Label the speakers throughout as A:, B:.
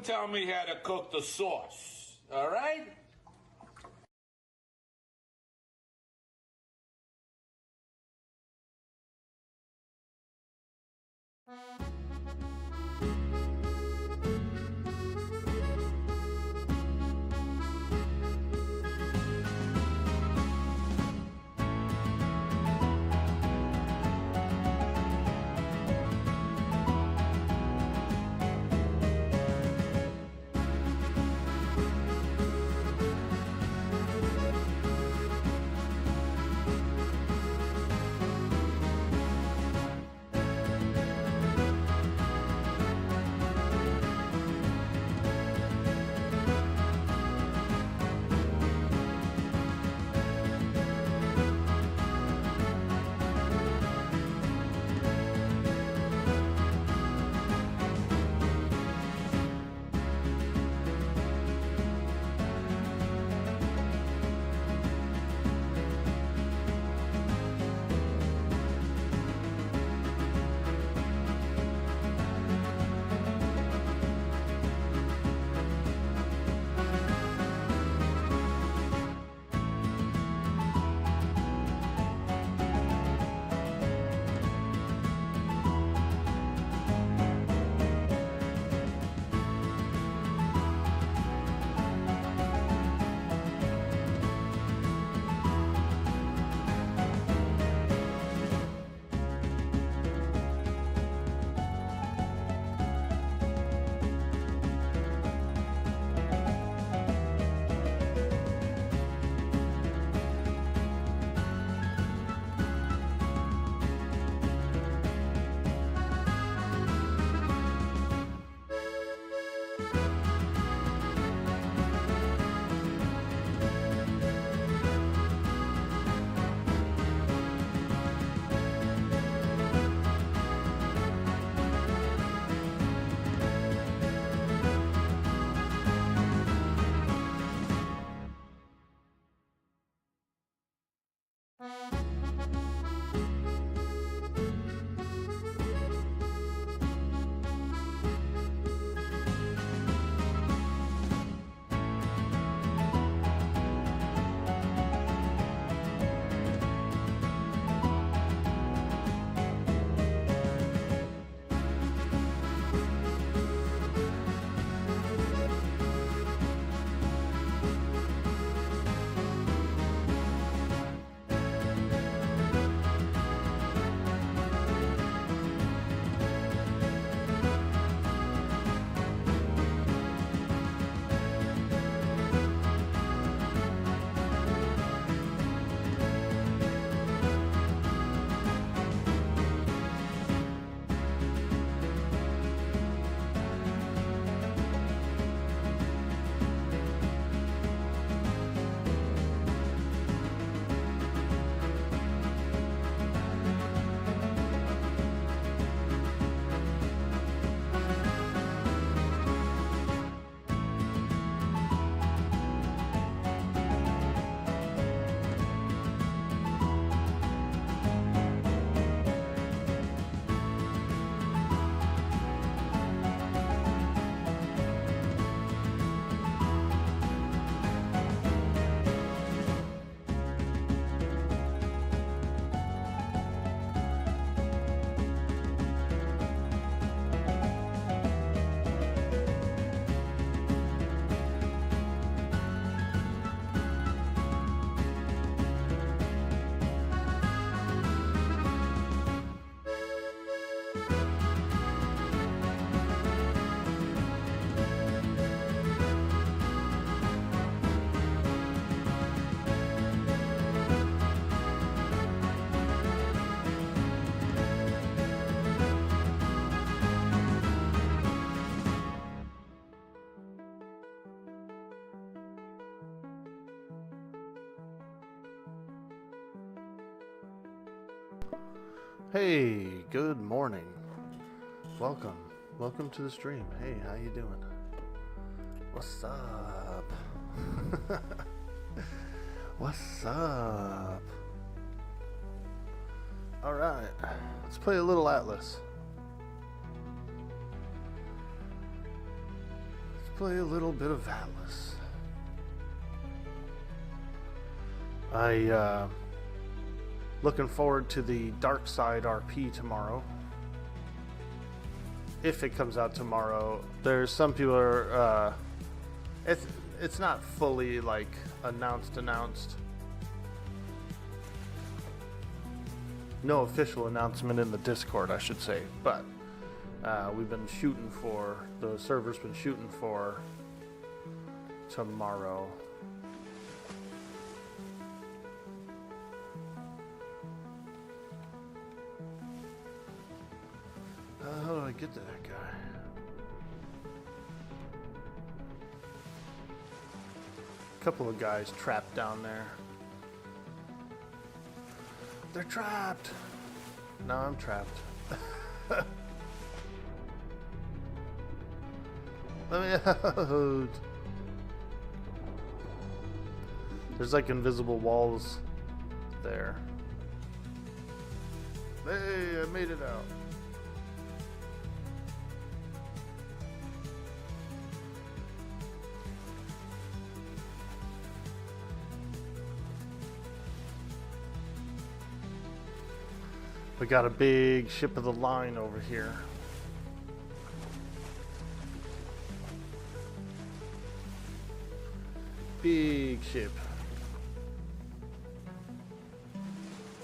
A: tell me how to cook the sauce, all right?
B: Hey, good morning. Welcome to the stream. Hey, how you doing? What's up? What's up? All right, let's play a little Atlas. play a little bit of Atlas. Looking forward to the Dark Side RP tomorrow. If it comes out tomorrow. There's some people are it's not fully like announced. No official announcement in the Discord, I should say, but we've been shooting for, the server's been shooting for tomorrow. How do I get to that guy? A couple of guys trapped down there. They're trapped. No, I'm trapped. Let me out. There's like invisible walls there. Hey, I made it out. We got a big ship of the line over here. Big ship.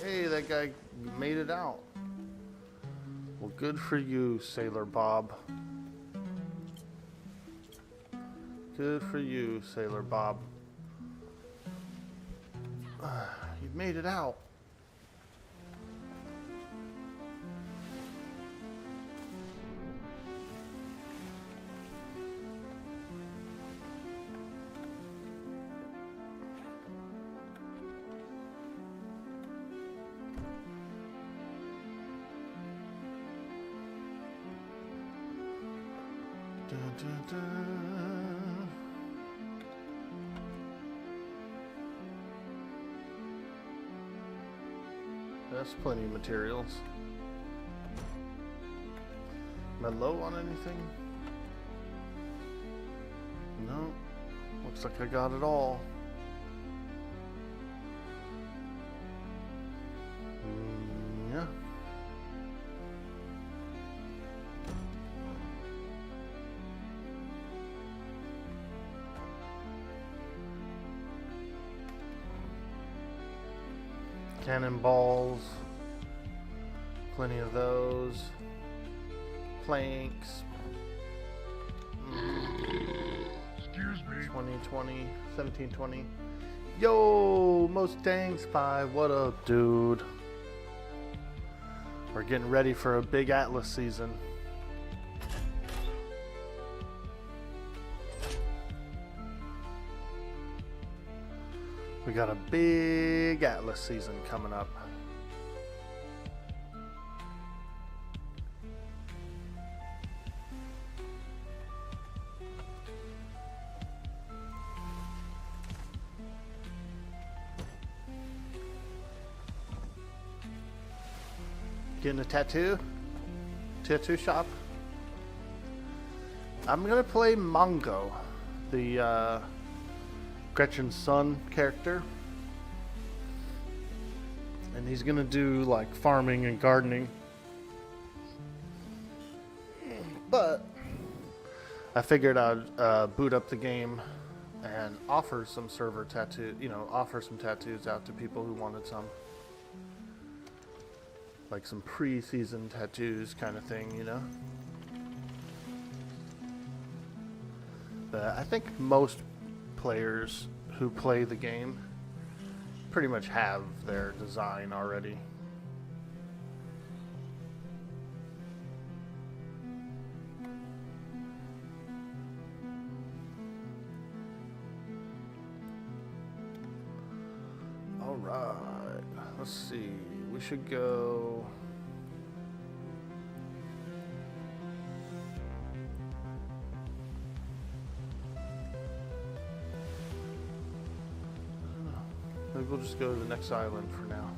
B: Hey, that guy made it out. Well, good for you, Sailor Bob. Good for you, Sailor Bob. You made it out. That's plenty of materials. Am I low on anything? No. Looks like I got it all. Yeah. Cannonballs, plenty of those, planks,
C: Excuse me.
B: 2020, 1720. Yo, Mustang Spy, what up, dude? We're getting ready for a big Atlas season. We got a big Atlas season coming up. Getting a tattoo? Tattoo shop? I'm gonna play Mongo, the Gretchen's son character, and he's gonna do like farming and gardening, but I figured I'd boot up the game and offer some server tattoo, offer some tattoos out to people who wanted some, like some pre-season tattoos kind of thing, but I think most players who play the game pretty much have their design already. All right, let's see. We should go. Maybe we'll just go to the next island for now.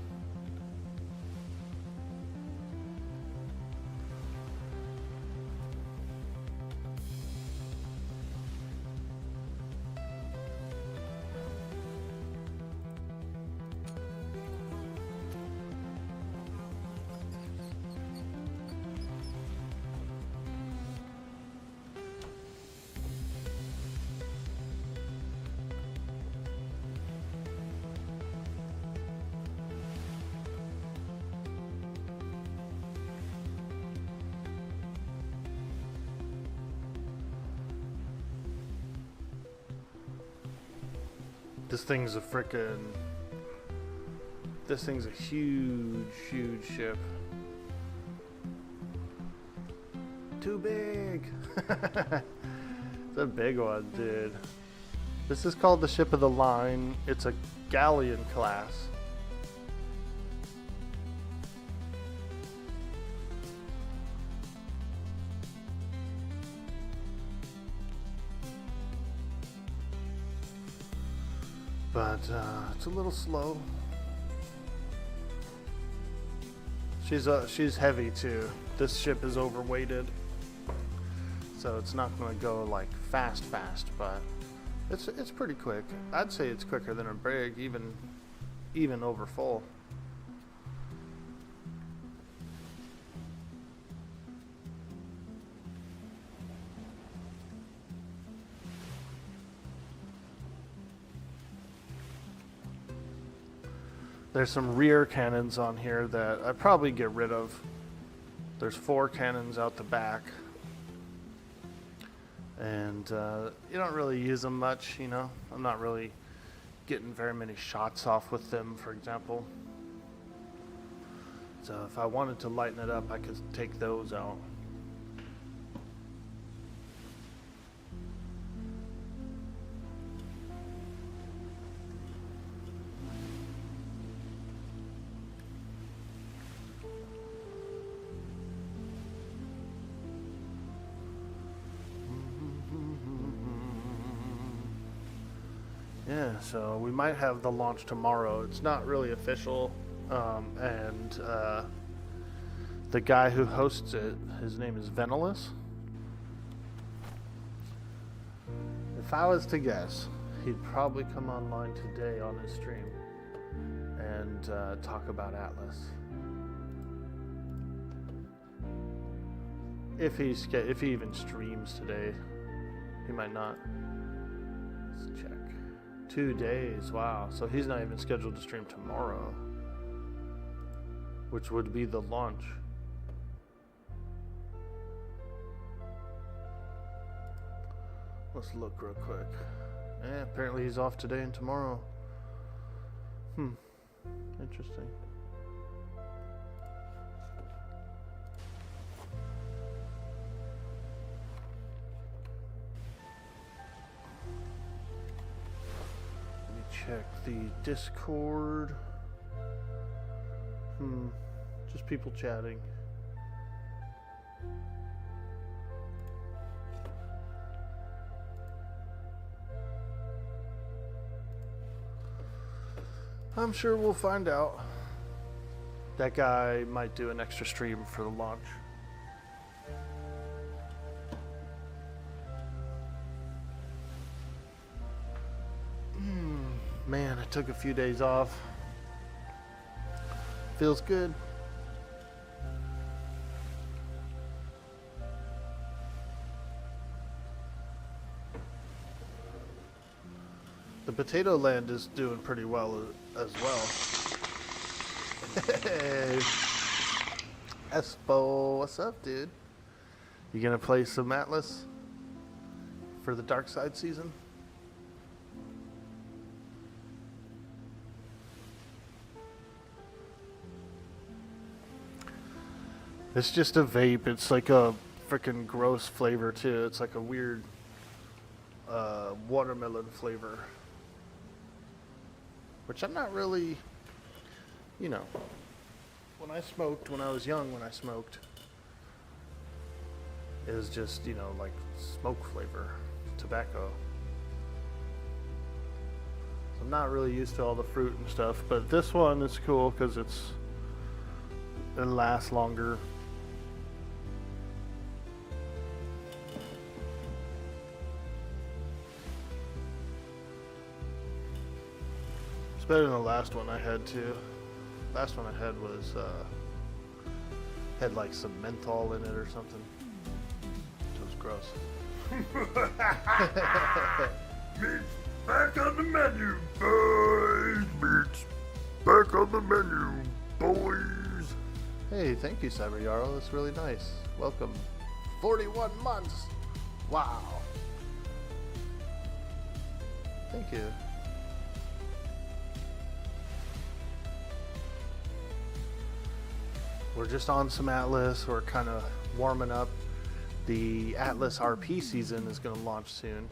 B: This thing's a huge, huge ship. Too big. It's a big one, dude. This is called the Ship of the Line. It's a galleon class. But it's a little slow. She's heavy too. This ship is overweighted, so it's not going to go like fast, but it's pretty quick. I'd say it's quicker than a brig, even over full. There's some rear cannons on here that I'd probably get rid of. There's 4 cannons out the back. And you don't really use them much, you know. I'm not really getting very many shots off with them, for example. So if I wanted to lighten it up, I could take those out. Yeah, so we might have the launch tomorrow. It's not really official, and the guy who hosts it, his name is Venilus. If I was to guess, he'd probably come online today on his stream and talk about Atlas. If he even streams today, he might not. Let's check. 2 days, wow. So he's not even scheduled to stream tomorrow, which would be the launch. Let's look real quick. Apparently he's off today and tomorrow. Interesting. Check the Discord. Just people chatting. I'm sure we'll find out. That guy might do an extra stream for the launch. Man, I took a few days off. Feels good. The Potato Land is doing pretty well as well. Hey, Espo, what's up, dude? You gonna play some Atlas for the Dark Side season? It's just a vape. It's like a freaking gross flavor too. It's like a weird watermelon flavor, which I'm not really, you know, when I was young, when I smoked, it was just, you know, like smoke flavor, tobacco. So I'm not really used to all the fruit and stuff, but this one is cool because it lasts longer. It's better than the last one I had too. Last one I had was had like some menthol in it or something. It was gross.
C: Meat's back on the menu, boys. Meat's back on the menu, boys.
B: Hey, thank you, Cyber Yarrow. That's really nice. Welcome. 41 months. Wow. Thank you. we're just on some Atlas. We're kind of warming up. The Atlas RP season is going to launch soon.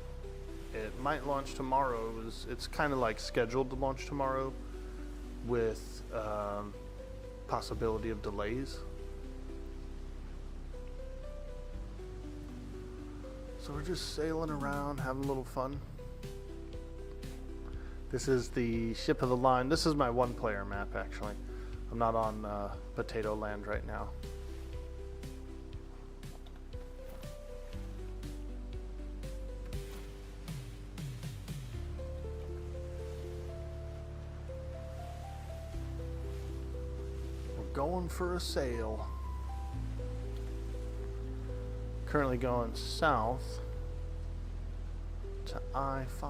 B: It might launch tomorrow. It's kind of like scheduled to launch tomorrow with possibility of delays. So we're just sailing around, having a little fun. This is the ship of the line. This is my one-player map, actually. I'm not on Potato Land right now. We're going for a sail. Currently going south to I-5.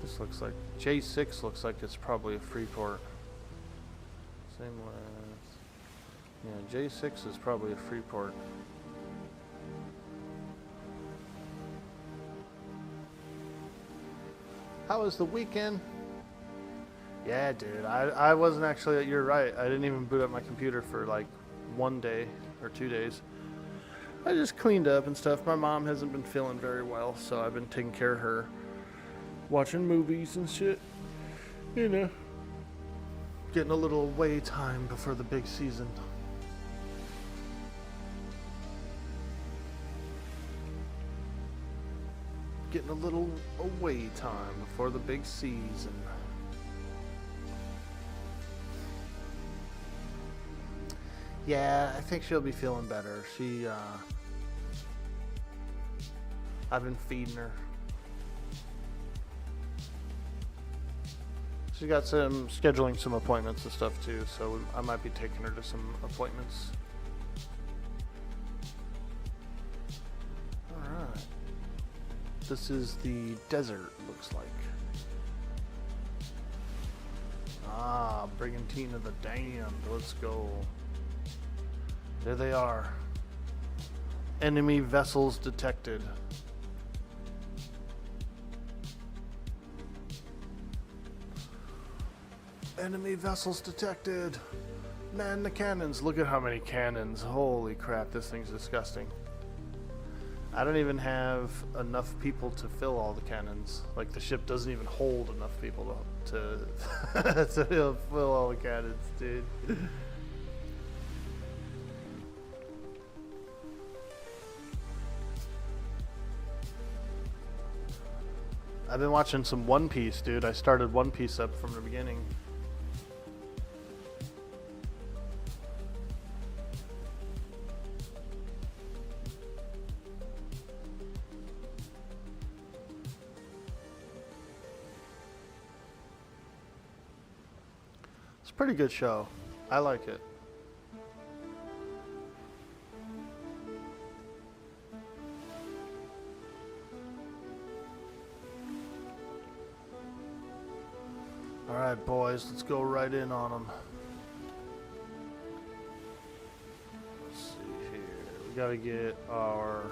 B: This looks like J6 looks like it's probably a free port. Same with, yeah, J6 is probably a free port. How was the weekend? Yeah, dude, I wasn't actually, you're right. I didn't even boot up my computer for like 1 day or 2 days. I just cleaned up and stuff. My mom hasn't been feeling very well, so I've been taking care of her. Watching movies and shit. You know. Getting a little away time before the big season. Getting a little away time before the big season. Yeah, I think she'll be feeling better. I've been feeding her. She's got scheduling some appointments and stuff too, so I might be taking her to some appointments. Alright. This is the desert, looks like. Ah, Brigantine of the Damned. Let's go. There they are. Enemy vessels detected. Enemy vessels detected. Man the cannons. Look at how many cannons. Holy crap, this thing's disgusting. I don't even have enough people to fill all the cannons. Like, the ship doesn't even hold enough people to to fill all the cannons, dude. I've been watching some One Piece, dude. I started One Piece up from the beginning. Pretty good show. I like it. All right, boys, let's go right in on them. Let's see here. We gotta get our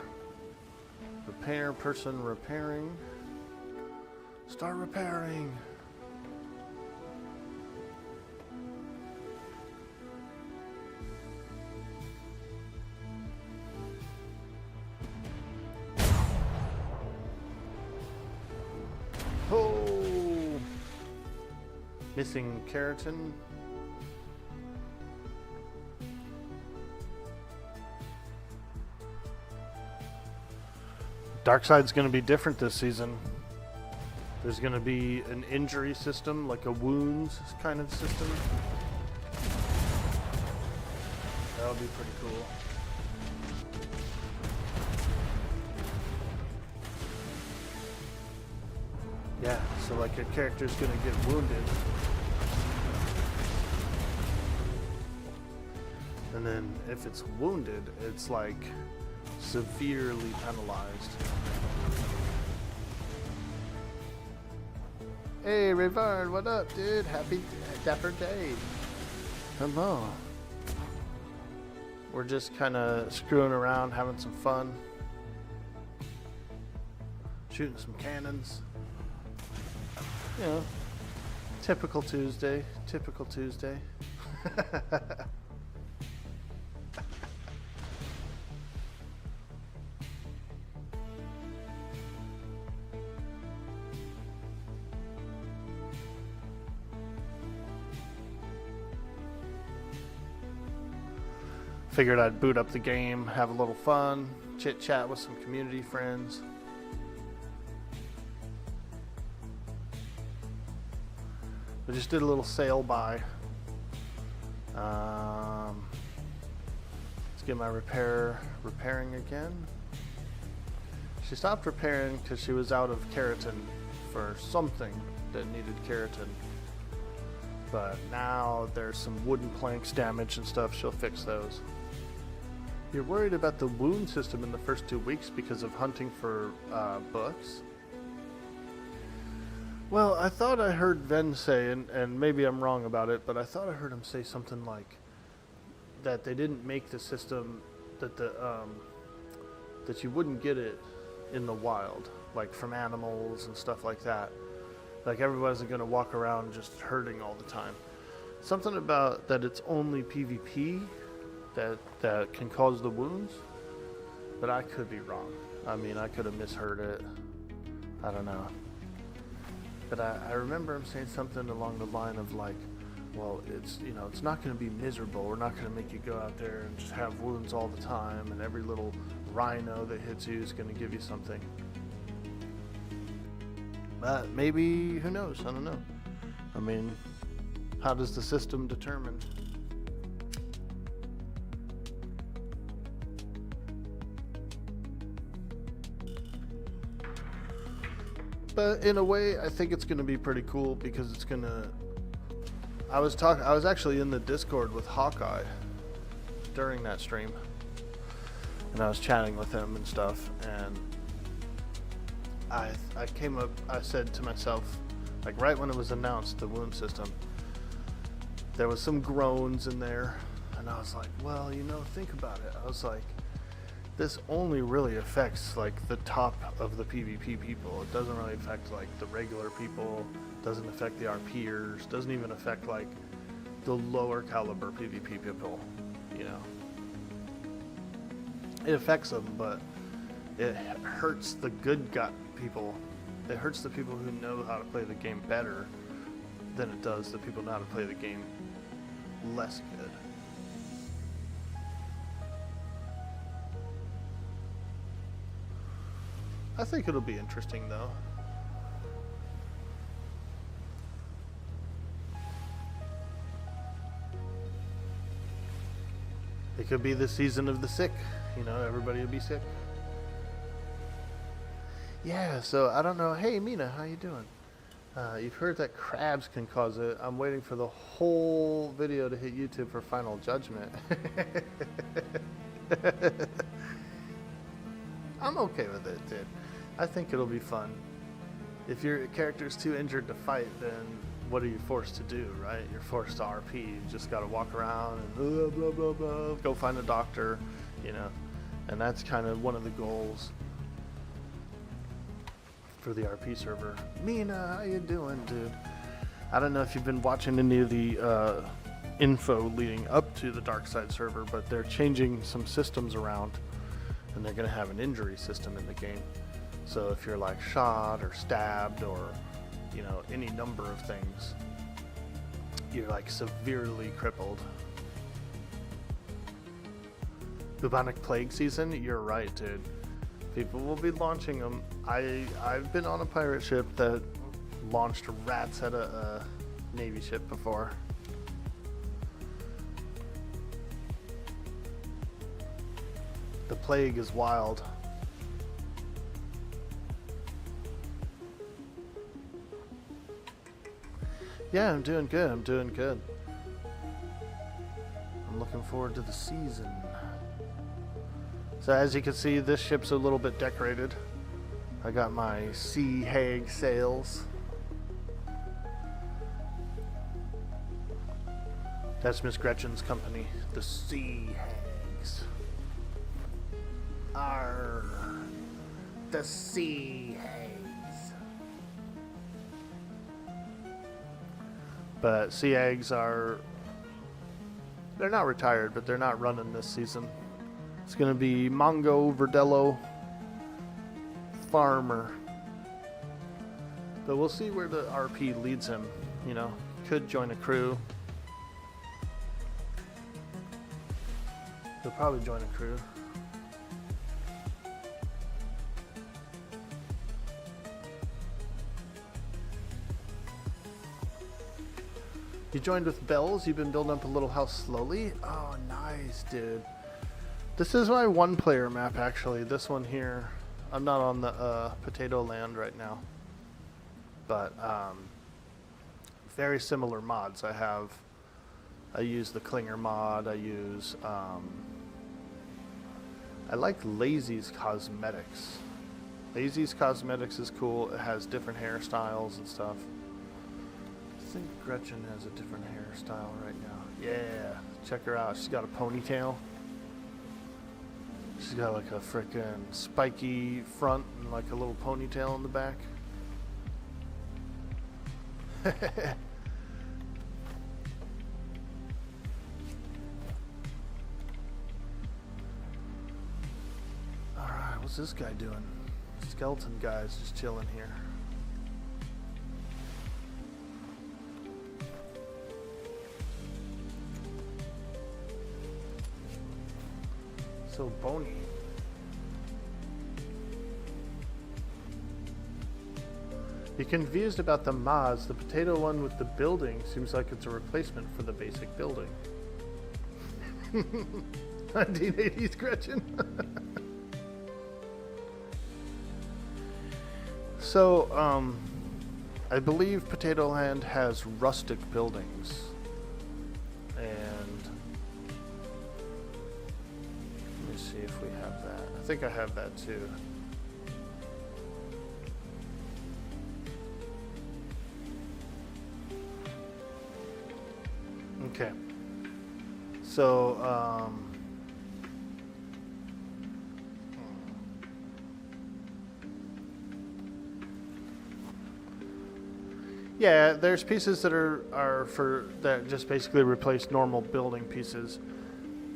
B: repair person repairing. Start repairing. Missing keratin. Darkside's going to be different this season. There's going to be an injury system, like a wounds kind of system. That'll be pretty cool. Yeah, so like your character's going to get wounded. And then if it's wounded, it's like severely penalized. Hey, Rayvard, what up, dude? Happy Dapper Day. Hello. We're just kind of screwing around, having some fun. shooting some cannons. You know, typical Tuesday. Typical Tuesday. Figured I'd boot up the game, have a little fun, chit chat with some community friends. I just did a little sail by. Let's get my repairing again. She stopped repairing because she was out of keratin for something that needed keratin. But now there's some wooden planks damaged and stuff. She'll fix those. You're worried about the wound system in the first 2 weeks because of hunting for books? Well, I thought I heard Ven say, and maybe I'm wrong about it, but I thought I heard him say something like that they didn't make the system that that you wouldn't get it in the wild, like from animals and stuff like that. Like everybody's going to walk around just hurting all the time. Something about that it's only PvP that can cause the wounds, but I could be wrong. I mean, I could have misheard it. I don't know. But I remember him saying something along the line of like, well, it's, you know, it's not going to be miserable. We're not going to make you go out there and just have wounds all the time, and every little rhino that hits you is going to give you something. But maybe, who knows? I don't know. I mean, how does the system determine? But in a way, I think it's going to be pretty cool because it's going to... I was actually in the Discord with Hawkeye during that stream. And I was chatting with him and stuff, and I came up, I said to myself, like right when it was announced, the wound system, there was some groans in there, and I was like, well, you know, think about it. I was like, this only really affects like the top of the PvP people. It doesn't really affect like the regular people, doesn't affect the RPers, doesn't even affect like the lower caliber PvP people, you know. It affects them, but it hurts the good people. It hurts the people who know how to play the game better than it does the people who know how to play the game less good. I think it'll be interesting though. It could be the season of the sick, you know, everybody will be sick. Yeah, so I don't know. Hey Mina, how you doing? You've heard that crabs can cause it. I'm waiting for the whole video to hit YouTube for final judgment. I'm okay with it, dude. I think it'll be fun. If your character's too injured to fight, then what are you forced to do, right? You're forced to RP. You just gotta walk around and blah, blah, blah, blah, go find a doctor, you know. And that's kind of one of the goals for the RP server. Mina, how you doing, dude? I don't know if you've been watching any of the info leading up to the Dark Side server, but they're changing some systems around, and they're gonna have an injury system in the game. So if you're like shot or stabbed or, you know, any number of things, you're like severely crippled. Bubonic plague season, you're right, dude. People will be launching them. I've been on a pirate ship that launched rats at a Navy ship before. The plague is wild. Yeah, I'm doing good. I'm doing good. I'm looking forward to the season. So as you can see, this ship's a little bit decorated. I got my Sea Hag sails. That's Miss Gretchen's company, the Sea Hags. Arr, the Sea Hags. But Sea Eggs are, they're not retired, but they're not running this season. It's going to be Mongo Verdello Farmer. But we'll see where the RP leads him, you know. Could join a crew. He'll probably join a crew. You joined with Bells. You've been building up a little house slowly. Oh, nice, dude. This is my one-player map, actually. This one here. I'm not on the potato land right now. But very similar mods. I use the Clinger mod. I use I like Lazy's Cosmetics. Lazy's Cosmetics is cool. It has different hairstyles and stuff. I think Gretchen has a different hairstyle right now. Yeah, check her out. She's got a ponytail. She's got like a frickin' spiky front and like a little ponytail in the back. Alright, what's this guy doing? Skeleton guy's just chilling here. So bony. You're confused about the mods. The potato one with the building seems like it's a replacement for the basic building. 1980s Gretchen. So, I believe Potato Land has rustic buildings. And let me see if we have that. I think I have that too. Okay. So, yeah, there's pieces that are for that just basically replace normal building pieces.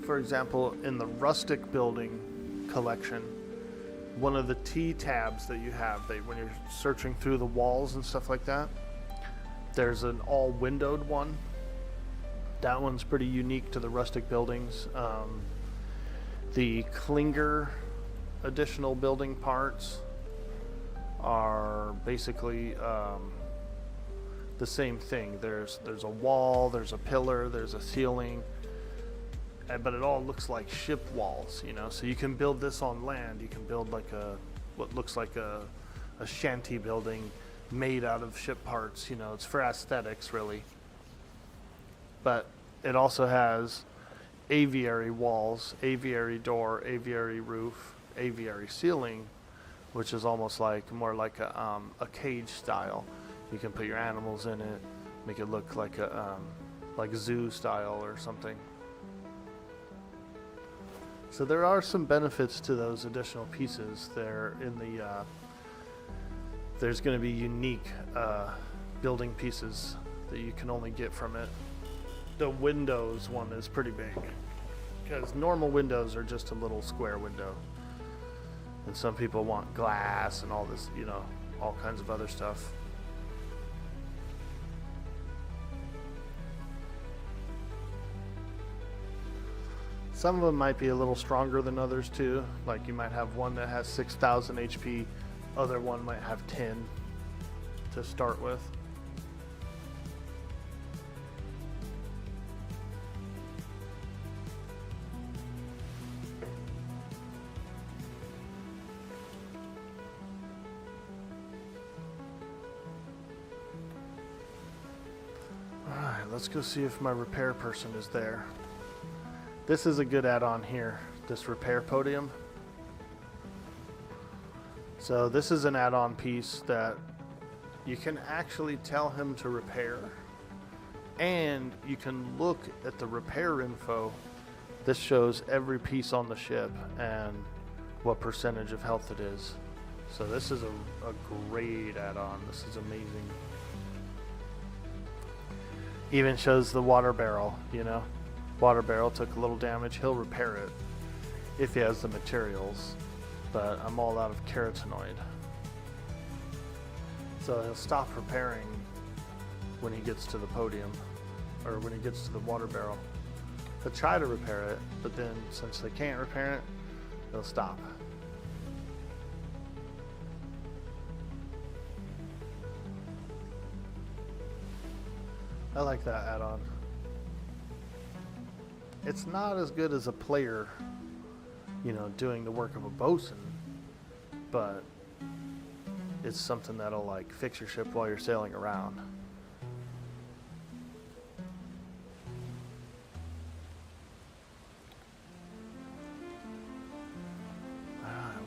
B: For example, in the rustic building collection, one of the T tabs that you have, when you're searching through the walls and stuff like that, there's an all windowed one. That one's pretty unique to the rustic buildings. The Clinger additional building parts are basically the same thing. There's a wall, there's a pillar, there's a ceiling, but it all looks like ship walls, you know. So you can build this on land. You can build like what looks like a shanty building made out of ship parts. You know, it's for aesthetics really. But it also has aviary walls, aviary door, aviary roof, aviary ceiling, which is almost like more like a cage style. You can put your animals in it, make it look like a like zoo style or something. So there are some benefits to those additional pieces. There in the there's going to be unique building pieces that you can only get from it. The windows one is pretty big because normal windows are just a little square window, and some people want glass and all this, you know, all kinds of other stuff. Some of them might be a little stronger than others too. Like you might have one that has 6,000 HP, other one might have 10 to start with. Alright, let's go see if my repair person is there. This is a good add-on here, this repair podium. So this is an add-on piece that you can actually tell him to repair, and you can look at the repair info. This shows every piece on the ship and what percentage of health it is. So this is a great add-on. This is amazing. Even shows the water barrel, you know. Water barrel took a little damage. He'll repair it if he has the materials. But I'm all out of carotenoid. So he'll stop repairing when he gets to the podium. Or when he gets to the water barrel. He'll try to repair it, but then since they can't repair it, they'll stop. I like that add-on. It's not as good as a player, you know, doing the work of a bosun, but it's something that'll like fix your ship while you're sailing around.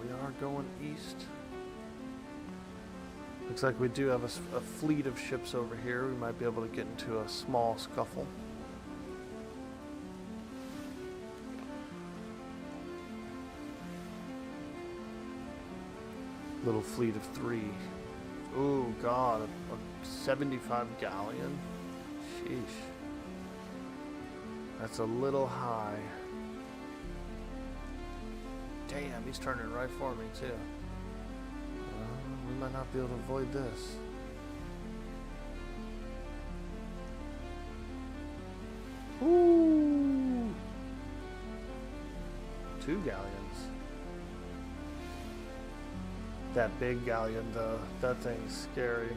B: We are going east. Looks like we do have a fleet of ships over here. We might be able to get into a small scuffle. Little fleet of 3. Oh God, a 75 galleon. Sheesh. That's a little high. Damn, he's turning right for me too. We might not be able to avoid this. Ooh. 2 galleons. That big galleon though, that thing's scary.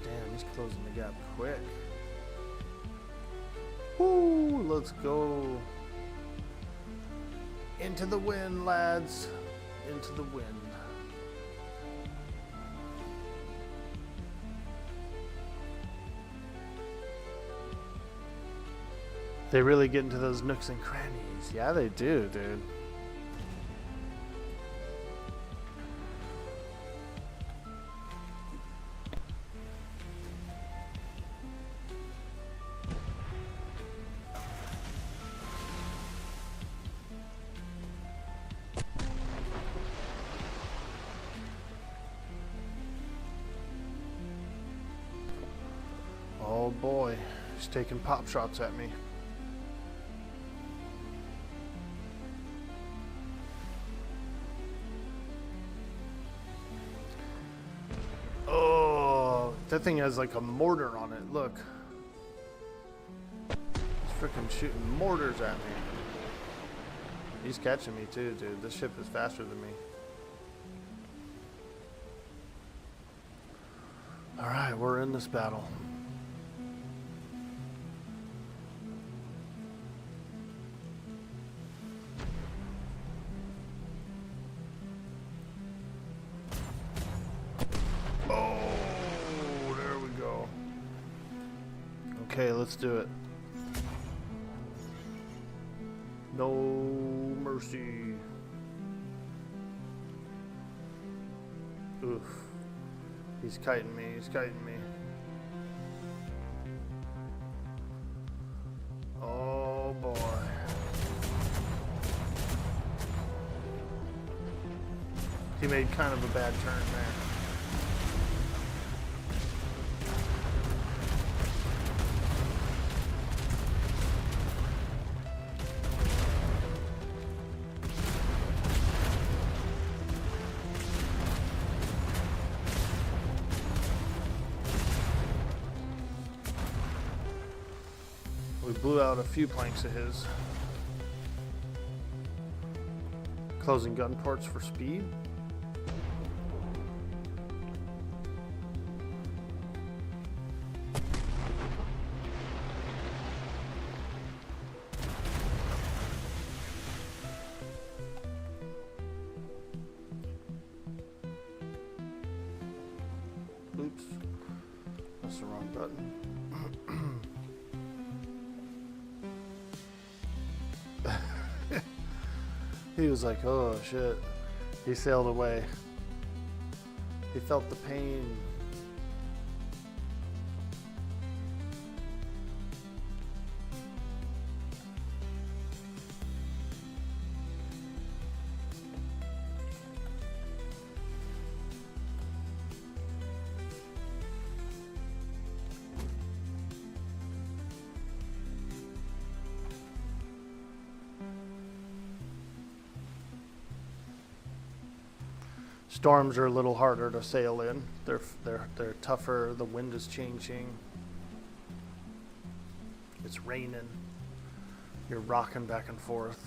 B: Damn, he's closing the gap quick. Woo, let's go. Into the wind, lads. Into the wind. They really get into those nooks and crannies. Yeah, they do, dude. Oh boy, he's taking pop shots at me. Oh, that thing has like a mortar on it, look. He's freaking shooting mortars at me. He's catching me too, dude. This ship is faster than me. Alright, we're in this battle. Okay, let's do it. No mercy. Oof. He's kiting me, he's kiting me. Oh boy. He made kind of a bad turn there. We blew out a few planks of his. Closing gun ports for speed. Oops, that's the wrong button. He was like, oh shit. He sailed away. He felt the pain. Storms are a little harder to sail in. They're tougher. The wind is changing. It's raining. You're rocking back and forth.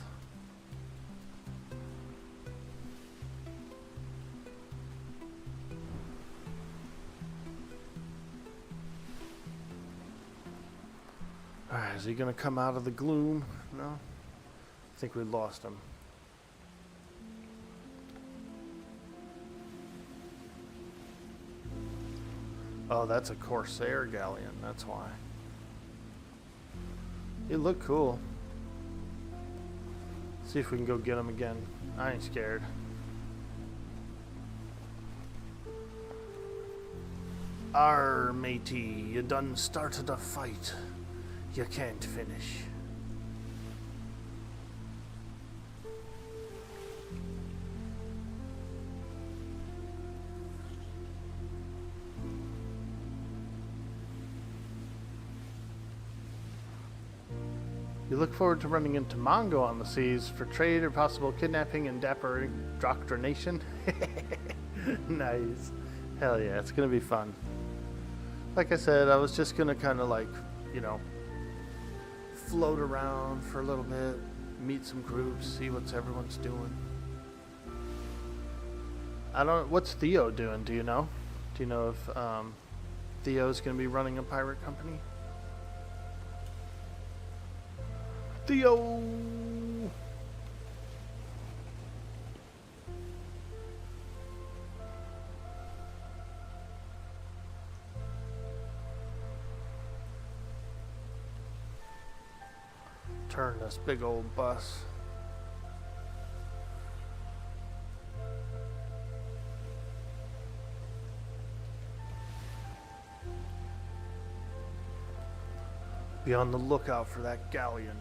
B: Alright, is he gonna come out of the gloom? No? I think we lost him. Oh, that's a Corsair galleon, that's why. He looked cool. See if we can go get him again. I ain't scared. Arr, matey, you done started a fight. You can't finish. You look forward to running into Mongo on the seas for trade or possible kidnapping and dapper indoctrination. Nice. Hell yeah, it's gonna be fun. Like I said, I was just gonna kind of like, you know, float around for a little bit, meet some groups, see what everyone's doing. What's Theo doing? Do you know? Do you know if Theo's gonna be running a pirate company? Theo! Turn this big old bus. Be on the lookout for that galleon.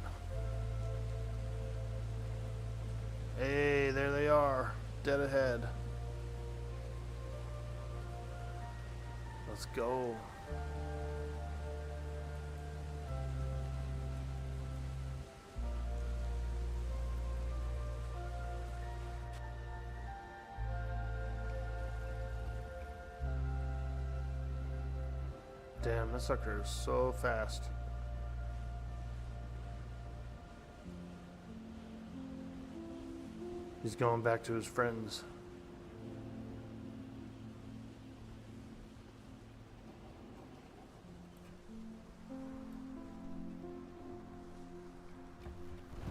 B: Hey, there they are, dead ahead. Let's go. Damn, this sucker is so fast. He's going back to his friends.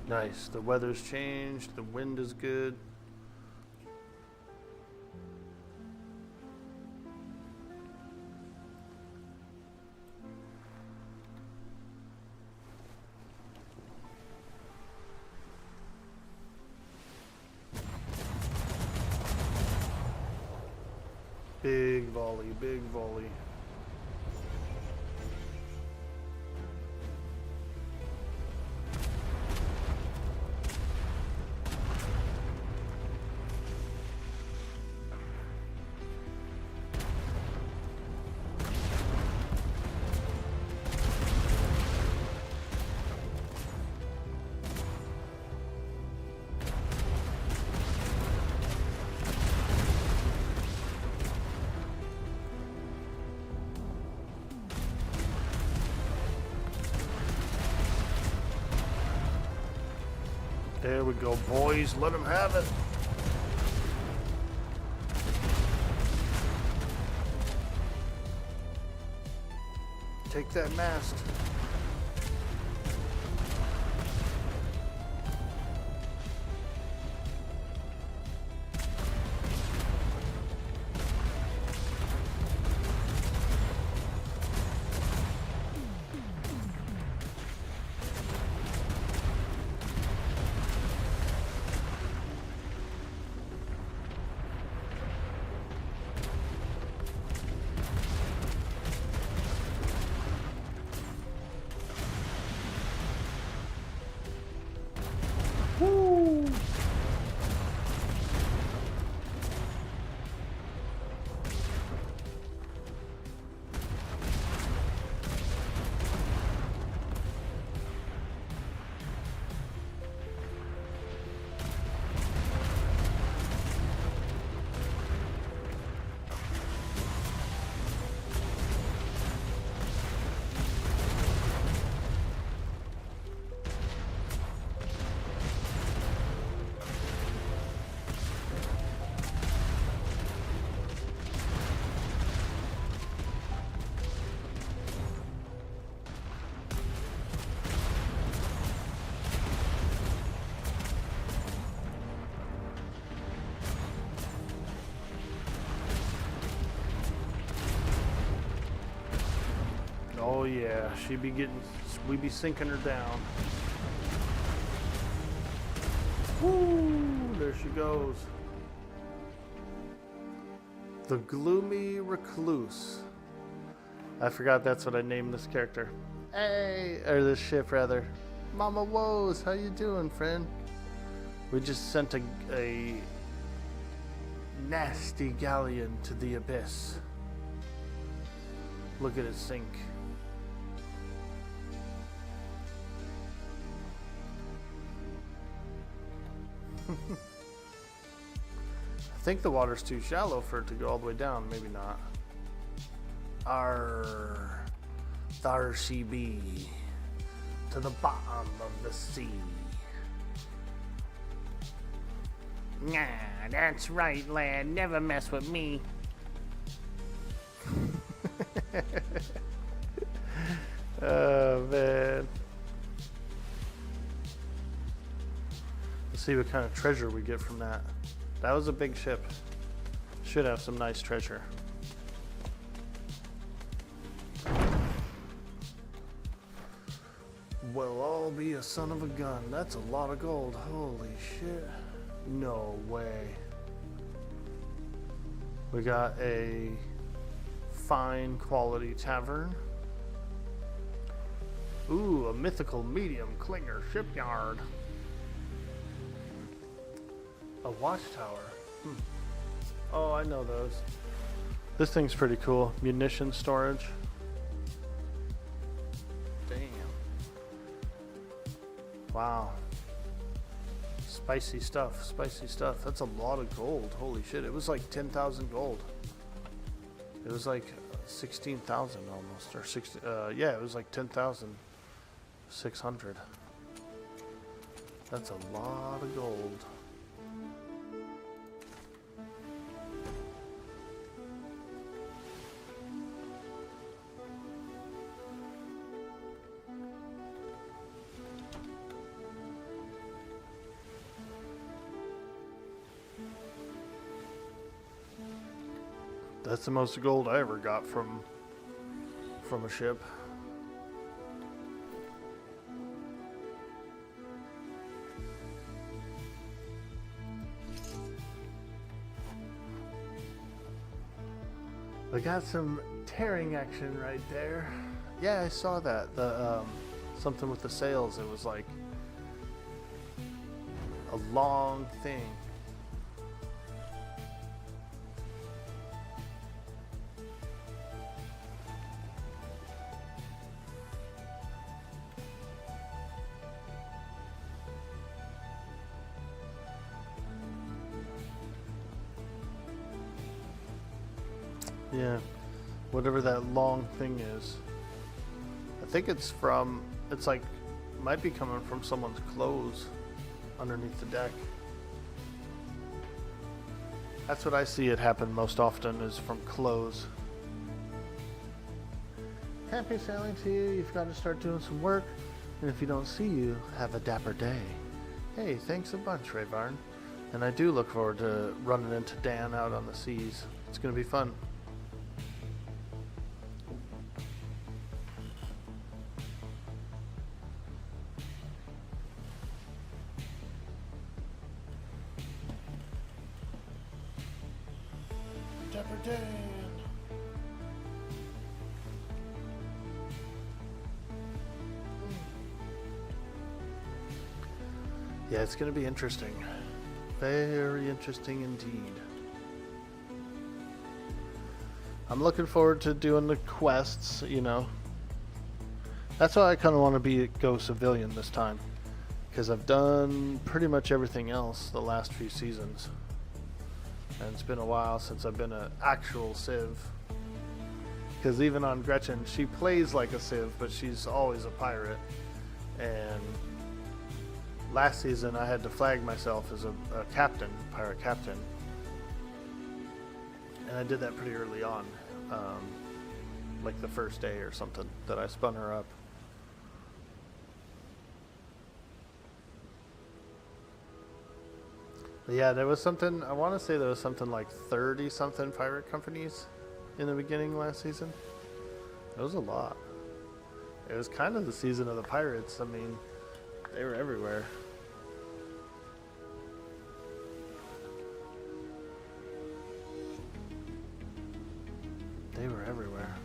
B: Nice. The weather's changed. The wind is good. Big volley, big volley. There we go, boys. Let them have it. Take that mast. yeah, we be sinking her down. Woo! There she goes. The Gloomy Recluse. I forgot that's what I named this character. Hey, or this ship rather. Mama Woes, how you doing, friend? We just sent a nasty galleon to the abyss. Look at it sink. I think the water's too shallow for it to go all the way down. Maybe not. There she be, to the bottom of the sea.
D: Nah, that's right, lad. Never mess with me.
B: Oh, man. Let's see what kind of treasure we get from that. That was a big ship. Should have some nice treasure. Well, I'll be a son of a gun. That's a lot of gold. Holy shit. No way. We got a fine quality tavern. Ooh, a mythical medium clinger shipyard. A watchtower. Oh, I know those. This thing's pretty cool. Munition storage. Damn. Wow. Spicy stuff. Spicy stuff. That's a lot of gold. Holy shit. It was like 10,000 gold. It was like 16,000 almost. Or 60. Yeah, it was like 10,600. That's a lot of gold. That's the most gold I ever got from a ship. We got some tearing action right there. Yeah, I saw that. The something with the sails. It was like a long thing. Yeah, whatever that long thing is. I think it's like, might be coming from someone's clothes underneath the deck. That's what I see it happen most often, is from clothes. Happy sailing to you. You've got to start doing some work. And if you don't see you, have a dapper day. Hey, thanks a bunch, Raybarn. And I do look forward to running into Dan out on the seas. It's going to be fun. Dapper Dan. Yeah, it's going to be interesting. Very interesting indeed. I'm looking forward to doing the quests, you know. That's why I kind of want to go civilian this time. Because I've done pretty much everything else the last few seasons. And it's been a while since I've been an actual civ. Because even on Gretchen, she plays like a civ, but she's always a pirate. And last season I had to flag myself as a captain, pirate captain. And I did that pretty early on. Like the first day or something that I spun her up. Yeah, there was something, I want to say there was something like 30 something pirate companies in the beginning last season. It was a lot. It was kind of the season of the pirates. I mean, they were everywhere. They were everywhere.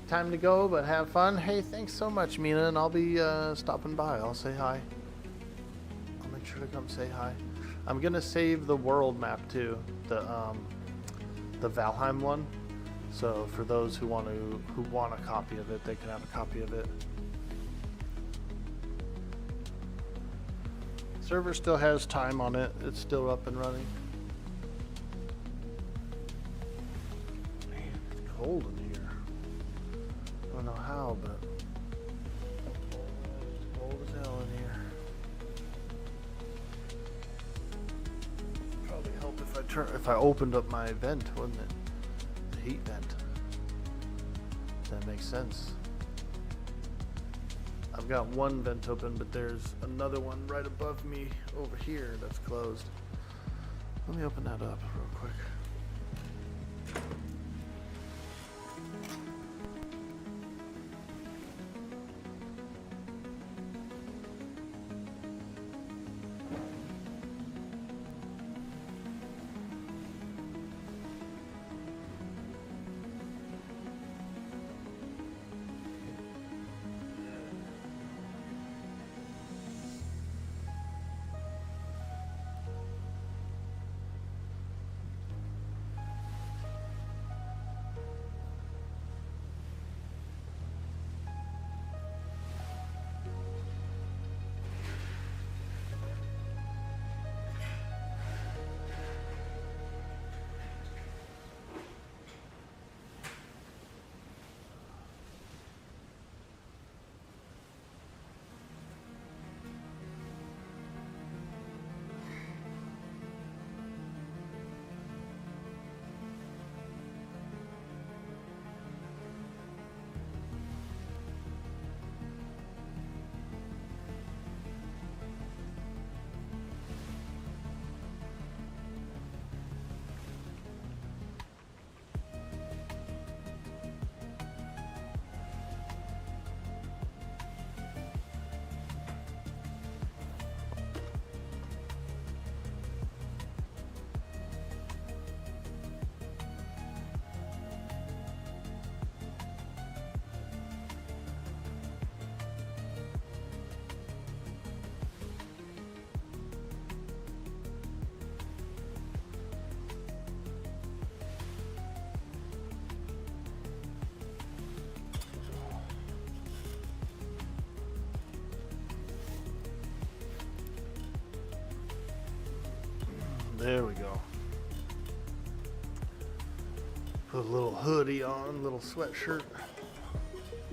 B: Time to go, but have fun. Hey, thanks so much, Mina, and I'll be stopping by. I'll say hi. I'll make sure to come say hi. I'm gonna save the world map too, the Valheim one. So for those who want a copy of it, they can have a copy of it. Server still has time on it. It's still up and running. Man, it's cold in here. I don't know how, but it's cold as hell in here. Probably help if I opened up my vent, wouldn't it? The heat vent. That makes sense. I've got one vent open, but there's another one right above me over here that's closed. Let me open that up real quick. There we go. Put a little hoodie on, little sweatshirt.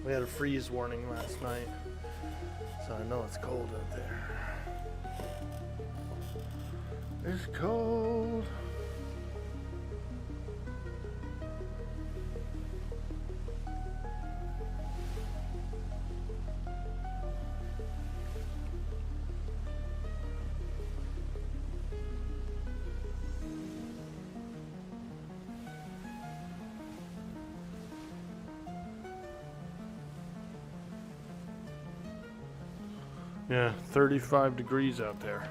B: We had a freeze warning last night, so I know it's cold out there. It's cold. Yeah, 35 degrees out there.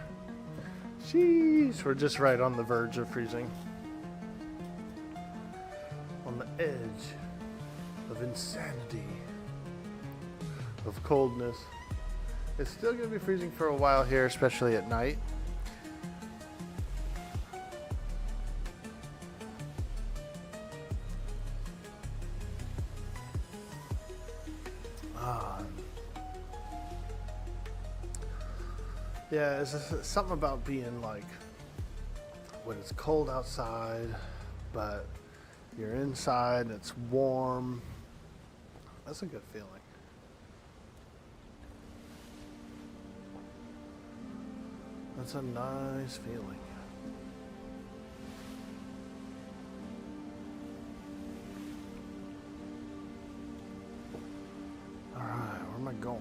B: Jeez, we're just right on the verge of freezing. On the edge of insanity, of coldness. It's still going to be freezing for a while here, especially at night. Yeah, it's just something about being like, when it's cold outside, but you're inside and it's warm. That's a good feeling. That's a nice feeling. All right, where am I going?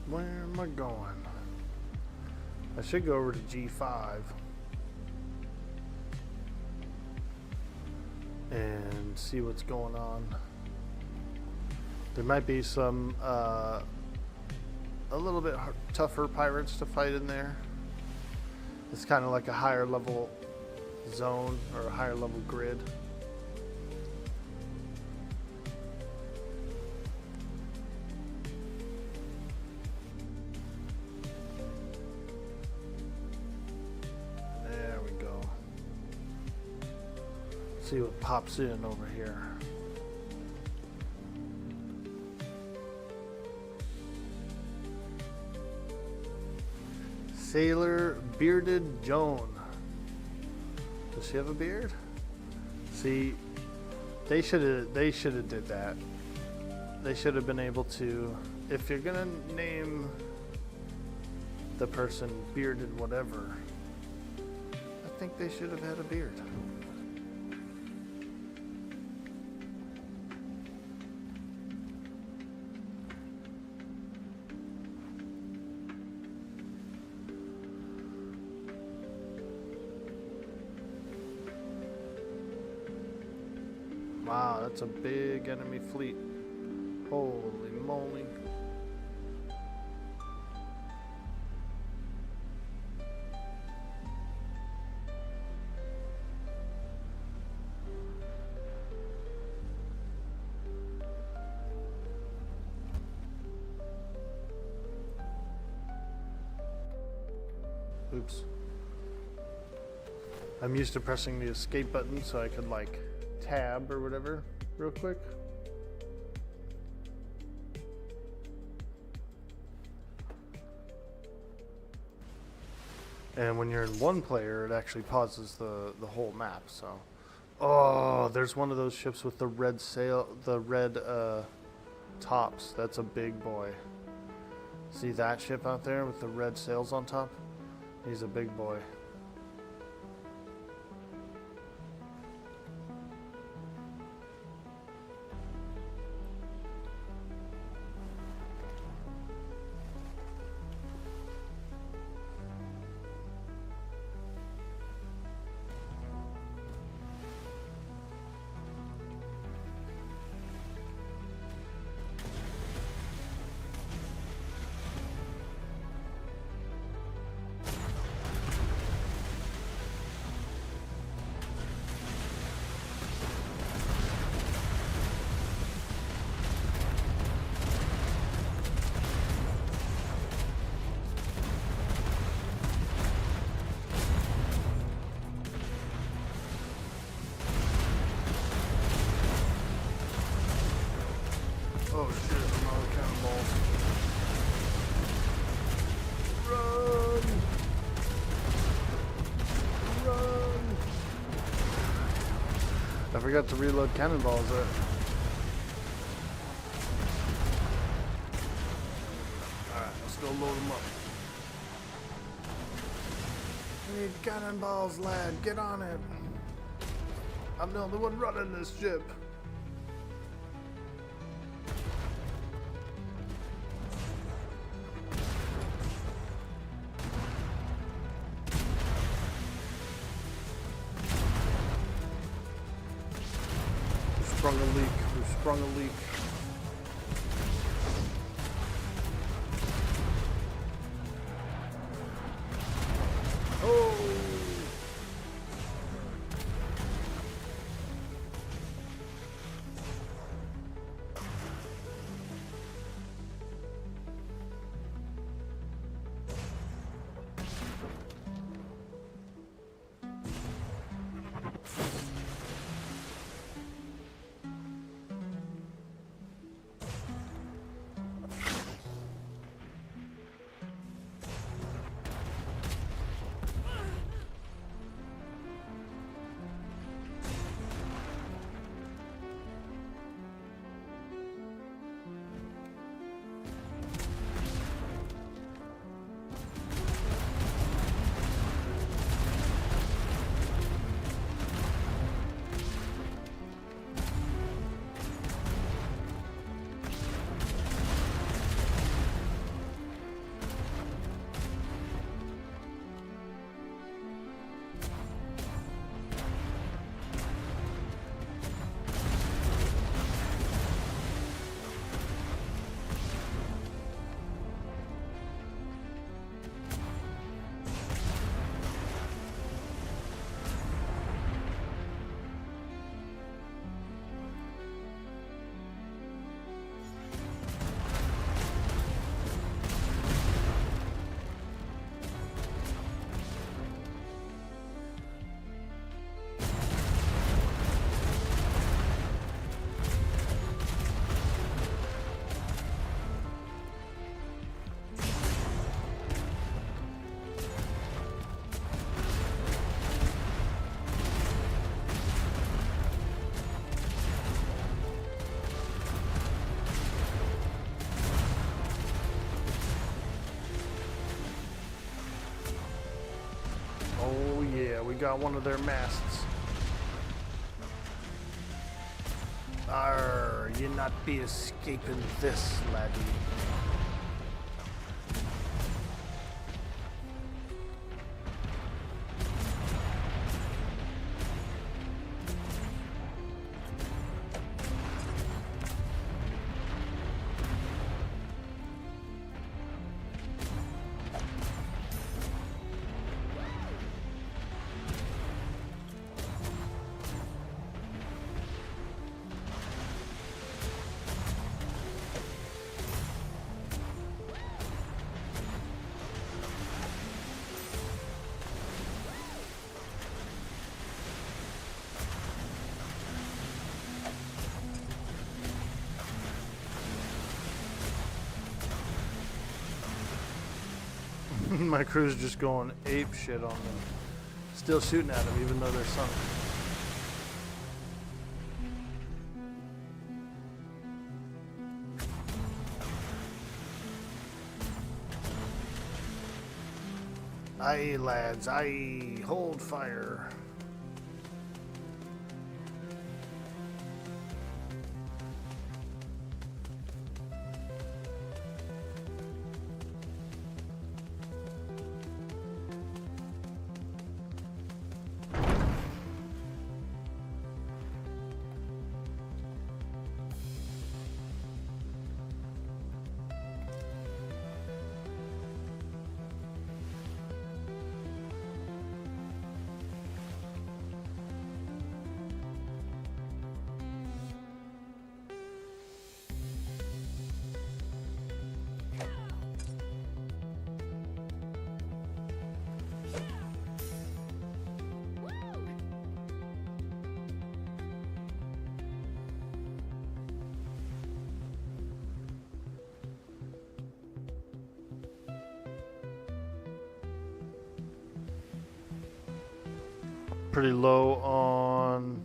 B: Where am I going? I should go over to G5. and see what's going on. There might be some a little bit tougher pirates to fight in there. It's kind of like a higher level zone or a higher level grid. There we go. See what pops in over here. Sailor Bearded Joan. Does she have a beard? See, they should have did that. They should have been able to, if you're gonna name the person Bearded whatever, I think they should have had a beard. Wow, that's a big enemy fleet. Holy moly. Oops. I'm used to pressing the escape button so I could like tab or whatever real quick. And when you're in one player, it actually pauses the whole map. So, oh, there's one of those ships with the red sail, the red tops. That's a big boy. See that ship out there with the red sails on top? He's a big boy. Oh shit, I'm out of cannonballs. Run! Run! I forgot to reload cannonballs there. Alright, let's go load them up. I need cannonballs, lad. Get on it. I'm the only one running this ship. Sprung a leak. We've sprung a leak. Oh! got one of their masts. Arr, you not be escaping this, laddie. My crew's just going ape shit on them. Still shooting at them even though they're sunk. Aye, lads, aye, hold fire. Pretty low on...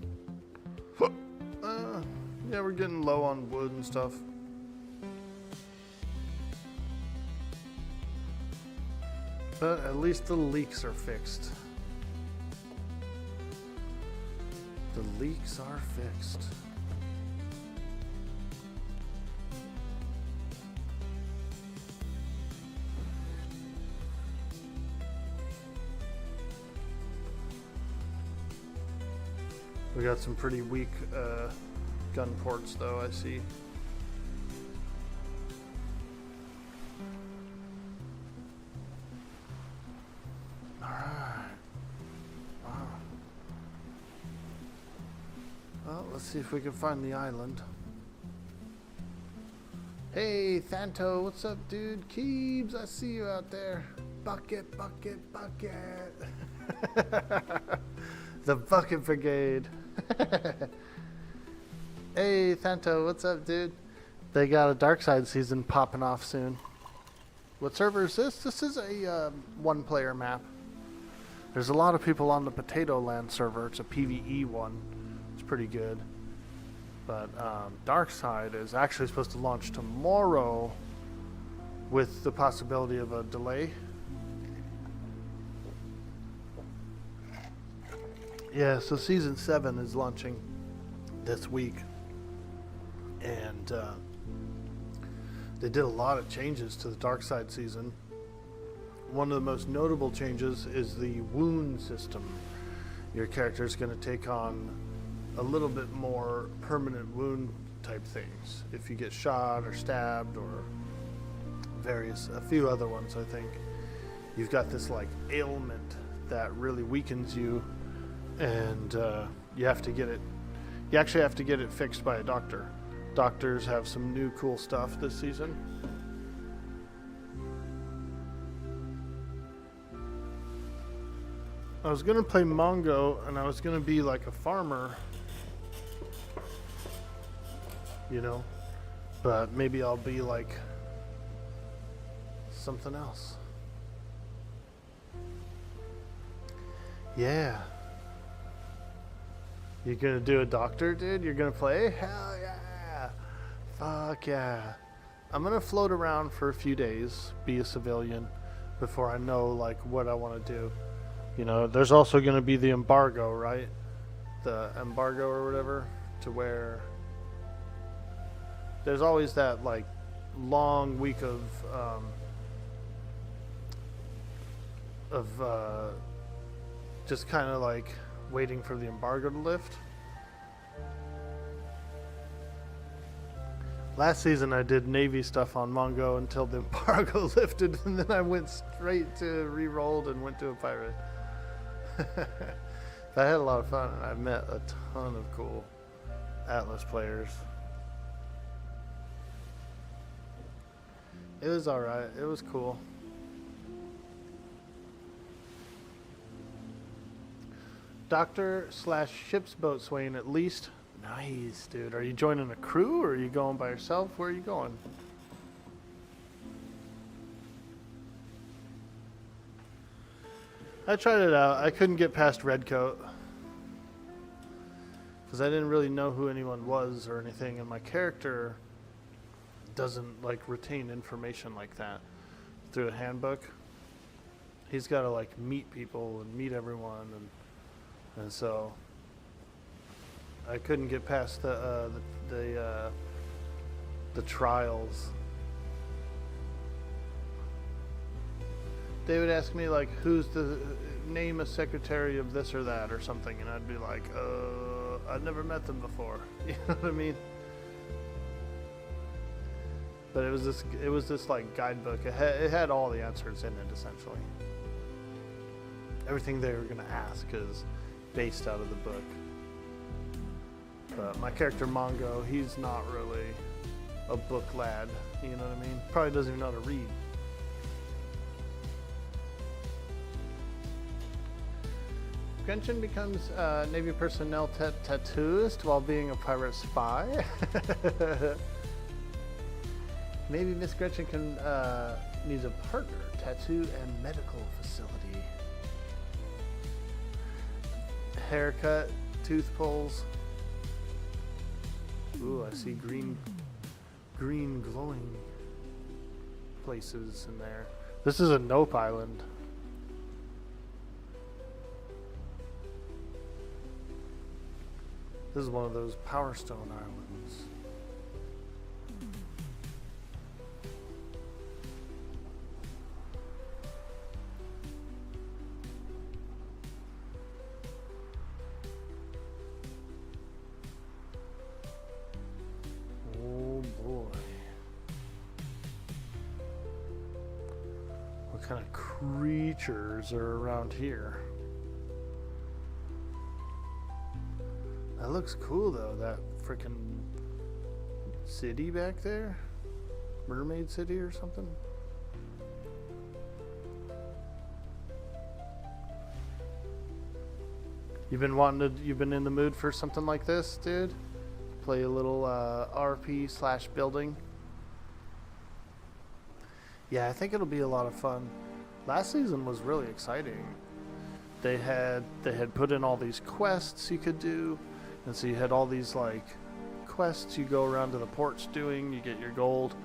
B: yeah, we're getting low on wood and stuff. But at least the leaks are fixed. The leaks are fixed. We got some pretty weak gun ports though, I see. Alright. Wow. Well, let's see if we can find the island. Hey, Thanto, what's up, dude? Keebs, I see you out there. Bucket, bucket, bucket. The Bucket Brigade. Hey, Thanto, what's up, dude? They got a Dark Side season popping off soon. What server is this? This is a one-player map. There's a lot of people on the Potato Land server. It's a PvE one. It's pretty good. But Dark Side is actually supposed to launch tomorrow with the possibility of a delay. Yeah, so Season 7 is launching this week. And they did a lot of changes to the Dark Side season. One of the most notable changes is the wound system. Your character is going to take on a little bit more permanent wound type things. If you get shot or stabbed or a few other ones, I think. You've got this like ailment that really weakens you. And you have to get it. You actually have to get it fixed by a doctor. Doctors have some new cool stuff this season. I was gonna play Mongo, and I was gonna be like a farmer, you know. But maybe I'll be like something else. Yeah. You're gonna do a doctor, dude? You're gonna play? Hell yeah! Fuck yeah. I'm gonna float around for a few days, be a civilian, before I know like what I wanna do. You know, there's also going to be the embargo, right? The embargo or whatever, to where there's always that like long week of just kind of like waiting for the embargo to lift. Last season I did Navy stuff on Mongo until the embargo lifted, and then I went straight to re-rolled and went to a pirate. I had a lot of fun, and I met a ton of cool Atlas players. It was alright. It was cool. Doctor/ship's boatswain at least. Nice, dude. Are you joining a crew or are you going by yourself? Where are you going? I tried it out. I couldn't get past Redcoat because I didn't really know who anyone was or anything, and my character doesn't like retain information like that through a handbook. He's got to like meet people and meet everyone, and so I couldn't get past the trials. They would ask me like, who's the name a secretary of this or that or something, and I'd be like, I've never met them before. You know what I mean? But it was this like guidebook. It had all the answers in it essentially. Everything they were gonna ask is based out of the book. But my character Mongo, he's not really a book lad. You know what I mean? Probably doesn't even know how to read. Gretchen becomes Navy personnel tattooist while being a pirate spy. Maybe Miss Gretchen can needs a partner, tattoo and medical facility. Haircut, tooth pulls. Ooh, I see green glowing places in there. This is a Nope Island. This is one of those Power Stone Islands. Oh boy. What kind of creatures are around here? That looks cool though, that freaking city back there? Mermaid City or something? You've been in the mood for something like this, dude? Play a little RP/building. Yeah, I think it'll be a lot of fun. Last season was really exciting. They had put in all these quests you could do. And so you had all these like quests you go around to the ports doing, you get your gold.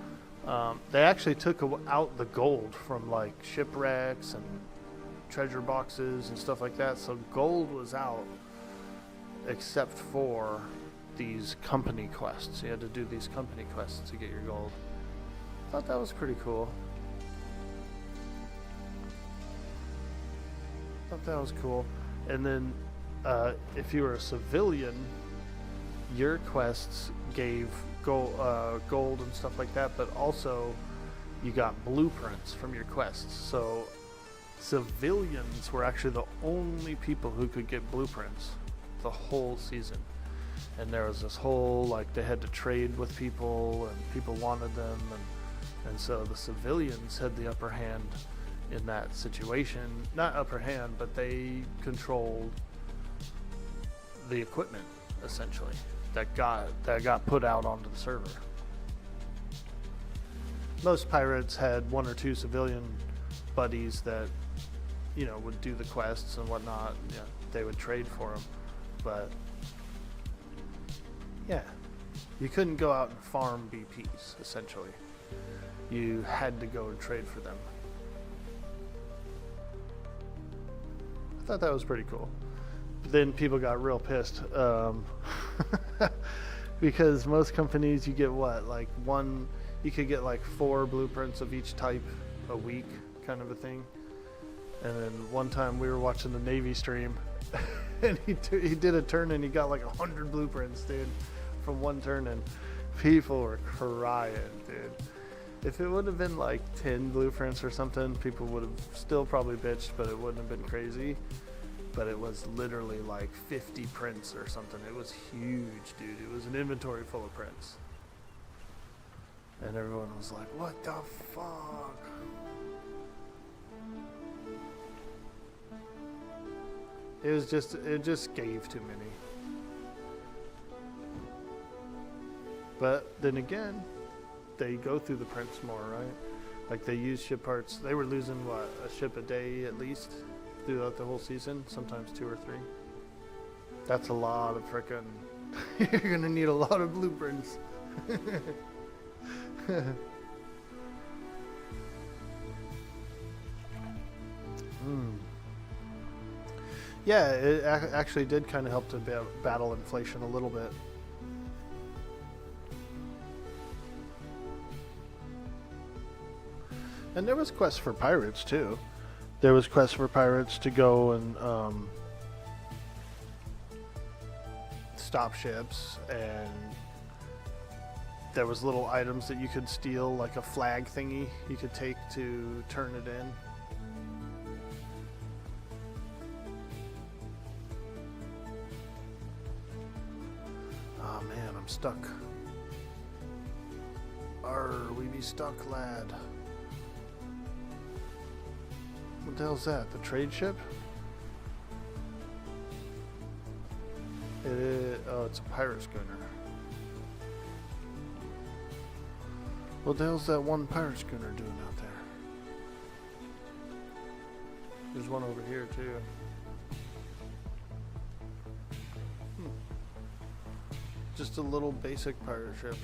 B: They actually took out the gold from like shipwrecks and treasure boxes and stuff like that. So gold was out except for these company quests. You had to do these company quests to get your gold. I thought that was pretty cool. And then if you were a civilian, your quests gave gold and stuff like that, but also you got blueprints from your quests. So civilians were actually the only people who could get blueprints the whole season. And there was this whole, like, they had to trade with people, and people wanted them, and so the civilians had the upper hand in that situation. Not upper hand, but they controlled the equipment essentially that got put out onto the server. Most pirates had one or two civilian buddies that, you know, would do the quests and whatnot. Yeah, they would trade for them, but yeah, you couldn't go out and farm BPs essentially. You had to go and trade for them. I thought that was pretty cool. But then people got real pissed because most companies you get what, like one, you could get like 4 blueprints of each type a week, kind of a thing. And then one time we were watching the Navy stream, and he did a turn and he got like 100 blueprints, dude, from one turn, and people were crying, dude. If it would have been like 10 blueprints or something, people would have still probably bitched, but it wouldn't have been crazy. But it was literally like 50 prints or something. It was huge, dude. It was an inventory full of prints. And everyone was like, what the fuck? It just gave too many. But then again, they go through the prints more, right? Like they use ship parts. They were losing what, a ship a day at least throughout the whole season, sometimes 2 or 3. That's a lot of frickin'. You're gonna need a lot of blueprints. Yeah, it actually did kind of help to battle inflation a little bit. And there was quests for pirates too. There was quests for pirates to go and stop ships, and there was little items that you could steal, like a flag thingy you could take to turn it in. Oh man, I'm stuck. We be stuck, lad. What the hell's that? The trade ship? It is, oh, it's a pirate schooner. What the hell's that one pirate schooner doing out there? There's one over here too. Just a little basic pirate ship.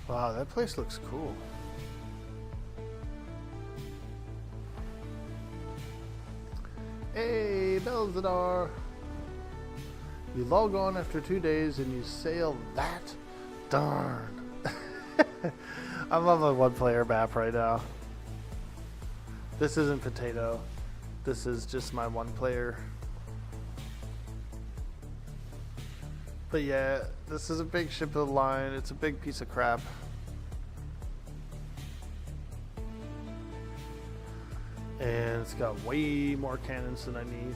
B: Wow, that place looks cool. Hey, Belzadar! You log on after 2 days and you sail that? Darn. I'm on a 1-player map right now. This isn't Potato. This is just my 1-player. But yeah, this is a big ship of the line. It's a big piece of crap. And it's got way more cannons than I need.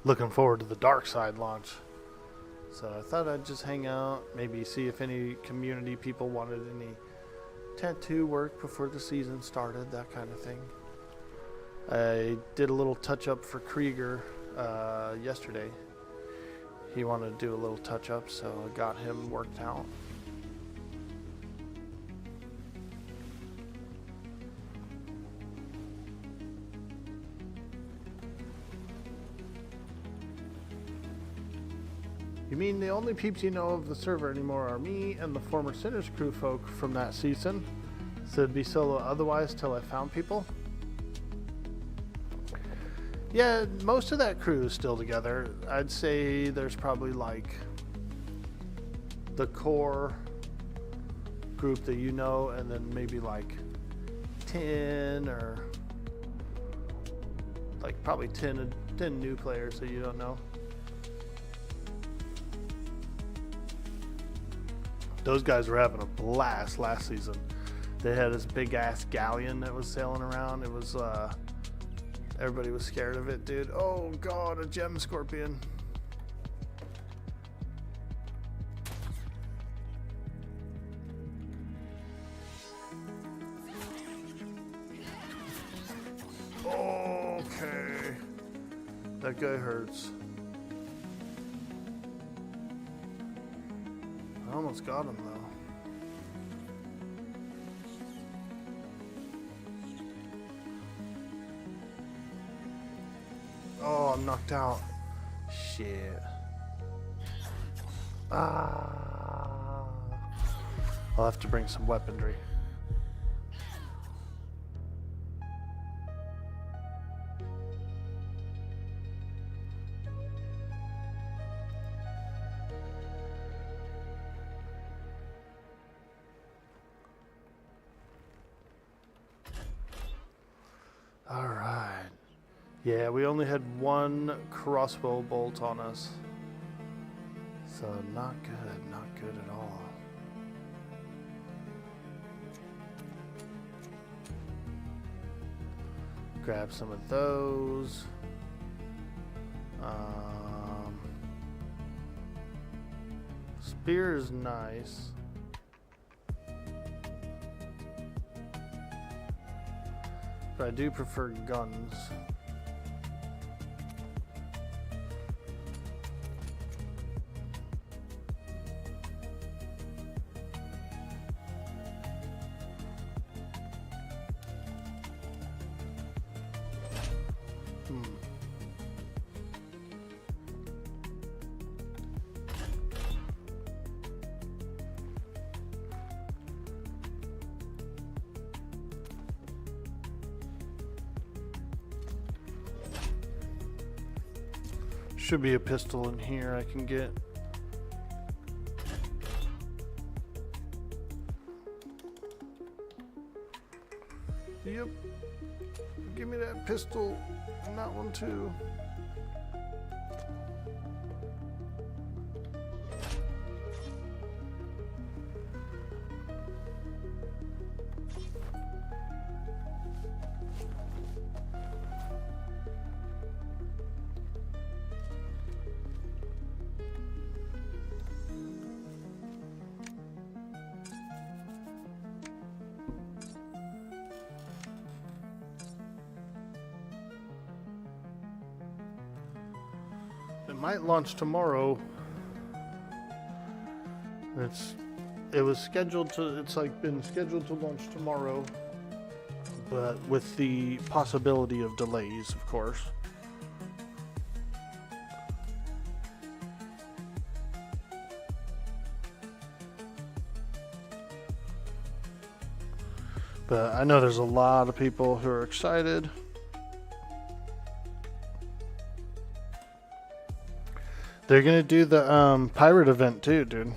B: Looking forward to the Dark Side launch. So I thought I'd just hang out, maybe see if any community people wanted any tattoo work before the season started, that kind of thing. I did a little touch up for Krieger yesterday. He wanted to do a little touch up, so I got him worked out. You mean the only peeps you know of the server anymore are me and the former Sinners crew folk from that season? So it'd be solo otherwise till I found people? Yeah, most of that crew is still together. I'd say there's probably like the core group that you know, and then maybe like 10 or like probably 10 new players that you don't know. Those guys were having a blast last season. They had this big ass galleon that was sailing around. It was, everybody was scared of it, dude. Oh god, a gem scorpion. Okay. That guy hurts. almost got him though. Oh, I'm knocked out. Shit. Ah. I'll have to bring some weaponry. Alright. Yeah, we only had one crossbow bolt on us. So not good at all. Grab some of those. Spear is nice. But I do prefer guns. Should be a pistol in here I can get. Yep. Give me that pistol and that one too. It might launch tomorrow. It was scheduled to, it's like been scheduled to launch tomorrow, but with the possibility of delays, of course. But I know there's a lot of people who are excited. They're gonna do the pirate event too, dude.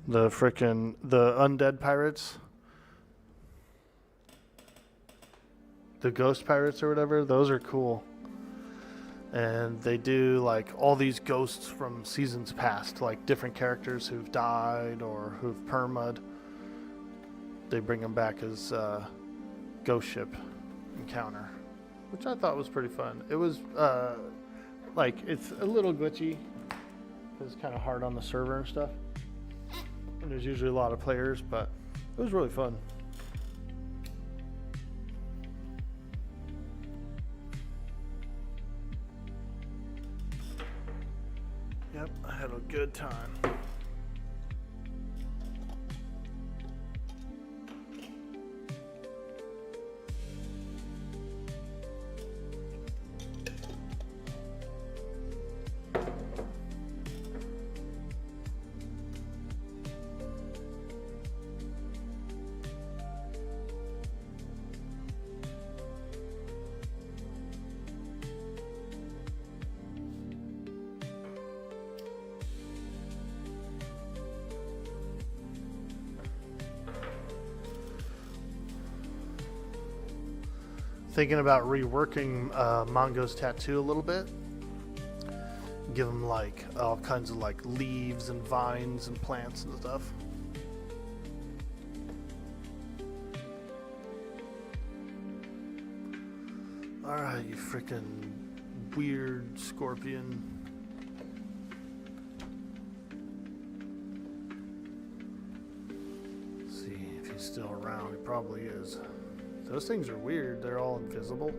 B: The undead pirates. The ghost pirates or whatever, those are cool. And they do like all these ghosts from seasons past, like different characters who've died or who've perma'd. They bring them back as ghost ship encounter, which I thought was pretty fun. It was like, it's a little glitchy. It's kind of hard on the server and stuff. And there's usually a lot of players, but it was really fun. Yep, I had a good time. Thinking about reworking Mongo's tattoo a little bit. Give him like all kinds of like leaves and vines and plants and stuff. Alright, you freaking weird scorpion. Let's see if he's still around. He probably is. Those things are weird. They're all invisible.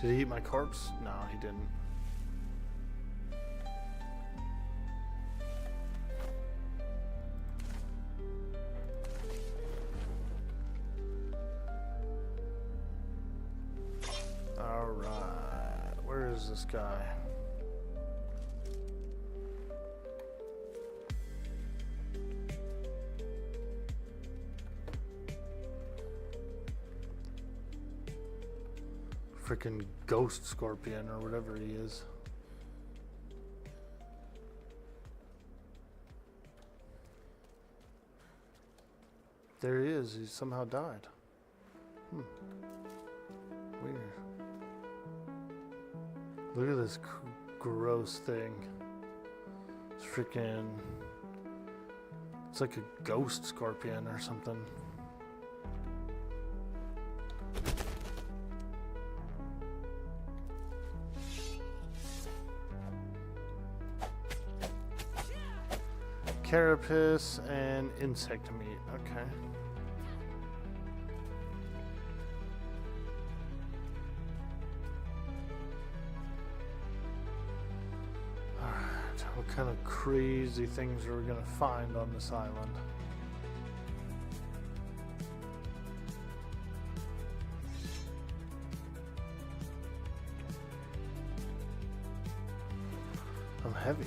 B: Did he eat my corpse? No, he didn't. Alright, where is this guy? Freaking ghost scorpion or whatever he is. There he is. He somehow died. Weird. Look at this gross thing. It's freaking... It's like a ghost scorpion or something. Carapace and insect meat. Okay. Alright, what kind of crazy things are we gonna find on this island? I'm heavy.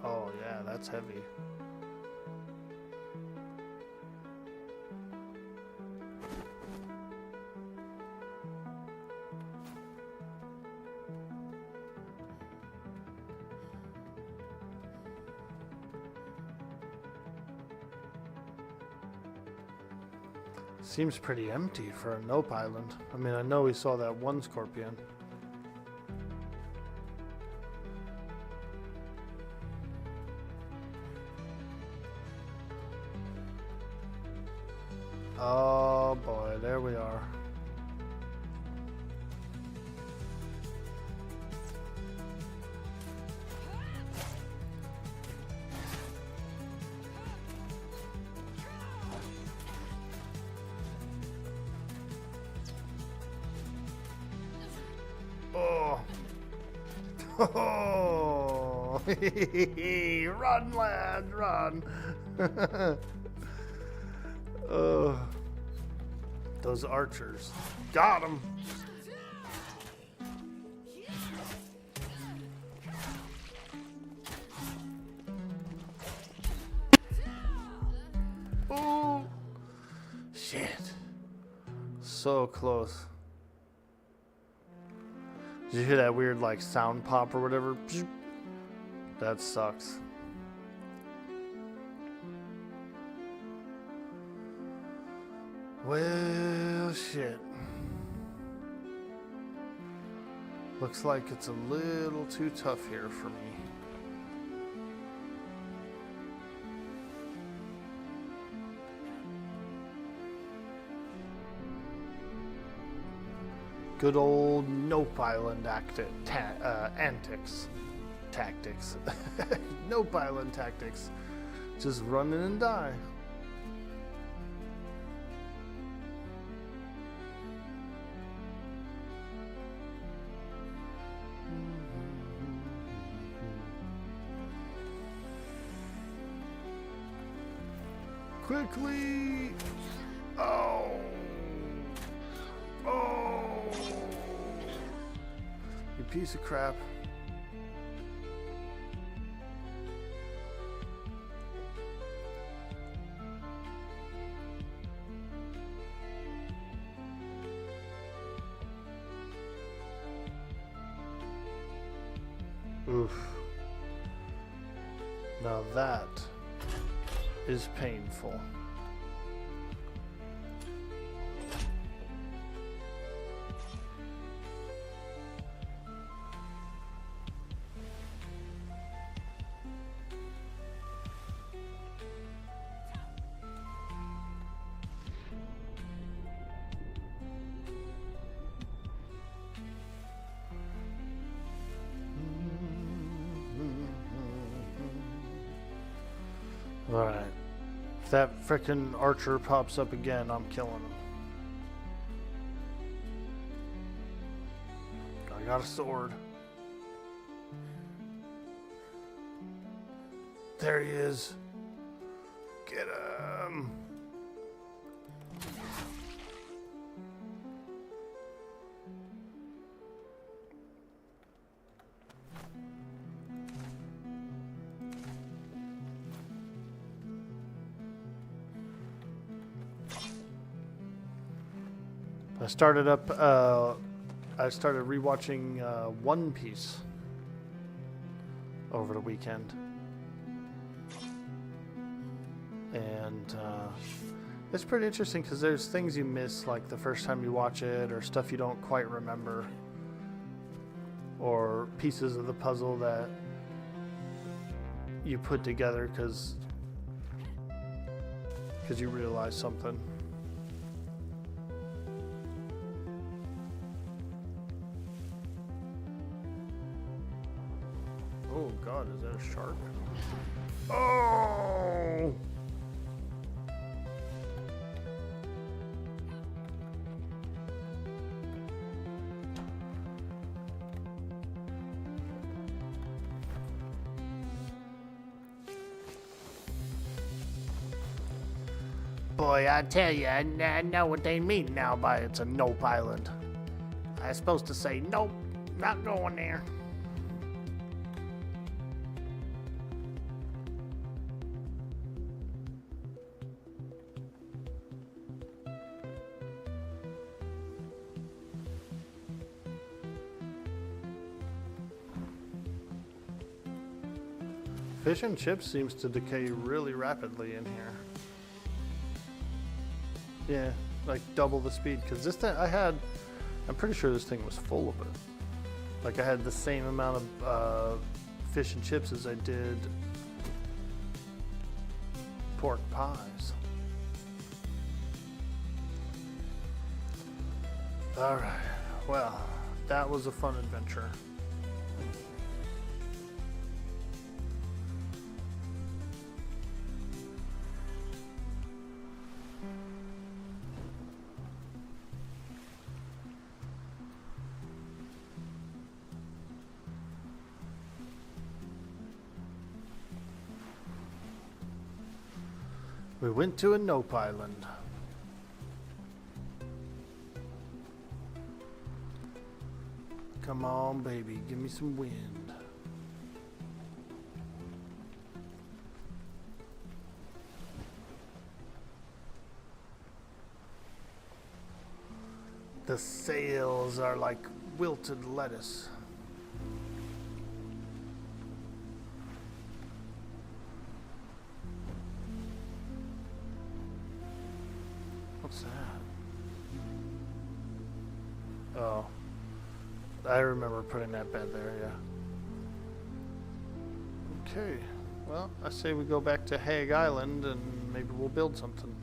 B: Oh yeah, that's heavy. Seems pretty empty for a nope island. I mean, I know we saw that one scorpion. Oh boy, there we are. Oh. Oh. Run, lad, run. Those archers. Got him. Oh. Shit. So close. Did you hear that weird like sound pop or whatever? That sucks. Well, shit. Looks like it's a little too tough here for me. Good old Nope Island antics. Tactics. Nope Island tactics. Just run in and die. Quickly! Oh! Oh! You piece of crap. Oof. Now that is painful. Alright. If that frickin' archer pops up again, I'm killing him. I got a sword. There he is. Get him. I started rewatching One Piece over the weekend. And it's pretty interesting because there's things you miss like the first time you watch it, or stuff you don't quite remember, or pieces of the puzzle that you put together because you realize something. Oh God, is that a shark? Oh!
D: Boy, I tell you, I know what they mean now by it's a nope island. I was supposed to say, nope, not going there.
B: Fish and chips seems to decay really rapidly in here. Yeah, like double the speed. Because this thing I'm pretty sure this thing was full of it. Like I had the same amount of fish and chips as I did pork pies. Alright, well, that was a fun adventure. We went to a nope island. Come on, baby, give me some wind. The sails are like wilted lettuce. What's that? Oh, I remember putting that bed there, yeah. Okay, well, I say we go back to Waaagh Island and maybe we'll build something.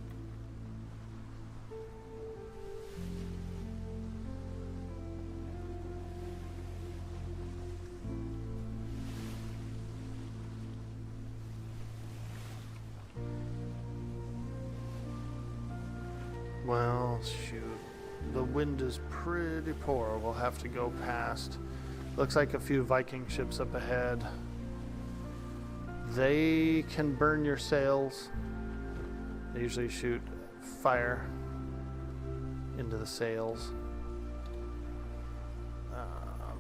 B: Well, shoot. The wind is pretty poor. We'll have to go past. Looks like a few Viking ships up ahead. They can burn your sails. They usually shoot fire into the sails.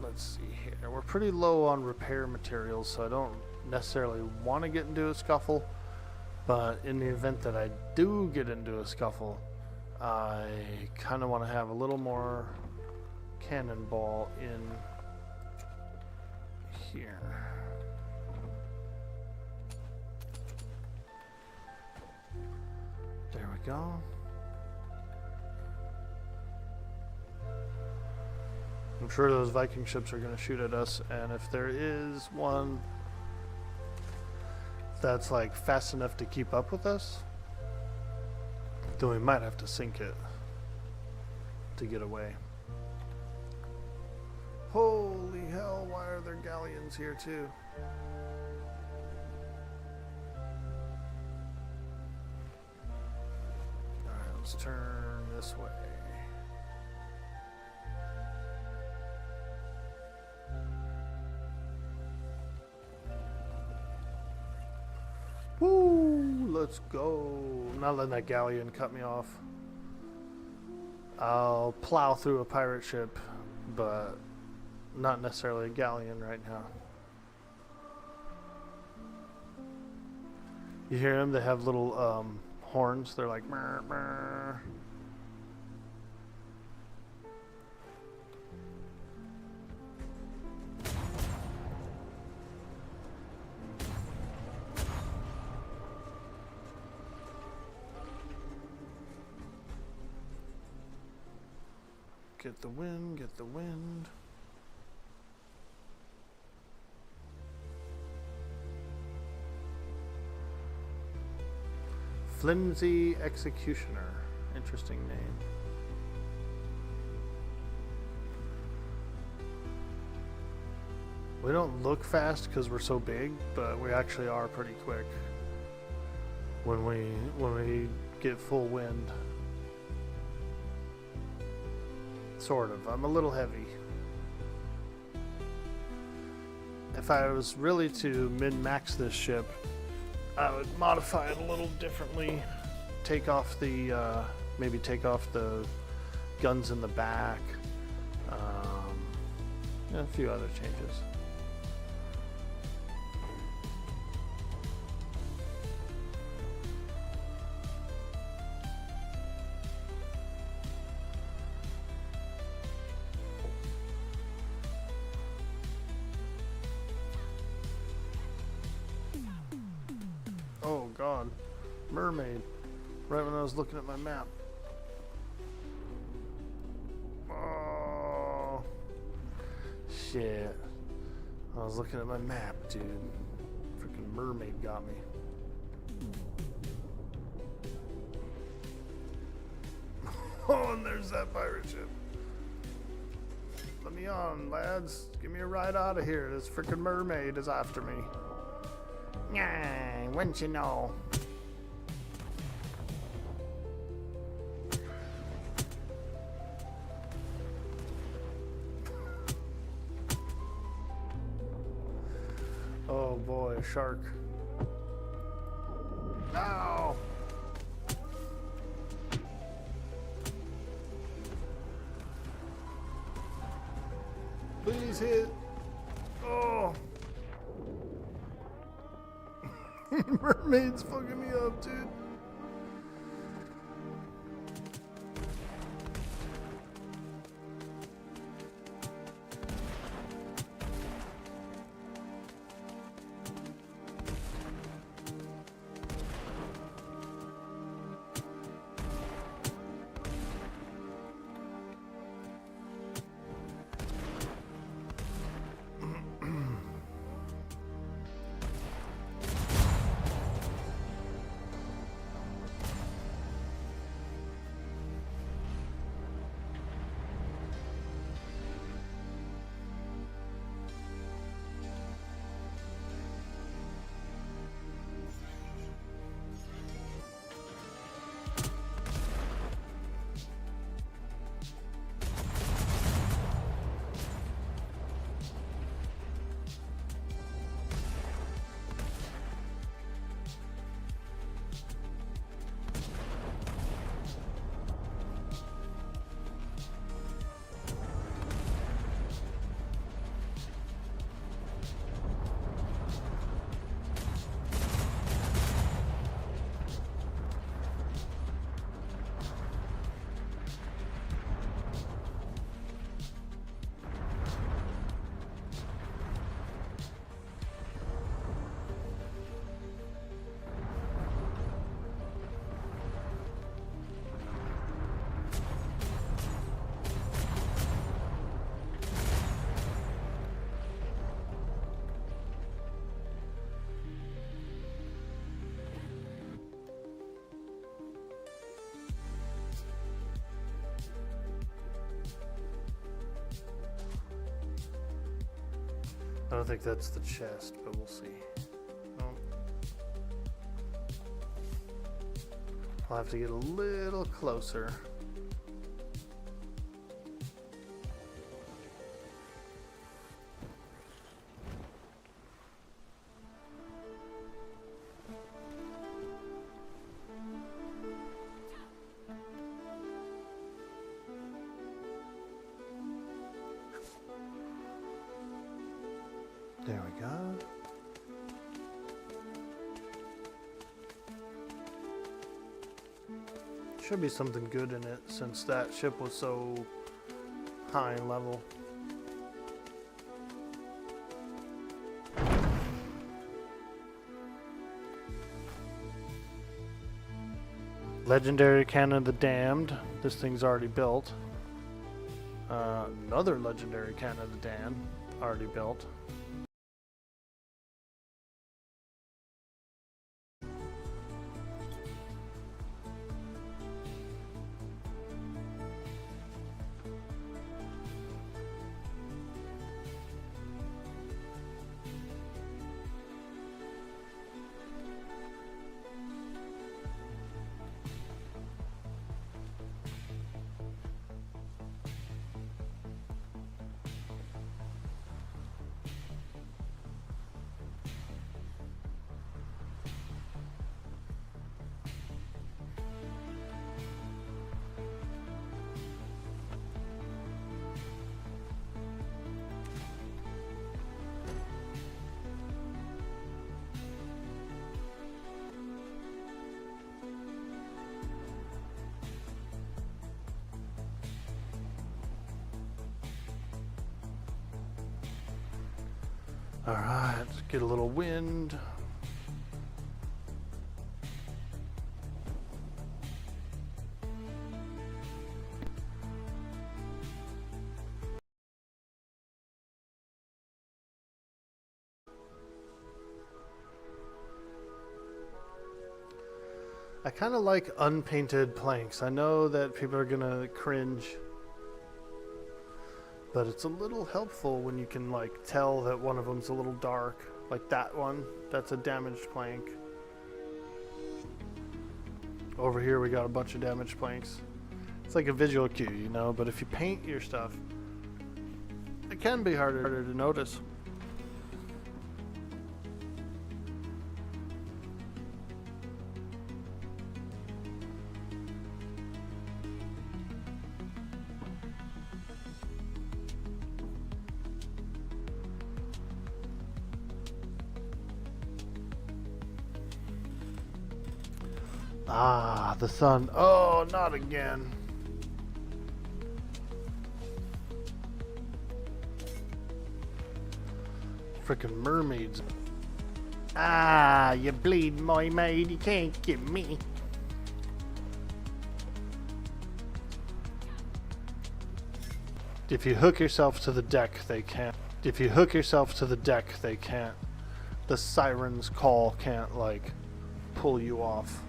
B: Let's see here. We're pretty low on repair materials, so I don't necessarily want to get into a scuffle. But in the event that I do get into a scuffle, I kind of want to have a little more cannonball in here. There we go. I'm sure those Viking ships are going to shoot at us, and if there is one that's like fast enough to keep up with us, then we might have to sink it to get away. Holy hell, why are there galleons here too? let's turn this way. Woo! Let's go. Not letting that galleon cut me off. I'll plow through a pirate ship, but not necessarily a galleon right now. You hear them? They have little horns. They're like, "Meh, meh." Get the wind, get the wind. Flimsy Executioner. Interesting name. We don't look fast because we're so big, but we actually are pretty quick when we get full wind. Sort of. I'm a little heavy. If I was really to min-max this ship, I would modify it a little differently. Take off the, maybe take off the guns in the back. And a few other changes. Oh god, mermaid, right when I was looking at my map. Oh, shit. I was looking at my map, dude. Freaking mermaid got me. Oh, and there's that pirate ship. Let me on, lads. Give me a ride out of here. This freaking mermaid is after me.
D: Yeah, wouldn't you know?
B: Oh boy, a shark. No! Please hit. Oh! Mermaid's fucking me up, dude. I don't think that's the chest, but we'll see. No. I'll have to get a little closer. There we go. Should be something good in it since that ship was so high in level. Legendary Cannon of the Damned. This thing's already built. Another Legendary Cannon of the Damned. Already built. Alright, let's get a little wind. I kind of like unpainted planks. I know that people are gonna cringe, but it's a little helpful when you can like tell that one of them's a little dark. Like that one, that's a damaged plank. Over here we got a bunch of damaged planks. It's like a visual cue, you know, but if you paint your stuff, it can be harder to notice. Ah, the sun. Oh, not again. Frickin' mermaids.
D: Ah, you bleed, my maid, you can't get me.
B: If you hook yourself to the deck, they can't. If you hook yourself to the deck, they can't. The siren's call can't, like, pull you off.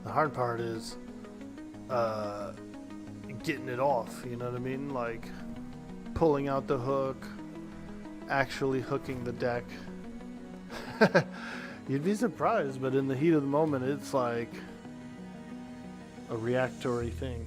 B: The hard part is getting it off, you know what I mean? Like pulling out the hook, actually hooking the deck. You'd be surprised, but in the heat of the moment, it's like a reactory thing.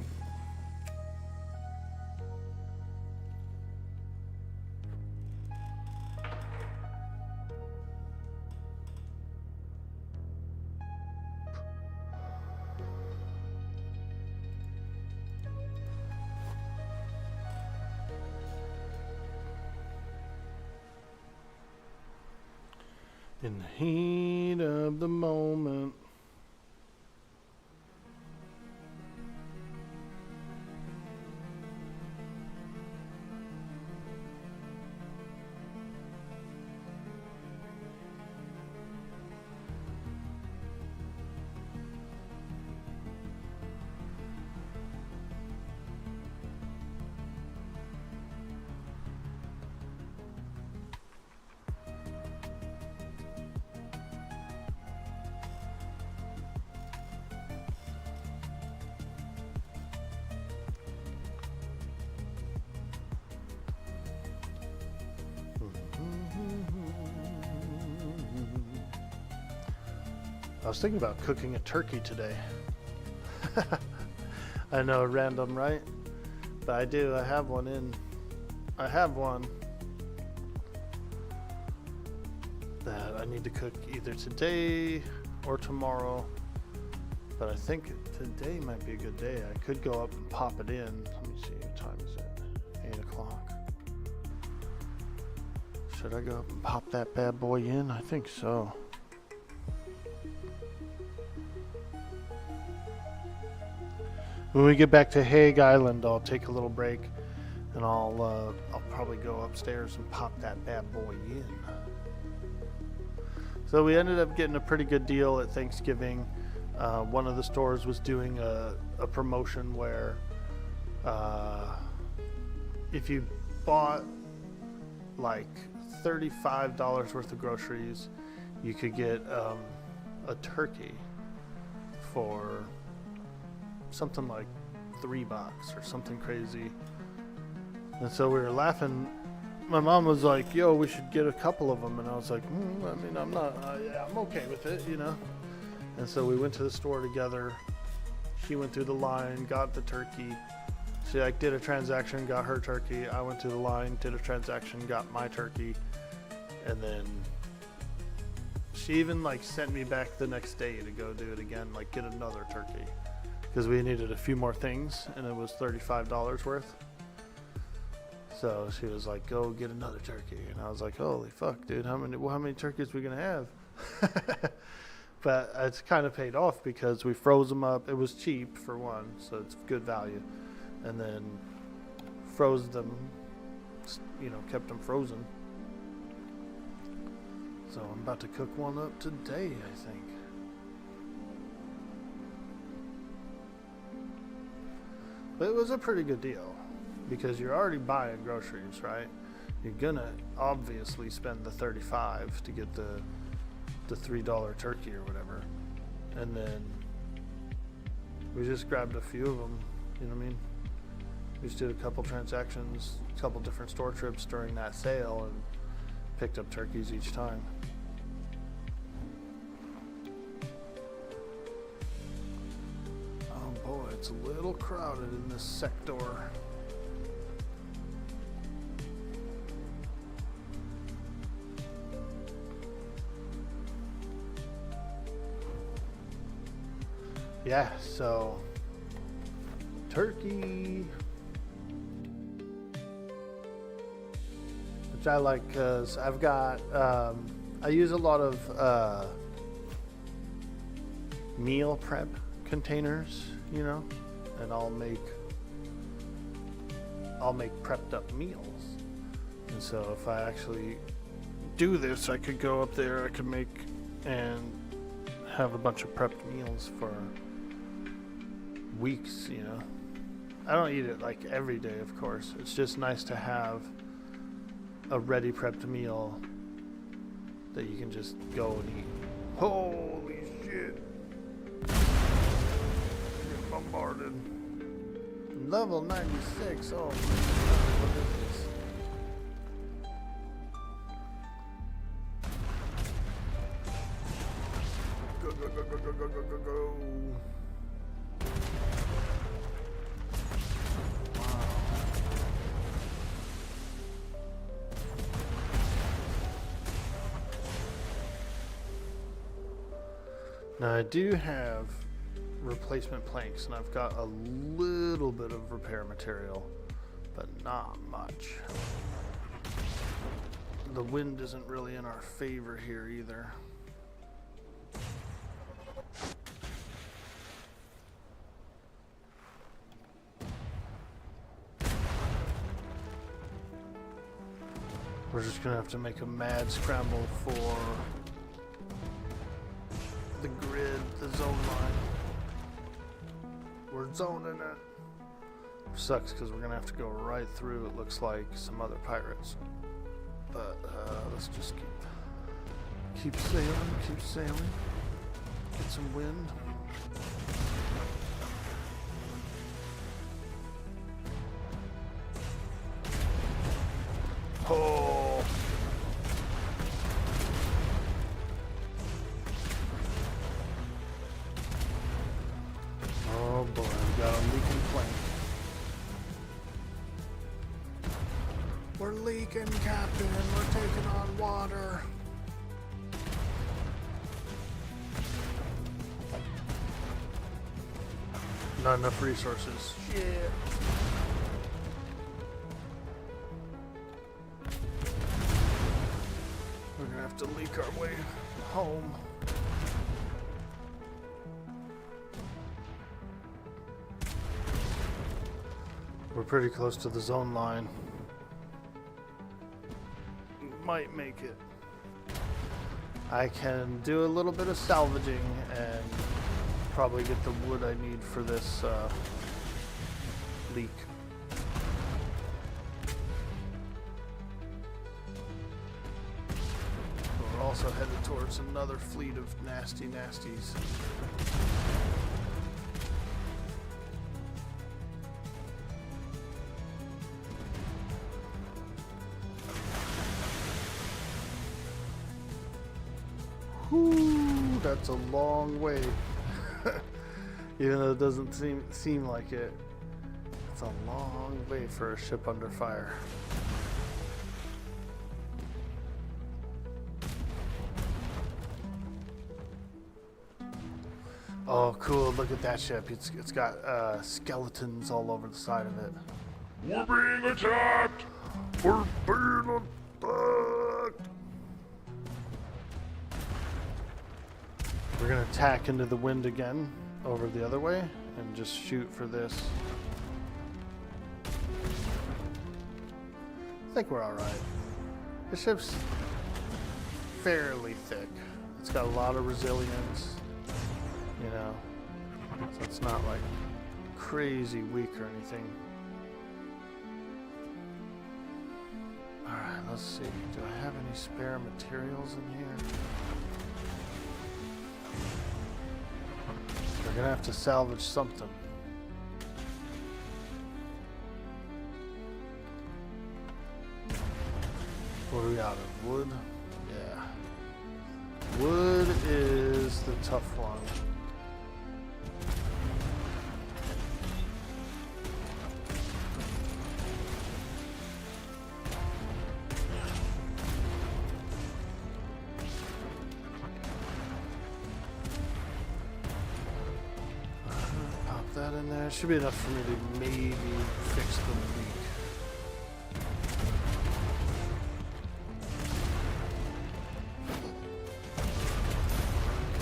B: In the heat of the moment. was thinking about cooking a turkey today. I know, random, right? But I do. I have one. That I need to cook either today or tomorrow. But I think today might be a good day. I could go up and pop it in. Let me see, what time is it? 8 o'clock. Should I go up and pop that bad boy in? I think so. When we get back to Hague Island, I'll take a little break and I'll probably go upstairs and pop that bad boy in. So we ended up getting a pretty good deal at Thanksgiving. One of the stores was doing a promotion where if you bought like $35 worth of groceries, you could get a turkey for something like $3 or something crazy. And so we were laughing. My mom was like, yo, we should get a couple of them. And I was like, I mean, I'm okay with it, you know. And so we went to the store together. She went through the line, got the turkey. She like did a transaction, got her turkey. I went through the line, did a transaction, got my turkey. And then she even like sent me back the next day to go do it again, like get another turkey. Because we needed a few more things and it was $35 worth. So she was like, go get another turkey. And I was like, holy fuck, dude, how many turkeys are we going to have? But it's kind of paid off because we froze them up. It was cheap for one, so it's good value. And then froze them, you know, kept them frozen. So I'm about to cook one up today, I think. But it was a pretty good deal because you're already buying groceries, right? You're gonna obviously spend the $35 to get the $3 turkey or whatever. And then we just grabbed a few of them, you know what I mean? We just did a couple transactions, a couple different store trips during that sale and picked up turkeys each time. Oh boy, it's a little crowded in this sector. Yeah, so turkey, which I like because I've got, I use a lot of meal prep containers, you know, and I'll make prepped up meals. And so if I actually do this, I could go up there, I could make and have a bunch of prepped meals for weeks, you know. I don't eat it like every day, of course. It's just nice to have a ready prepped meal that you can just go and eat. Holy shit. Get bombarded. Level 96. Oh my god, what is this? Go, go, go, go, go, go, go, go, go. Now I do have replacement planks and I've got a little bit of repair material, but not much. The wind isn't really in our favor here either. We're just gonna have to make a mad scramble for the grid, the zone line. We're zoning it. Sucks because we're gonna have to go right through, it looks like, some other pirates. But let's just keep sailing, get some wind. Oh. We're leaking, Captain. We're taking on water. Not enough resources. Shit. We're gonna have to leak our way home. We're pretty close to the zone line. Might make it. I can do a little bit of salvaging and probably get the wood I need for this leak. We're also headed towards another fleet of nasty nasties. Whew, that's a long way. Even though it doesn't seem like it. It's a long way for a ship under fire. Oh, cool! Look at that ship. It's got skeletons all over the side of it.
C: We're being attacked! We're being attacked!
B: We're gonna tack into the wind again over the other way and just shoot for this. I think we're alright. The ship's fairly thick. It's got a lot of resilience, you know, so it's not like crazy weak or anything. Alright, let's see. Do I have any spare materials in here? We're gonna have to salvage something. What are we out of? Wood? Yeah. Wood is the tough one. That in there should be enough for me to maybe fix the leak.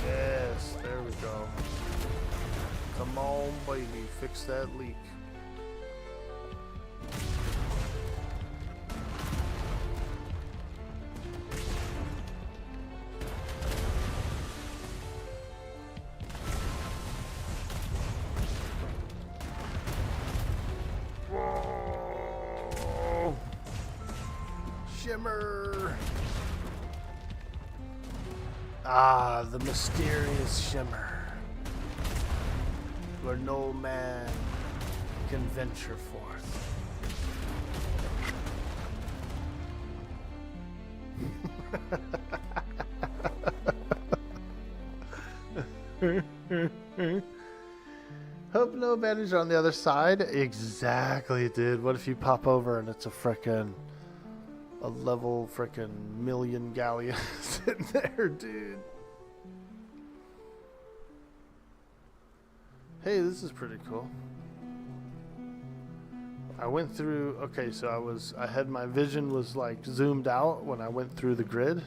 B: Yes, there we go. Come on, baby, fix that leak. Shimmer! Ah, the mysterious shimmer, where no man can venture forth. Hope no advantage on the other side. Exactly, dude. What if you pop over and it's a level frickin' million galleon sitting there, dude? Hey, this is pretty cool. I went through, okay, so I had my vision was like zoomed out when I went through the grid,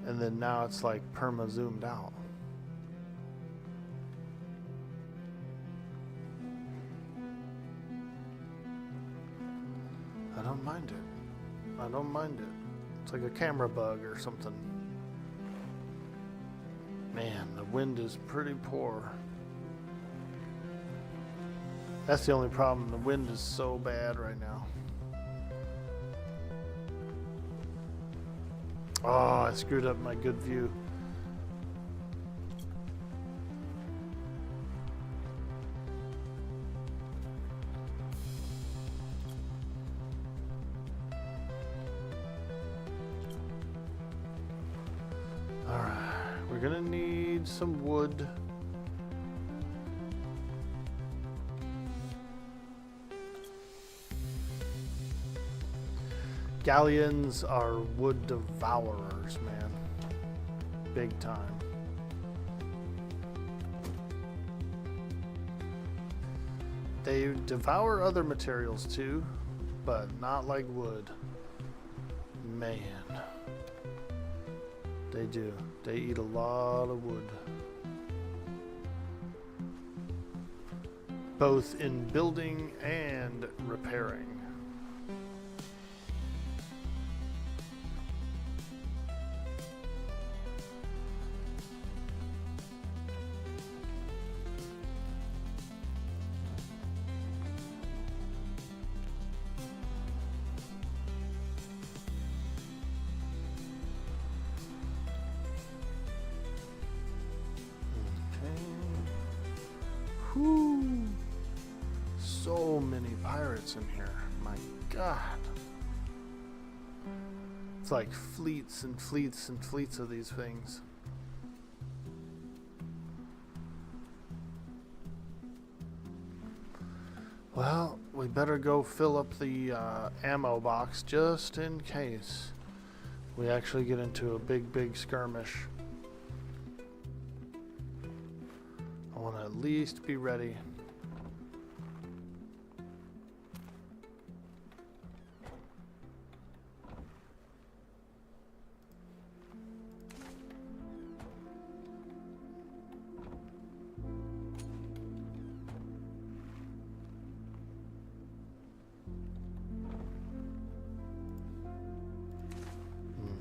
B: and then now it's like perma zoomed out. I don't mind it. I don't mind it. It's like a camera bug or something. Man, the wind is pretty poor. That's the only problem. The wind is so bad right now. Oh, I screwed up my good view. Alright, we're gonna need some wood. Galleons are wood devourers, man. Big time. They devour other materials too, but not like wood. Man. They do. They eat a lot of wood. Both in building and repairing. Whew. So many pirates in here. My God. It's like fleets and fleets and fleets of these things. Well, we better go fill up the ammo box just in case we actually get into a big skirmish. I want to at least be ready.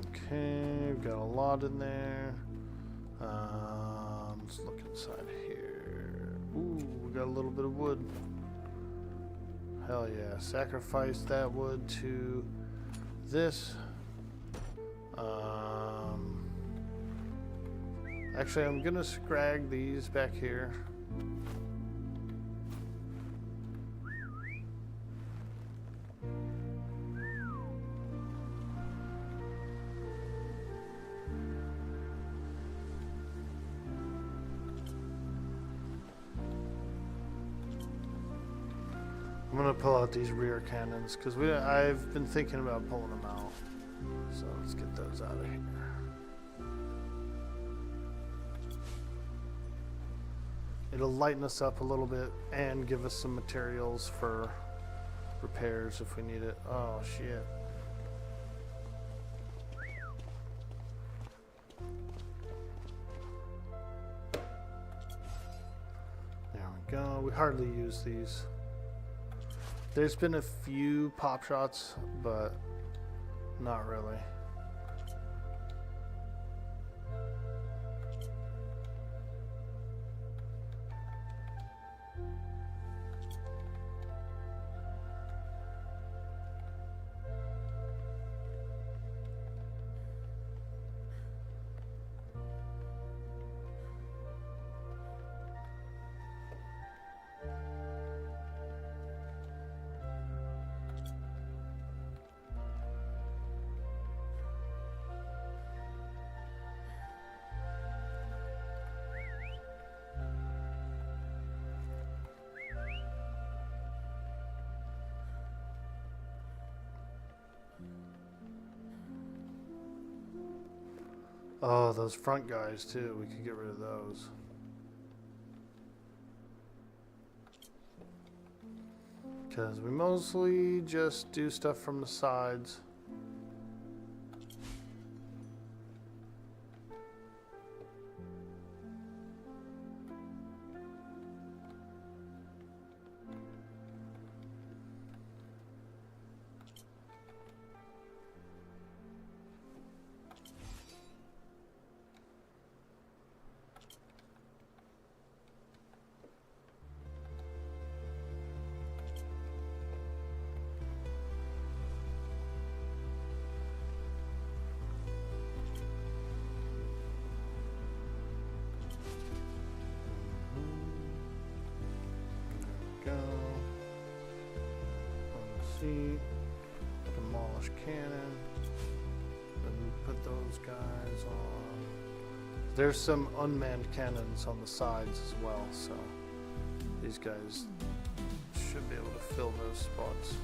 B: Okay, we've got a lot in there. Let's look inside here. Ooh, we got a little bit of wood. Hell yeah. Sacrifice that wood to this. Actually, I'm gonna scrag these back here. I'm gonna pull out these rear cannons because I've been thinking about pulling them out. So let's get those out of here. It'll lighten us up a little bit and give us some materials for repairs if we need it. Oh shit. There we go. We hardly use these. There's been a few pop shots, but not really. Oh, those front guys too. We could get rid of those. Because we mostly just do stuff from the sides. Demolish cannon. Then we put those guys on. There's some unmanned cannons on the sides as well, so these guys should be able to fill those spots.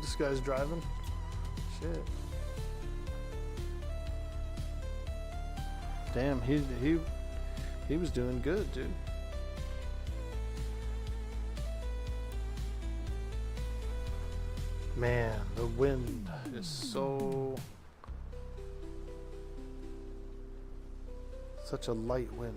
B: This guy's driving. Shit. Damn, he was doing good, dude. Man, the wind is such a light wind.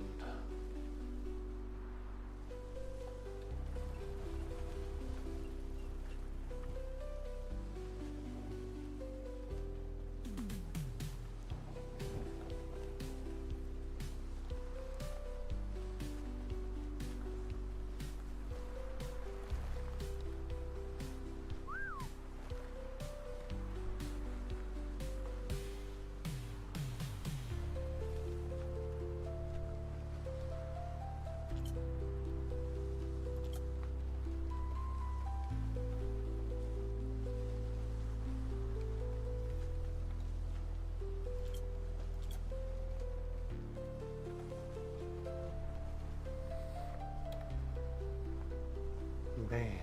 B: Man.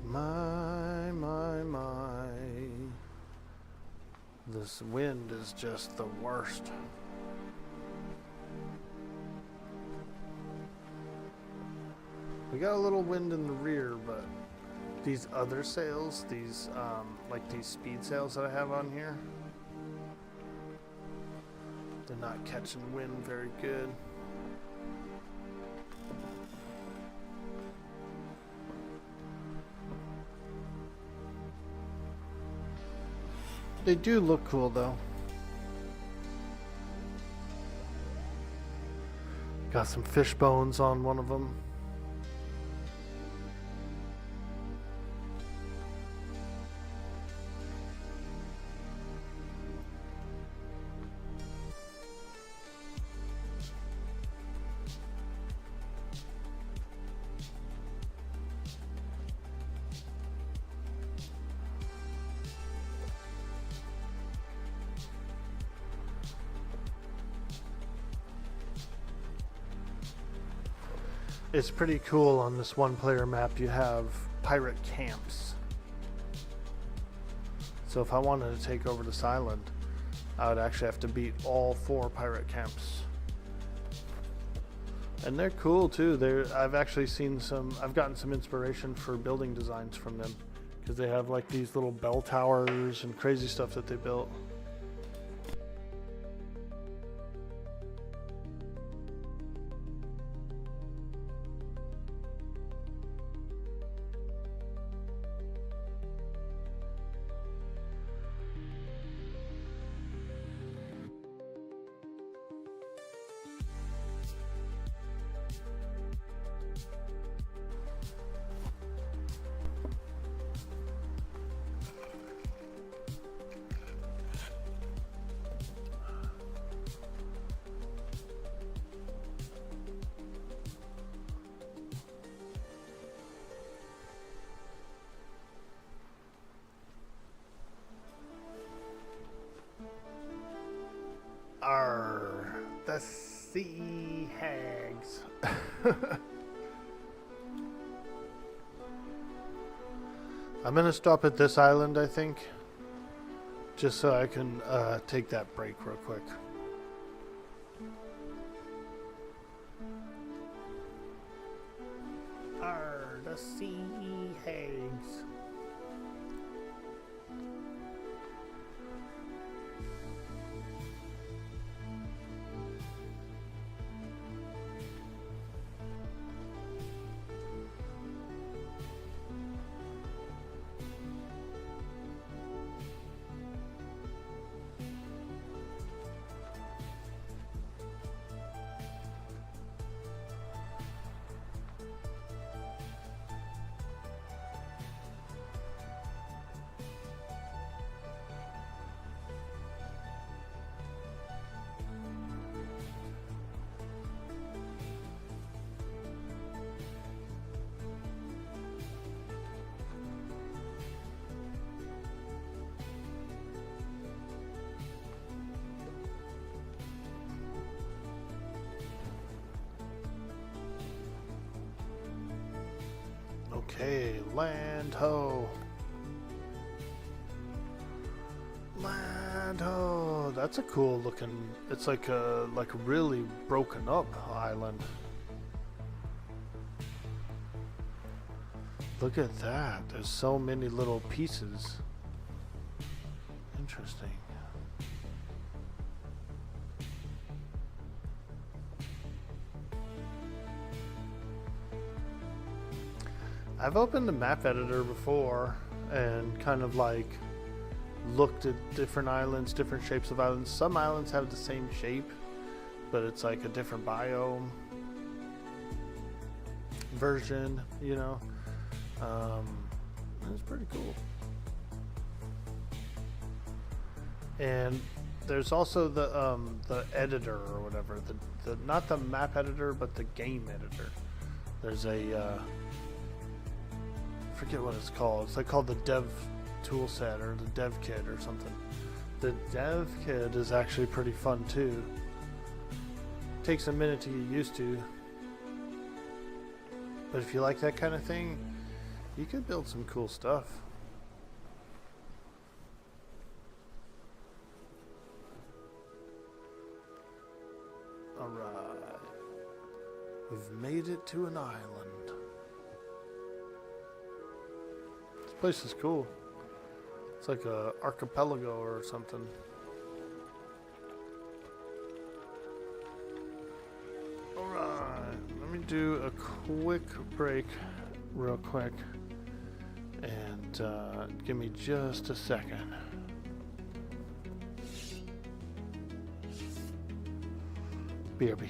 B: My. This wind is just the worst. We got a little wind in the rear, but these other sails, these like these speed sails that I have on here, they're not catching wind very good. They do look cool though. Got some fish bones on one of them. It's pretty cool on this one player map. You have pirate camps. So if I wanted to take over this island, I would actually have to beat all 4 pirate camps. And they're cool too. I've actually seen I've gotten some inspiration for building designs from them, because they have like these little bell towers and crazy stuff that they built. The sea hags. I'm gonna stop at this island, I think, just so I can take that break real quick. The sea hags. Hey, land ho. Land ho. That's a cool looking. It's like a really broken up island. Look at that. There's so many little pieces. Interesting. I've opened the map editor before and kind of like looked at different islands, different shapes of islands. Some islands have the same shape, but it's like a different biome version, you know. It's pretty cool. And there's also the editor or whatever, the not the map editor, but the game editor. There's a forget what it's called. It's like called the dev tool set or the dev kit or something. The dev kit is actually pretty fun too. Takes a minute to get used to, but if you like that kind of thing, you could build some cool stuff. Alright, we've made it to an island. This place is cool. It's like a archipelago or something. Alright, let me do a quick break real quick and give me just a second. BRB.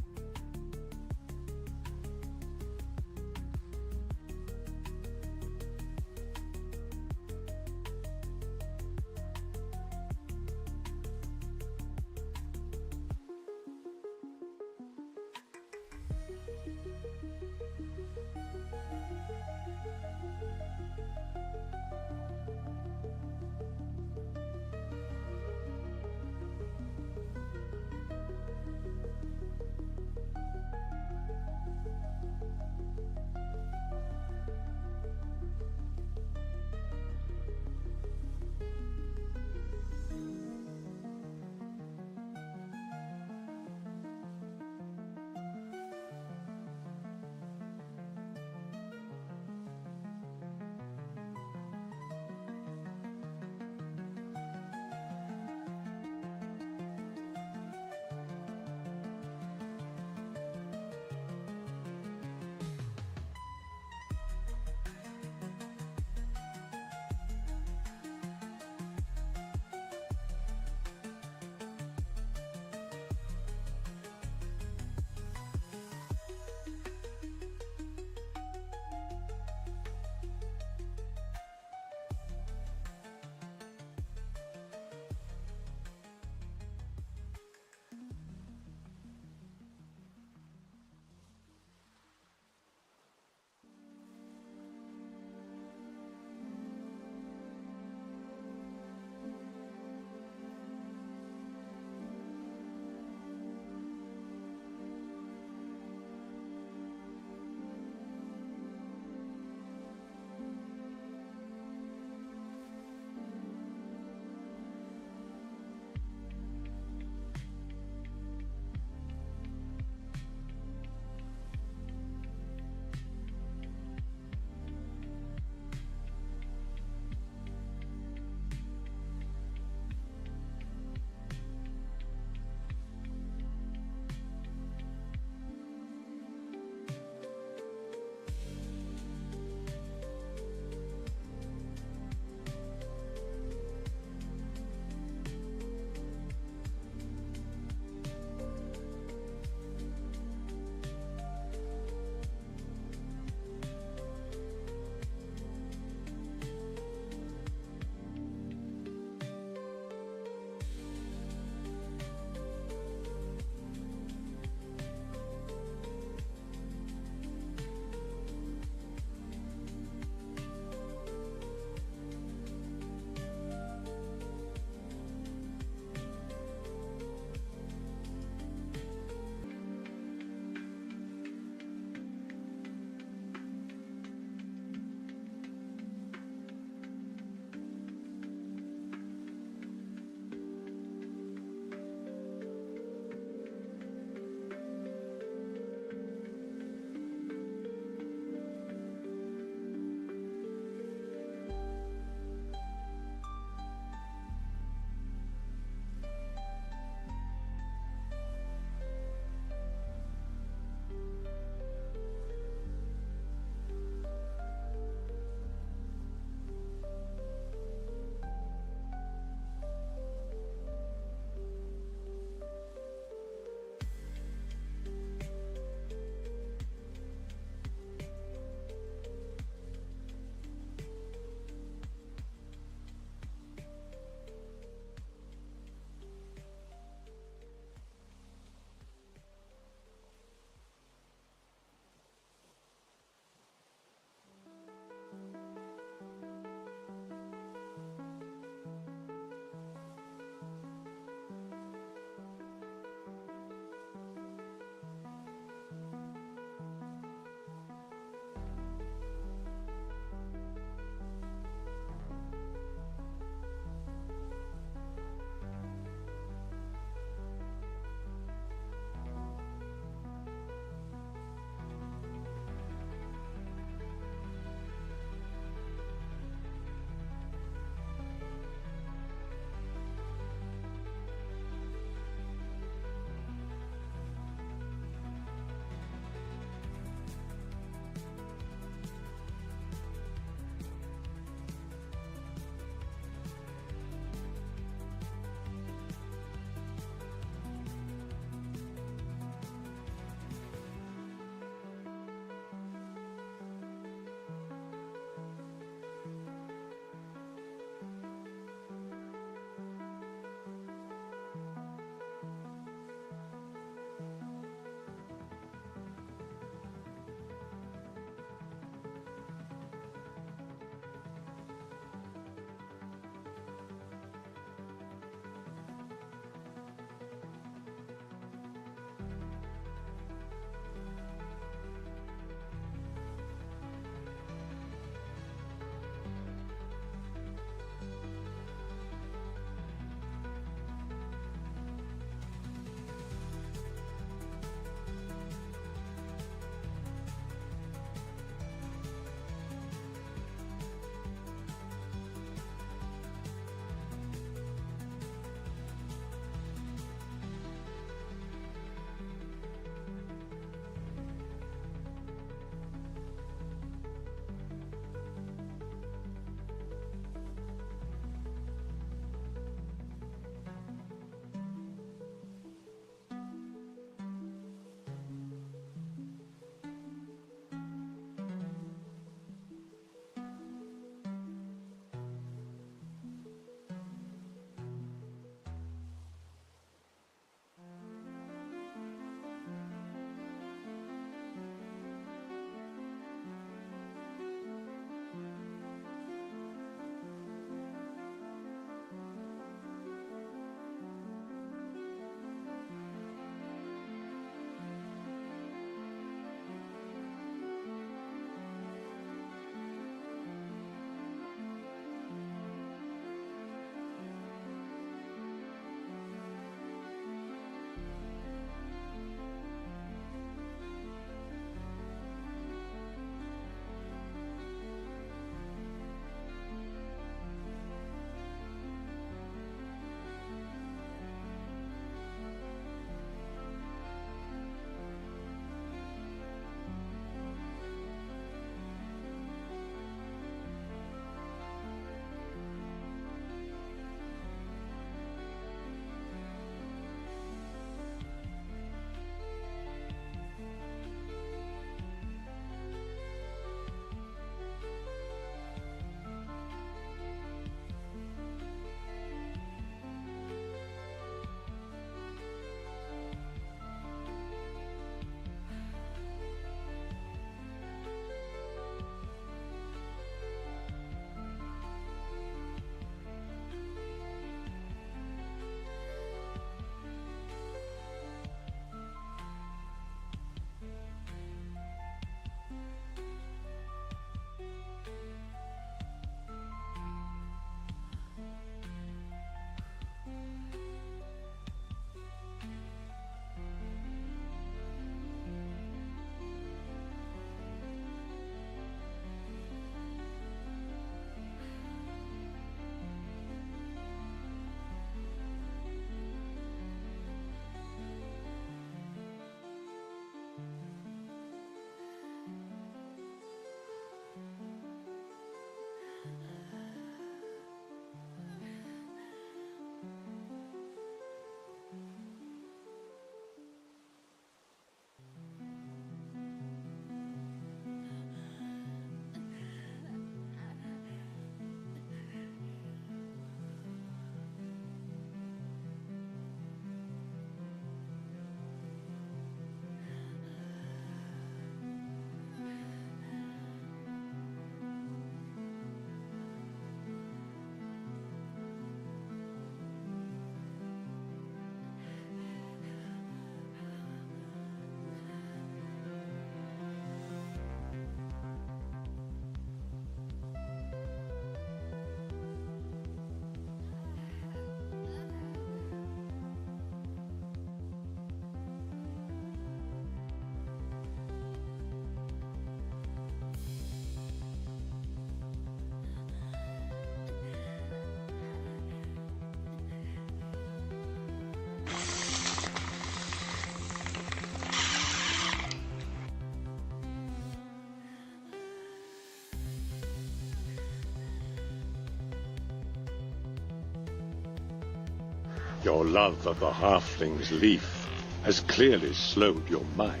C: Your love of the halfling's leaf has clearly slowed your mind.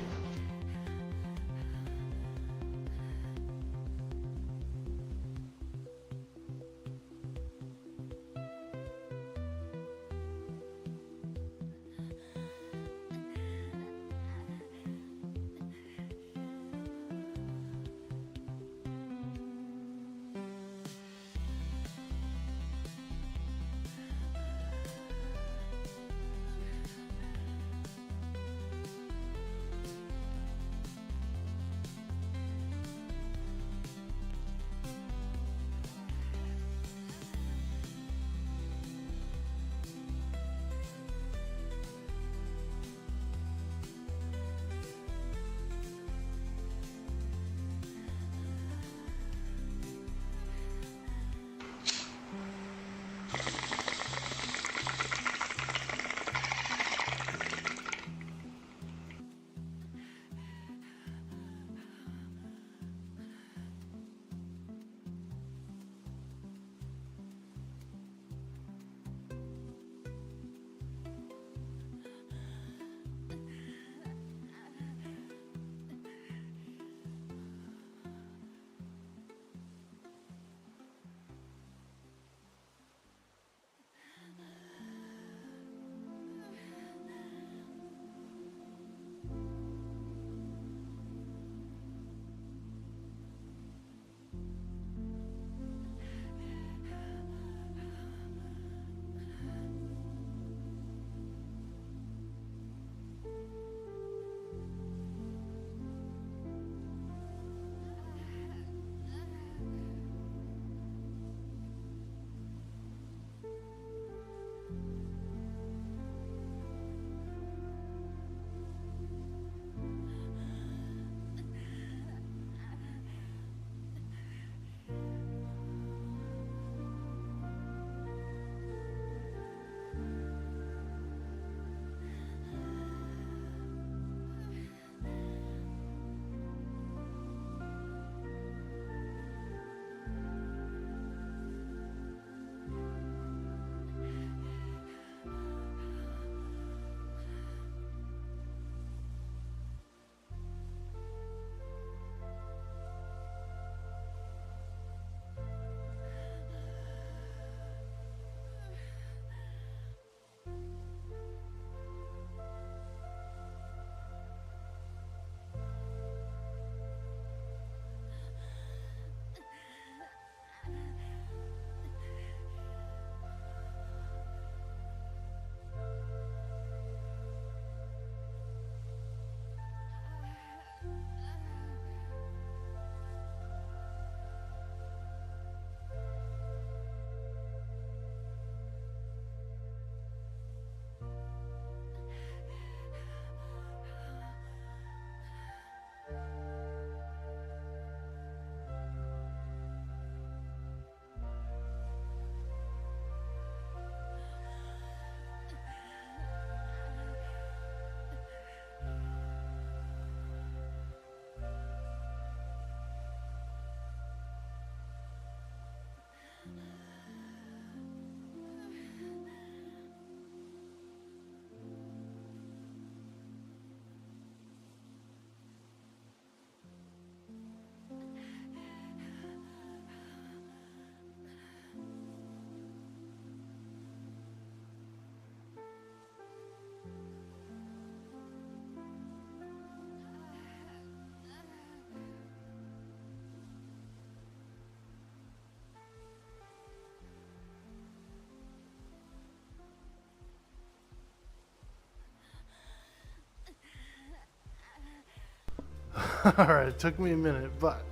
B: Alright, it took me a minute, but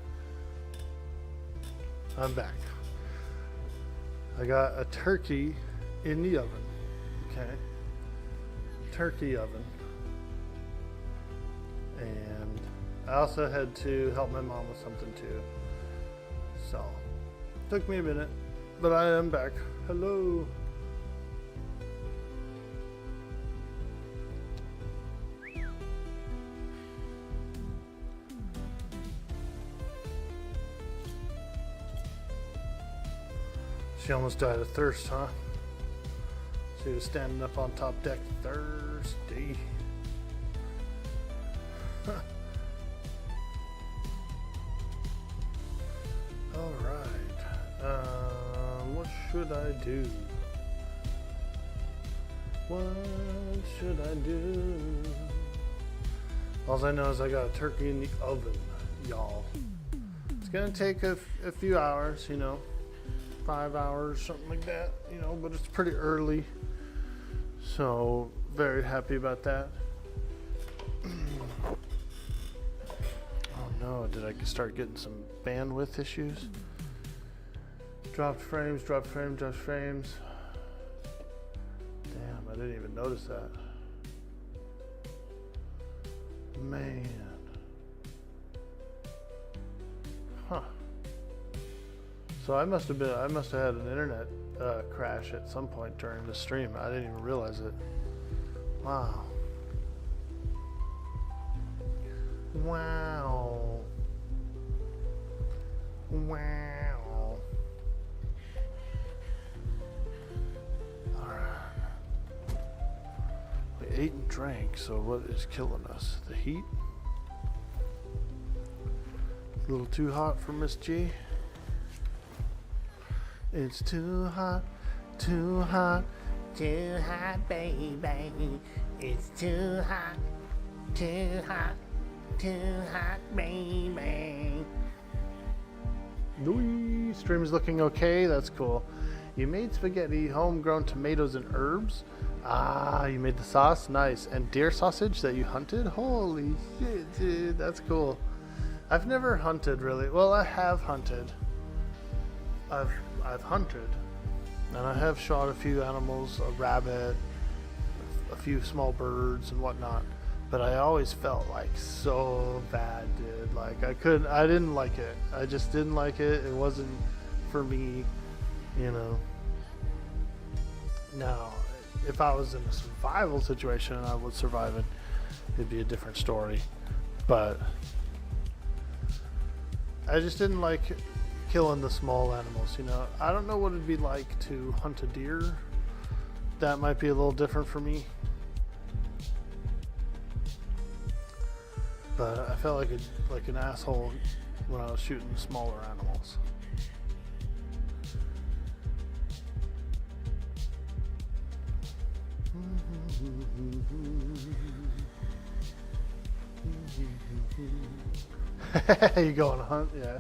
B: I'm back. I got a turkey in the oven. Okay. Turkey oven. And I also had to help my mom with something too. So, took me a minute, but I am back. Hello. She almost died of thirst, huh? He was standing up on top deck thirsty. Alright. What should I do? What should I do? All I know is I got a turkey in the oven, y'all. It's gonna take a few hours, 5 hours, something like that, but it's pretty early. So, very happy about that. Oh no, did I start getting some bandwidth issues? Dropped frames. Damn, I didn't even notice that. Man. Huh. So I must have had an internet crash at some point during the stream. I didn't even realize it. Wow. Wow. Alright. We ate and drank, so what is killing us? The heat? A little too hot for Miss G? It's too hot,
D: Too hot, baby. It's too hot, baby.
B: Louis, stream's looking okay. That's cool. You made spaghetti, homegrown tomatoes and herbs. Ah, you made the sauce, nice. And deer sausage that you hunted. Holy shit, dude, that's cool. I've never hunted really. Well, I have hunted. I've hunted, and I have shot a few animals, a rabbit, a few small birds and whatnot. But I always felt like so bad, dude. Like I didn't like it. I just didn't like it. It wasn't for me, Now, if I was in a survival situation and I was surviving, it'd be a different story. But I just didn't like killing the small animals, I don't know what it'd be like to hunt a deer. That might be a little different for me. But I felt like an asshole when I was shooting smaller animals. You go on a hunt, yeah.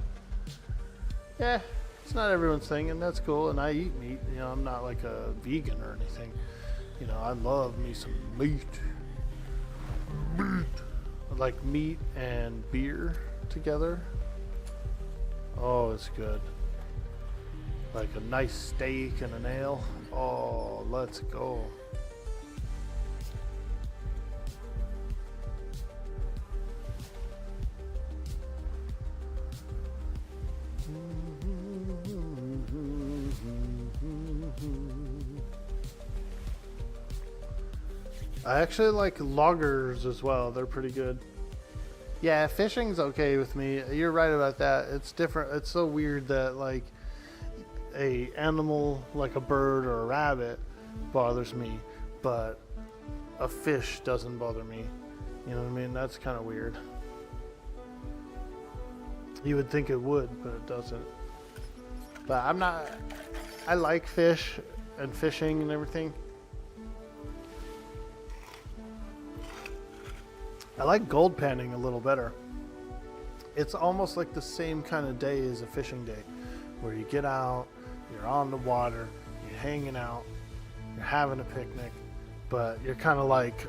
B: Yeah, it's not everyone's thing, and that's cool. And I eat meat. I'm not like a vegan or anything. I love me some meat. I like meat and beer together. Oh, it's good. Like a nice steak and an ale. Oh, let's go. I actually like loggers as well. They're pretty good. Yeah, fishing's okay with me. You're right about that. It's different. It's so weird that like a animal like a bird or a rabbit bothers me, but a fish doesn't bother me. You know what I mean? That's kind of weird. You would think it would, but it doesn't. But I like fish and fishing and everything. I like gold panning a little better. It's almost like the same kind of day as a fishing day, where you get out, you're on the water, you're hanging out, you're having a picnic, but you're kind of like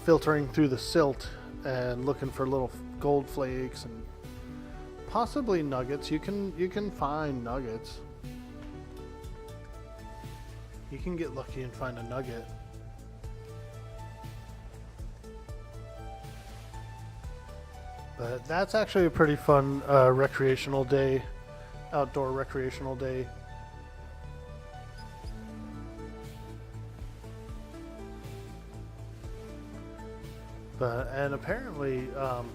B: filtering through the silt and looking for little gold flakes and possibly nuggets. You can find nuggets. You can get lucky and find a nugget. But that's actually a pretty fun recreational day, outdoor recreational day. And apparently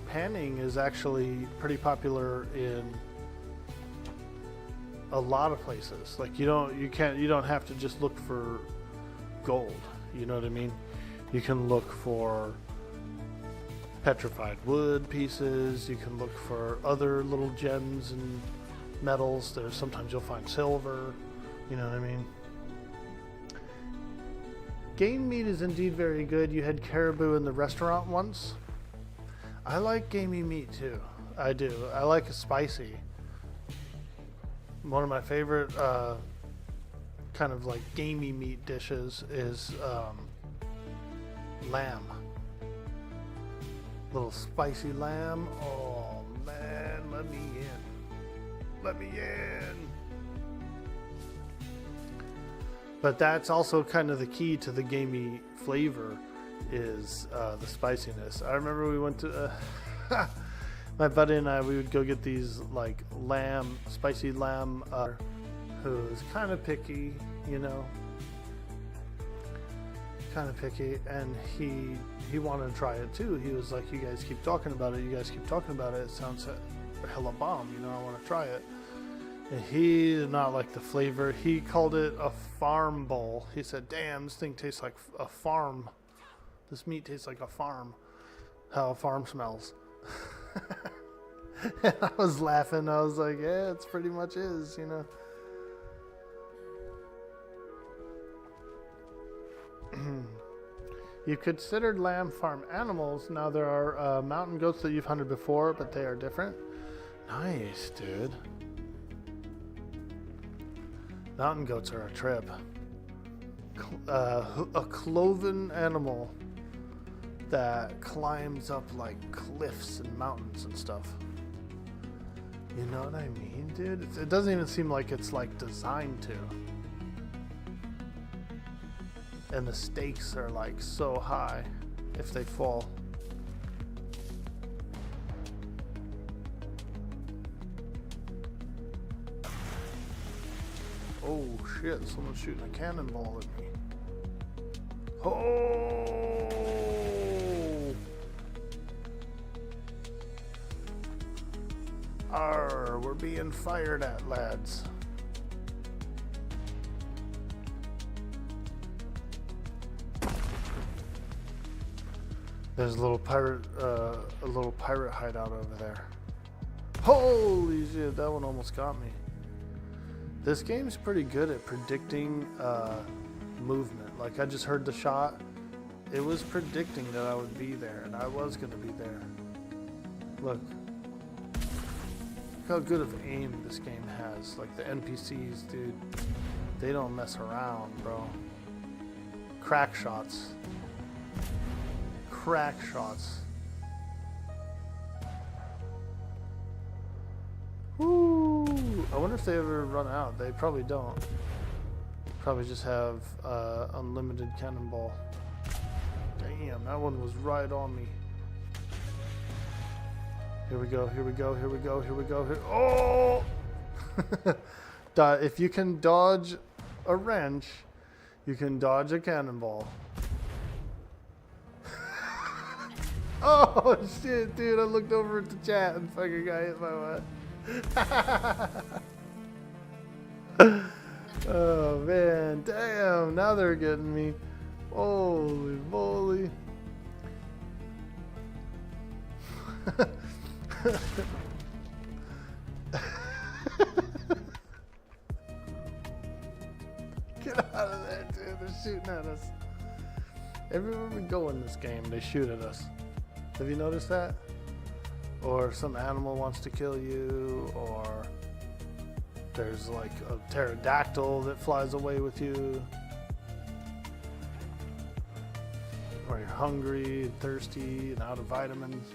B: panning is actually pretty popular a lot of places. Like you don't have to just look for gold. You know what I mean? You can look for petrified wood pieces. You can look for other little gems and metals. Sometimes you'll find silver. You know what I mean? Game meat is indeed very good. You had caribou in the restaurant once. I like gamey meat too. I do. I like it spicy. One of my favorite kind of like gamey meat dishes is lamb. Little spicy lamb. Oh man, let me in. Let me in. But that's also kind of the key to the gamey flavor is the spiciness. I remember we went to my buddy and I, we would go get these like spicy lamb, who's kind of picky, you know, and he wanted to try it too. He was like, you guys keep talking about it, it sounds hella bomb, you know, I want to try it. And he did not like the flavor. He called it a farm bowl. He said, damn, this thing tastes like a farm. This meat tastes like a farm. How a farm smells. And I was laughing. I was like, yeah, it's pretty much is, you know. You've considered lamb farm animals. Now there are mountain goats that you've hunted before, but they are different. Nice, dude. Mountain goats are a trip. A cloven animal that climbs up like cliffs and mountains and stuff. You know what I mean, dude? It doesn't even seem like it's like designed to. And the stakes are like so high if they fall. Oh shit, someone's shooting a cannonball at me. Oh! Arr, we're being fired at, lads. There's a little pirate hideout over there. Holy shit, that one almost got me. This game's pretty good at predicting movement. Like, I just heard the shot. It was predicting that I would be there, and I was going to be there. Look. Look how good of aim this game has. Like, the NPCs, dude, they don't mess around, bro. Crack shots. Crack shots. Woo! I wonder if they ever run out. They probably don't. Probably just have unlimited cannonball. Damn, that one was right on me. Here we go, here we go, here we go, here we go. Here. Oh! If you can dodge a wrench, you can dodge a cannonball. Oh shit, dude, I looked over at the chat and fucking guy hit my butt. Oh man, damn, now they're getting me. Holy moly. Get out of there, dude, they're shooting at us. Everywhere we go in this game, they shoot at us. Have you noticed that? Or some animal wants to kill you, or there's like a pterodactyl that flies away with you. Or you're hungry and thirsty and out of vitamins.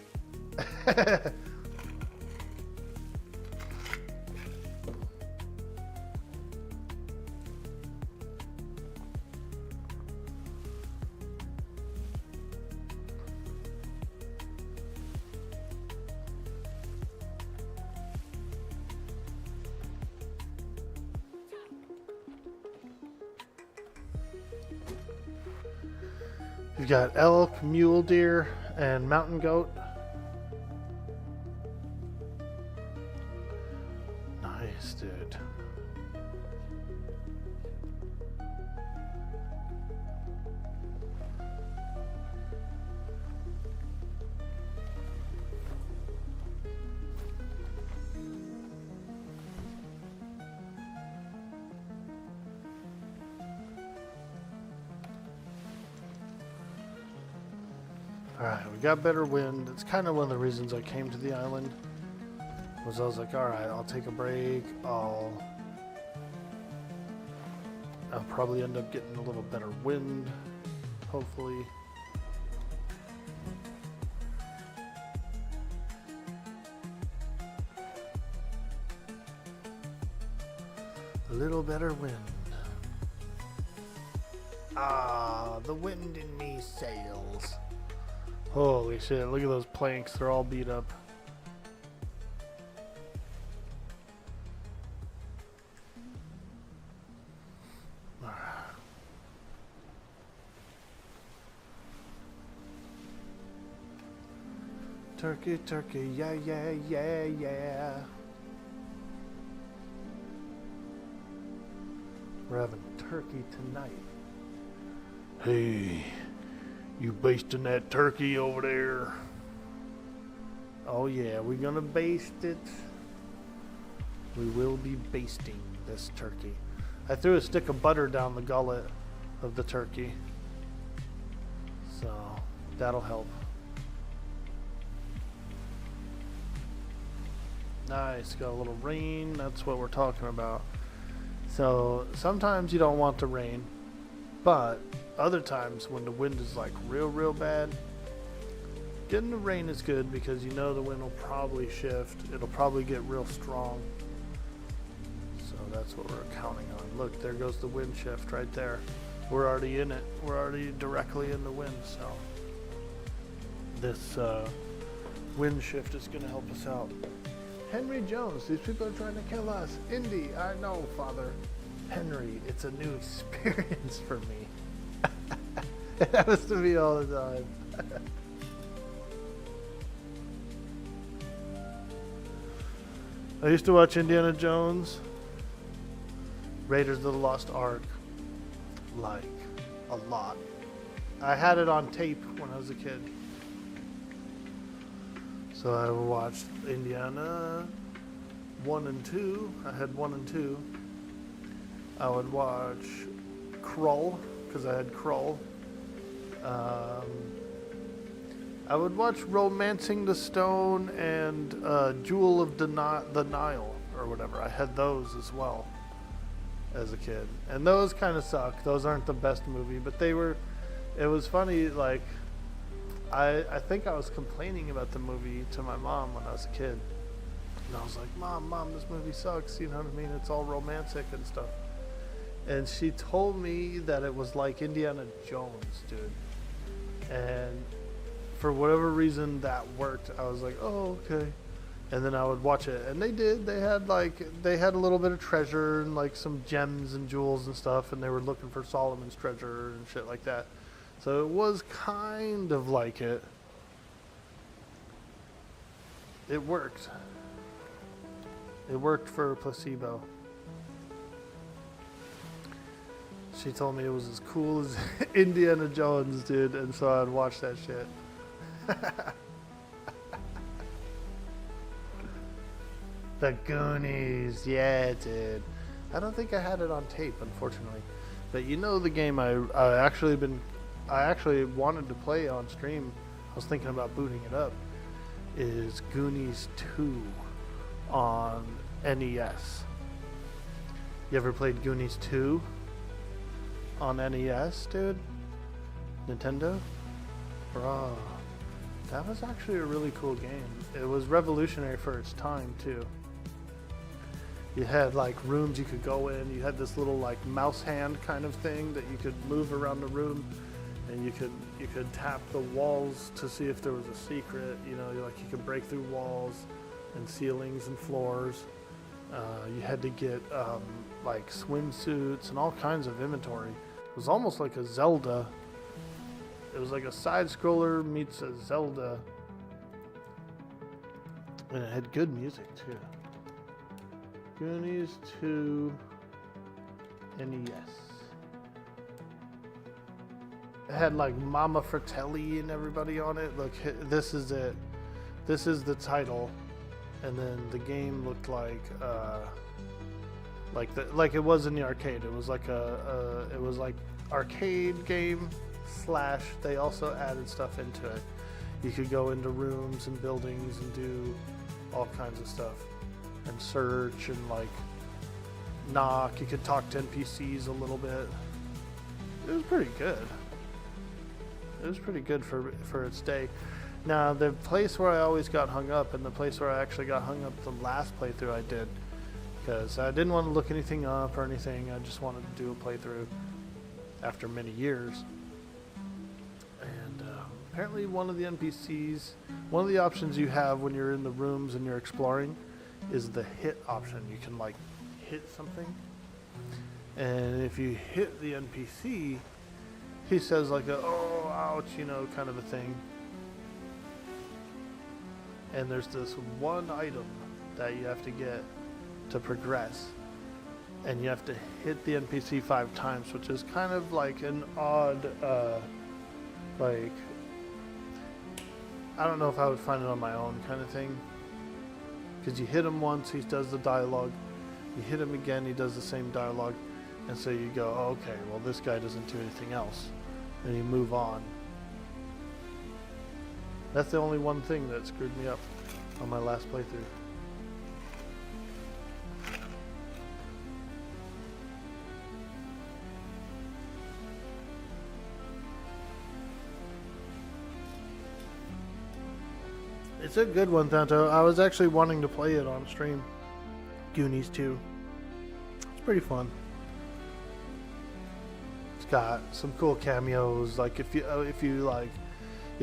B: You've got elk, mule deer, and mountain goat. Nice, dude. Alright, we got better wind. It's kind of one of the reasons I came to the island. Was I was like, alright, I'll take a break. I'll probably end up getting a little better wind, hopefully. A little better wind. Ah, the wind in me sails. Holy shit, look at those planks, they're all beat up. Turkey, turkey, yeah, yeah, yeah, yeah. We're having turkey tonight.
C: Hey, you basting that turkey over there?
B: Oh yeah, we're gonna baste it. We will be basting this turkey. I threw a stick of butter down the gullet of the turkey, so that'll help. Nice, got a little rain, that's what we're talking about. So sometimes you don't want the rain, but other times when the wind is like real bad, getting the rain is good because you know the wind will probably shift. It'll probably get real strong. So that's what we're counting on. Look, there goes the wind shift right there. We're already in it. We're already directly in the wind, so this wind shift is going to help us out. Henry Jones, these people are trying to kill us. Indy, I know, Father. Henry, it's a new experience for me. It happens to me all the time. I used to watch Indiana Jones, Raiders of the Lost Ark, like a lot. I had it on tape when I was a kid. So I watched Indiana 1 and 2. I had 1 and 2. I would watch Krull, because I had Krull. I would watch Romancing the Stone and Jewel of the Nile, or whatever. I had those as well as a kid. And those kind of suck. Those aren't the best movie, but they were, it was funny, like, I think I was complaining about the movie to my mom when I was a kid. And I was like, Mom, this movie sucks. You know what I mean? It's all romantic and stuff. And she told me that it was like Indiana Jones, dude. And for whatever reason that worked. I was like, oh, okay. And then I would watch it. And they did. They had a little bit of treasure and like some gems and jewels and stuff. And they were looking for Solomon's treasure and shit like that. So it was kind of like it. It worked. It worked for a placebo. She told me it was as cool as Indiana Jones did, and so I'd watch that shit. The Goonies, yeah, dude. I don't think I had it on tape, unfortunately. But you know the game I actually wanted to play on stream, I was thinking about booting it up, is Goonies 2 on NES. You ever played Goonies 2 on NES, dude? Nintendo? Bro, that was actually a really cool game. It was revolutionary for its time, too. You had like rooms you could go in. You had this little like mouse hand kind of thing that you could move around the room. And you could tap the walls to see if there was a secret. You know, you could break through walls and ceilings and floors. You had to get like swimsuits and all kinds of inventory. It was almost like a Zelda. It was like a side scroller meets a Zelda, and it had good music too. Goonies 2 NES. It had like Mama Fratelli and everybody on it. Look, this is it. This is the title, and then the game looked like it was in the arcade. It was like arcade game / they also added stuff into it. You could go into rooms and buildings and do all kinds of stuff and search and like knock. You could talk to NPCs a little bit. It was pretty good. It was pretty good for its day. Now, the place where I always got hung up, and the place where I actually got hung up the last playthrough I did, because I didn't want to look anything up or anything. I just wanted to do a playthrough after many years. And apparently one of the NPCs, one of the options you have when you're in the rooms and you're exploring is the hit option. You can like hit something, and if you hit the NPC, he says like a, oh, ouch, you know, kind of a thing. And there's this one item that you have to get to progress, and you have to hit the NPC 5 times, which is kind of like an odd, like, I don't know if I would find it on my own kind of thing, because you hit him once, he does the dialogue, you hit him again, he does the same dialogue, and so you go, oh, okay, well this guy doesn't do anything else, and you move on. That's the only one thing that screwed me up on my last playthrough. It's a good one, Thanto. I was actually wanting to play it on stream. Goonies 2. It's pretty fun. It's got some cool cameos. Like if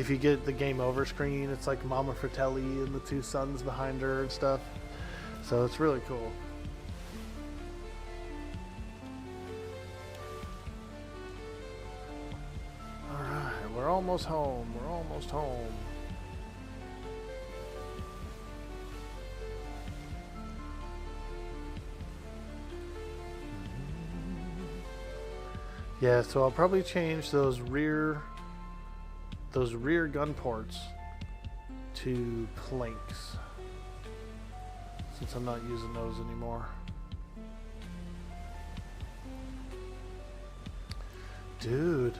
B: you get the game over screen, it's like Mama Fratelli and the 2 sons behind her and stuff. So it's really cool. Alright, we're almost home. We're almost home. Yeah, so I'll probably change those rear gun ports to planks, since I'm not using those anymore. Dude,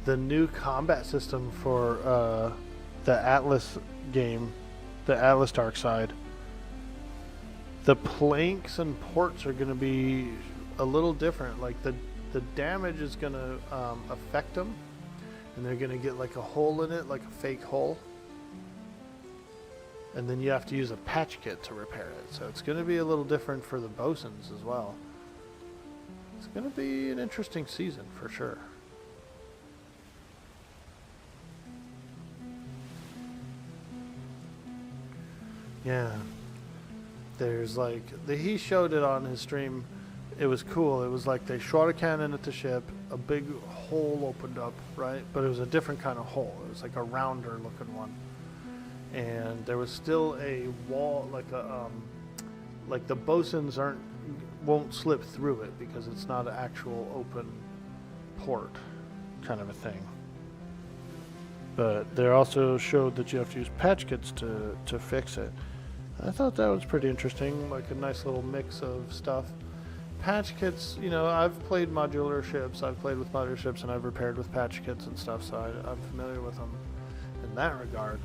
B: the new combat system for the Atlas game, the Atlas Dark Side, the planks and ports are going to be a little different. Like the damage is going to affect them, and they're going to get like a hole in it, like a fake hole, and then you have to use a patch kit to repair it. So it's going to be a little different for the bosuns as well. It's going to be an interesting season for sure. Yeah, there's like he showed it on his stream. It was cool. It was like they shot a cannon at the ship, a big hole opened up, right? But it was a different kind of hole. It was like a rounder looking one. And there was still a wall, like the bosuns won't slip through it because it's not an actual open port kind of a thing. But they also showed that you have to use patch kits to fix it. I thought that was pretty interesting, like a nice little mix of stuff. Patch kits, you know, I've played modular ships, I've played with modular ships, and I've repaired with patch kits and stuff, so I'm familiar with them in that regard.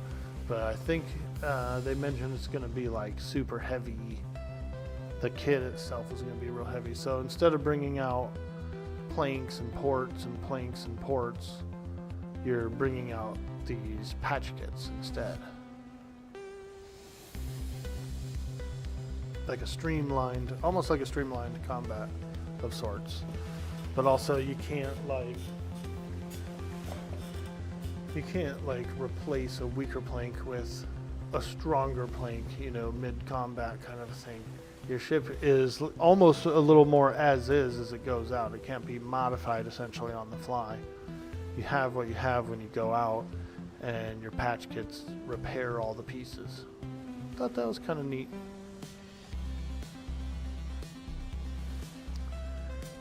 B: But I think they mentioned it's going to be like super heavy. The kit itself is going to be real heavy. So instead of bringing out planks and ports and planks and ports, you're bringing out these patch kits instead. Like a streamlined, almost like a streamlined combat of sorts. But also you can't replace a weaker plank with a stronger plank, you know, mid-combat kind of a thing. Your ship is almost a little more as it goes out. It can't be modified essentially on the fly. You have what you have when you go out, and your patch kits repair all the pieces. Thought that was kind of neat.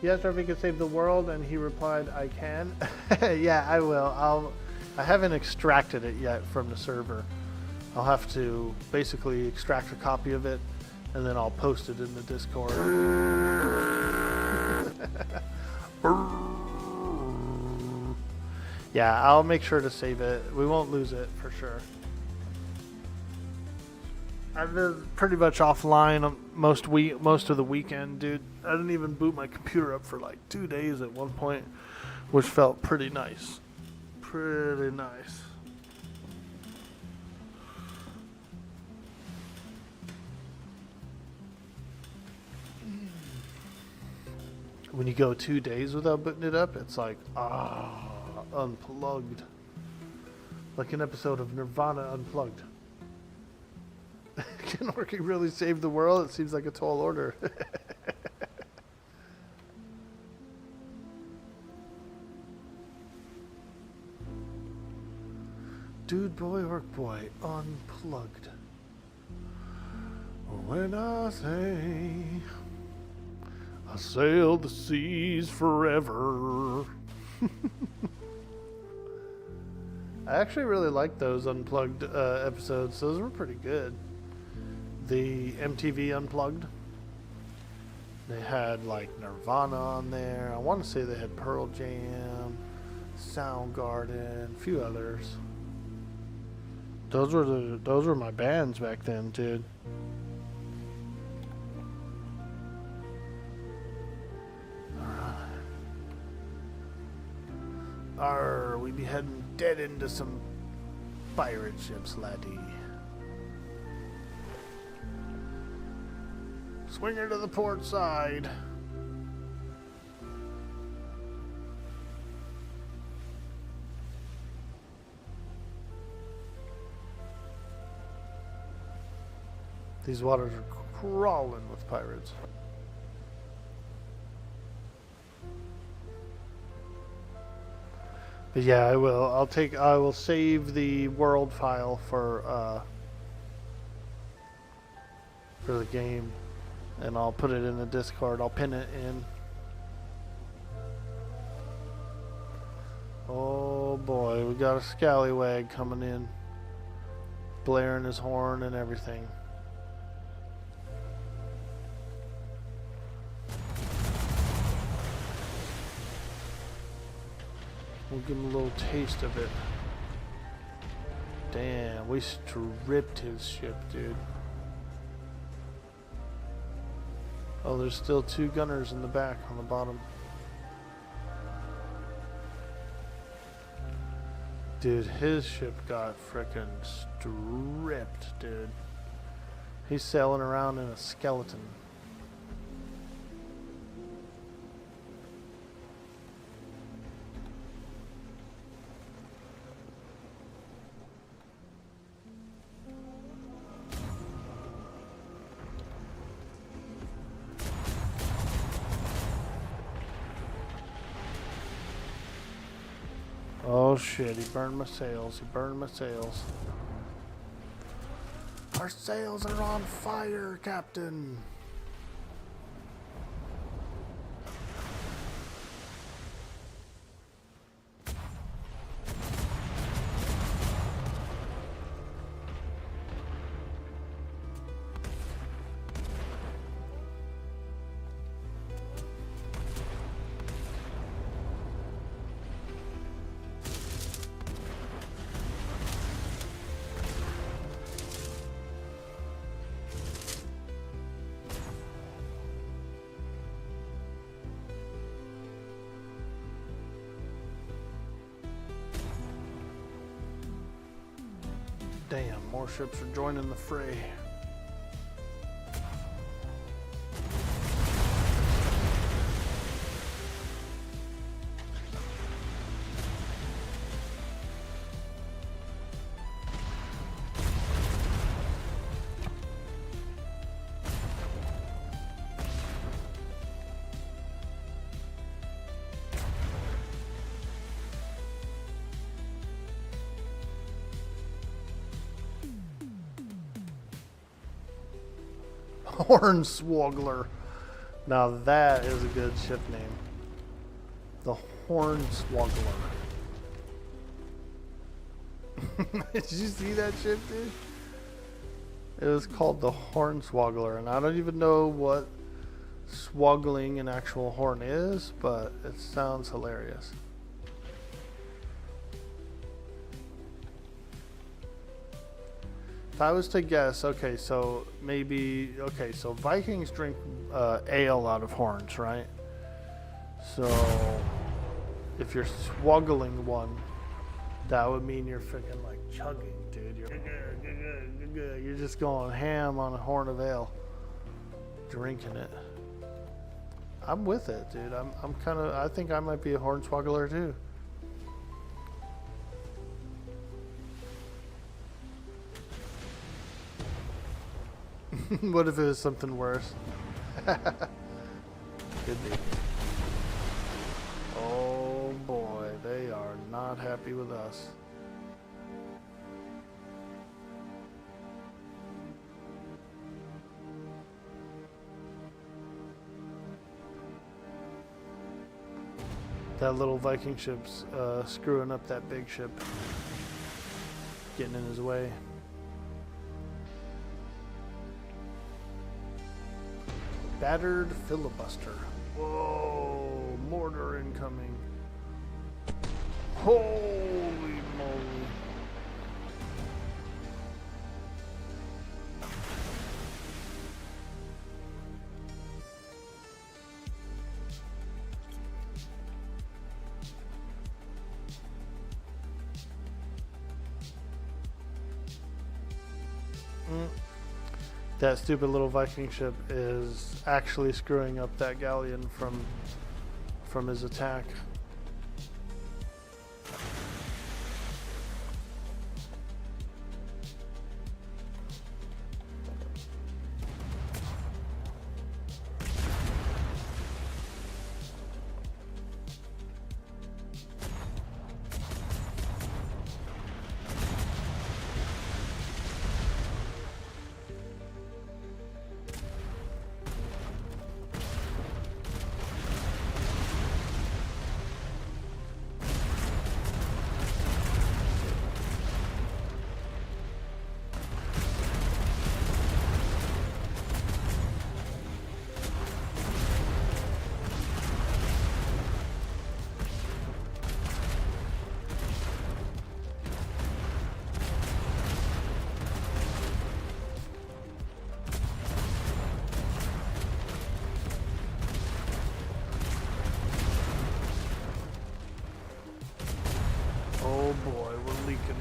B: He asked her if he could save the world, and he replied, I can. Yeah, I will. I haven't extracted it yet from the server. I'll have to basically extract a copy of it, and then I'll post it in the Discord. Yeah, I'll make sure to save it. We won't lose it for sure. I've been pretty much offline most of the weekend, dude. I didn't even boot my computer up for like 2 days at one point, which felt pretty nice. Pretty nice. When you go 2 days without booting it up, it's like, unplugged. Like an episode of Nirvana Unplugged. Can Orky really save the world? It seems like a tall order. Dude boy, orc boy, unplugged. When I say I sail the seas forever. I actually really liked those Unplugged episodes. Those were pretty good. The MTV Unplugged. They had like Nirvana on there. I want to say they had Pearl Jam, Soundgarden, a few others. Those were my bands back then, dude. Arr, we be heading dead into some pirate ships, laddie. Swing her to the port side. These waters are crawling with pirates. But yeah, I will. I will save the world file for the game, and I'll put it in the Discord. I'll pin it in. Oh boy, we got a scallywag coming in, blaring his horn and everything. We'll give him a little taste of it. Damn, we stripped his ship, dude. Oh, there's still 2 gunners in the back on the bottom. Dude, his ship got frickin' stripped, dude. He's sailing around in a skeleton. Oh shit, he burned my sails. He burned my sails. Our sails are on fire, Captain. Damn, more ships are joining the fray. Hornswoggler. Now that is a good ship name. The Hornswoggler. Did you see that ship, dude? It was called the Hornswoggler, and I don't even know what swoggling an actual horn is, but it sounds hilarious. If I was to guess, okay, so Vikings drink ale out of horns, right? So if you're swaggling one, that would mean you're freaking like chugging, dude. You're just going ham on a horn of ale, drinking it. I'm with it, dude. I think I might be a hornswoggler too. What if it was something worse? Could be. Oh boy, they are not happy with us. That little Viking ship's screwing up that big ship, getting in his way. Battered filibuster. Whoa, mortar incoming. Holy moly. That stupid little Viking ship is actually screwing up that galleon from his attack. Oh boy, we're leaking.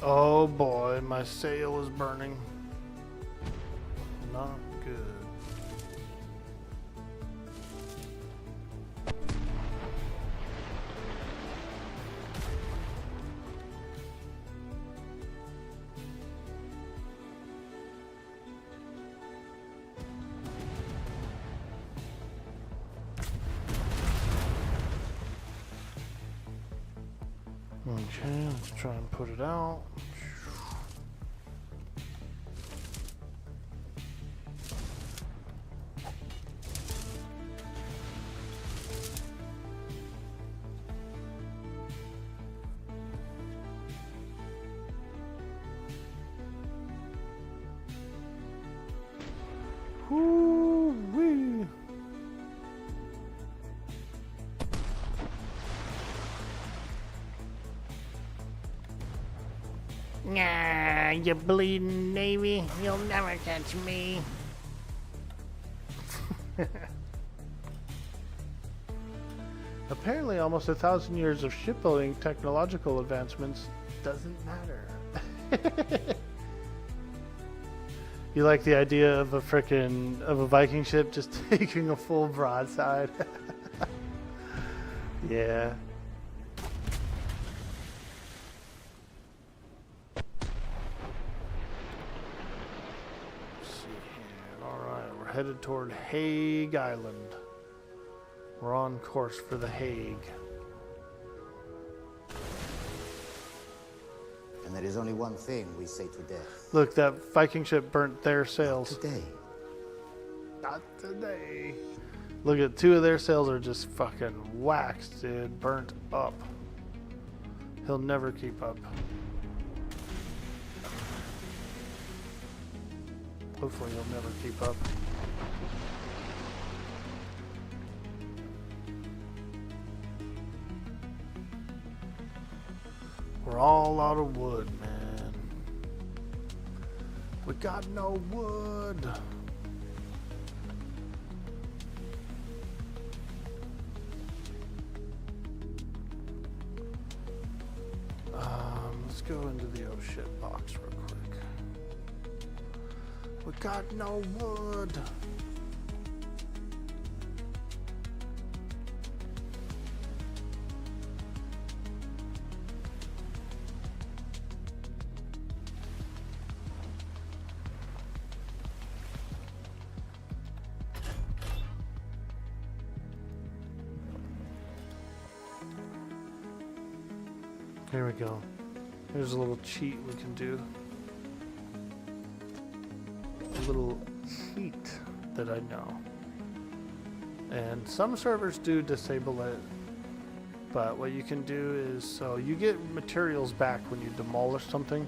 B: Oh boy, my sail is burning. Not good. Okay, let's try and put it out. Woo-wee.
D: Nah, you bleeding Navy. You'll never catch me.
B: Apparently, almost 1,000 years of shipbuilding technological advancements doesn't matter. You like the idea of a Viking ship just taking a full broadside? Yeah. Let's see here. Alright, we're headed toward Hague Island. We're on course for the Hague.
E: And there is only one thing we say to death.
B: Look, that Viking ship burnt their sails.
E: Today.
B: Not today. Look at 2 of their sails are just fucking waxed, dude. Burnt up. He'll never keep up. Hopefully he'll never keep up. We're all out of wood, man. We got no wood. Let's go into the oh shit box real quick. We got no wood. Here we go. Here's a little cheat we can do. A little cheat that I know. And some servers do disable it. But what you can do is, so you get materials back when you demolish something.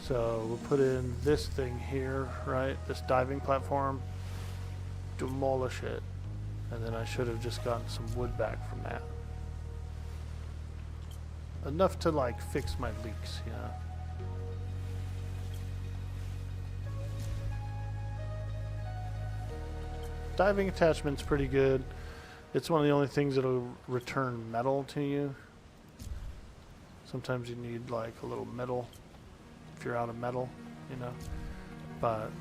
B: So we'll put in this thing here, right? This diving platform. Demolish it. And then I should have just gotten some wood back from that. Enough to like fix my leaks, you know. Diving attachment's pretty good. It's one of the only things that'll return metal to you. Sometimes you need like a little metal if you're out of metal, you know. But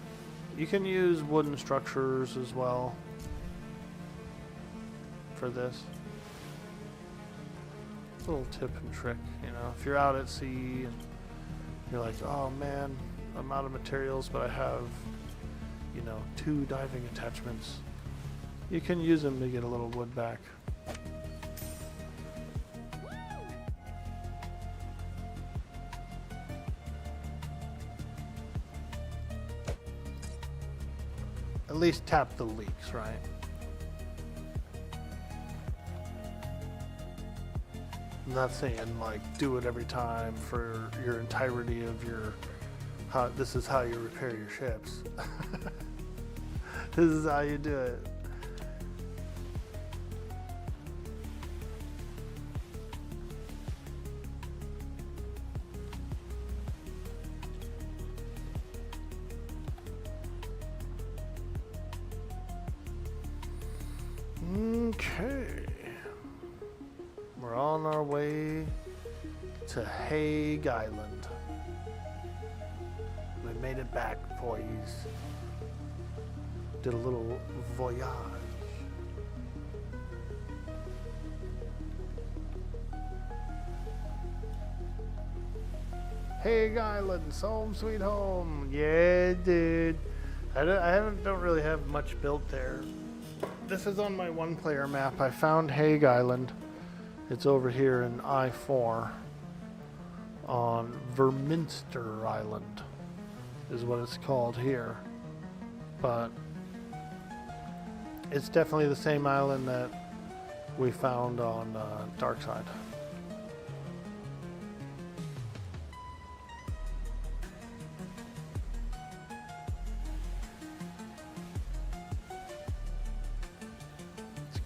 B: you can use wooden structures as well for this. Little tip and trick, you know, if you're out at sea and you're like, oh man, I'm out of materials, but I have, you know, 2 diving attachments. You can use them to get a little wood back. At least tap the leaks, right? I'm not saying like do it every time for your entirety of your this is how you repair your ships. This is how you do it. Okay. We're on our way to Hague Island. We made it back, boys. Did a little voyage. Hague Island, home sweet home. Yeah, dude. I don't really have much built there. This is on my 1-player map. I found Hague Island. It's over here in I-4 on Verminster Island is what it's called here. But it's definitely the same island that we found on Darkside.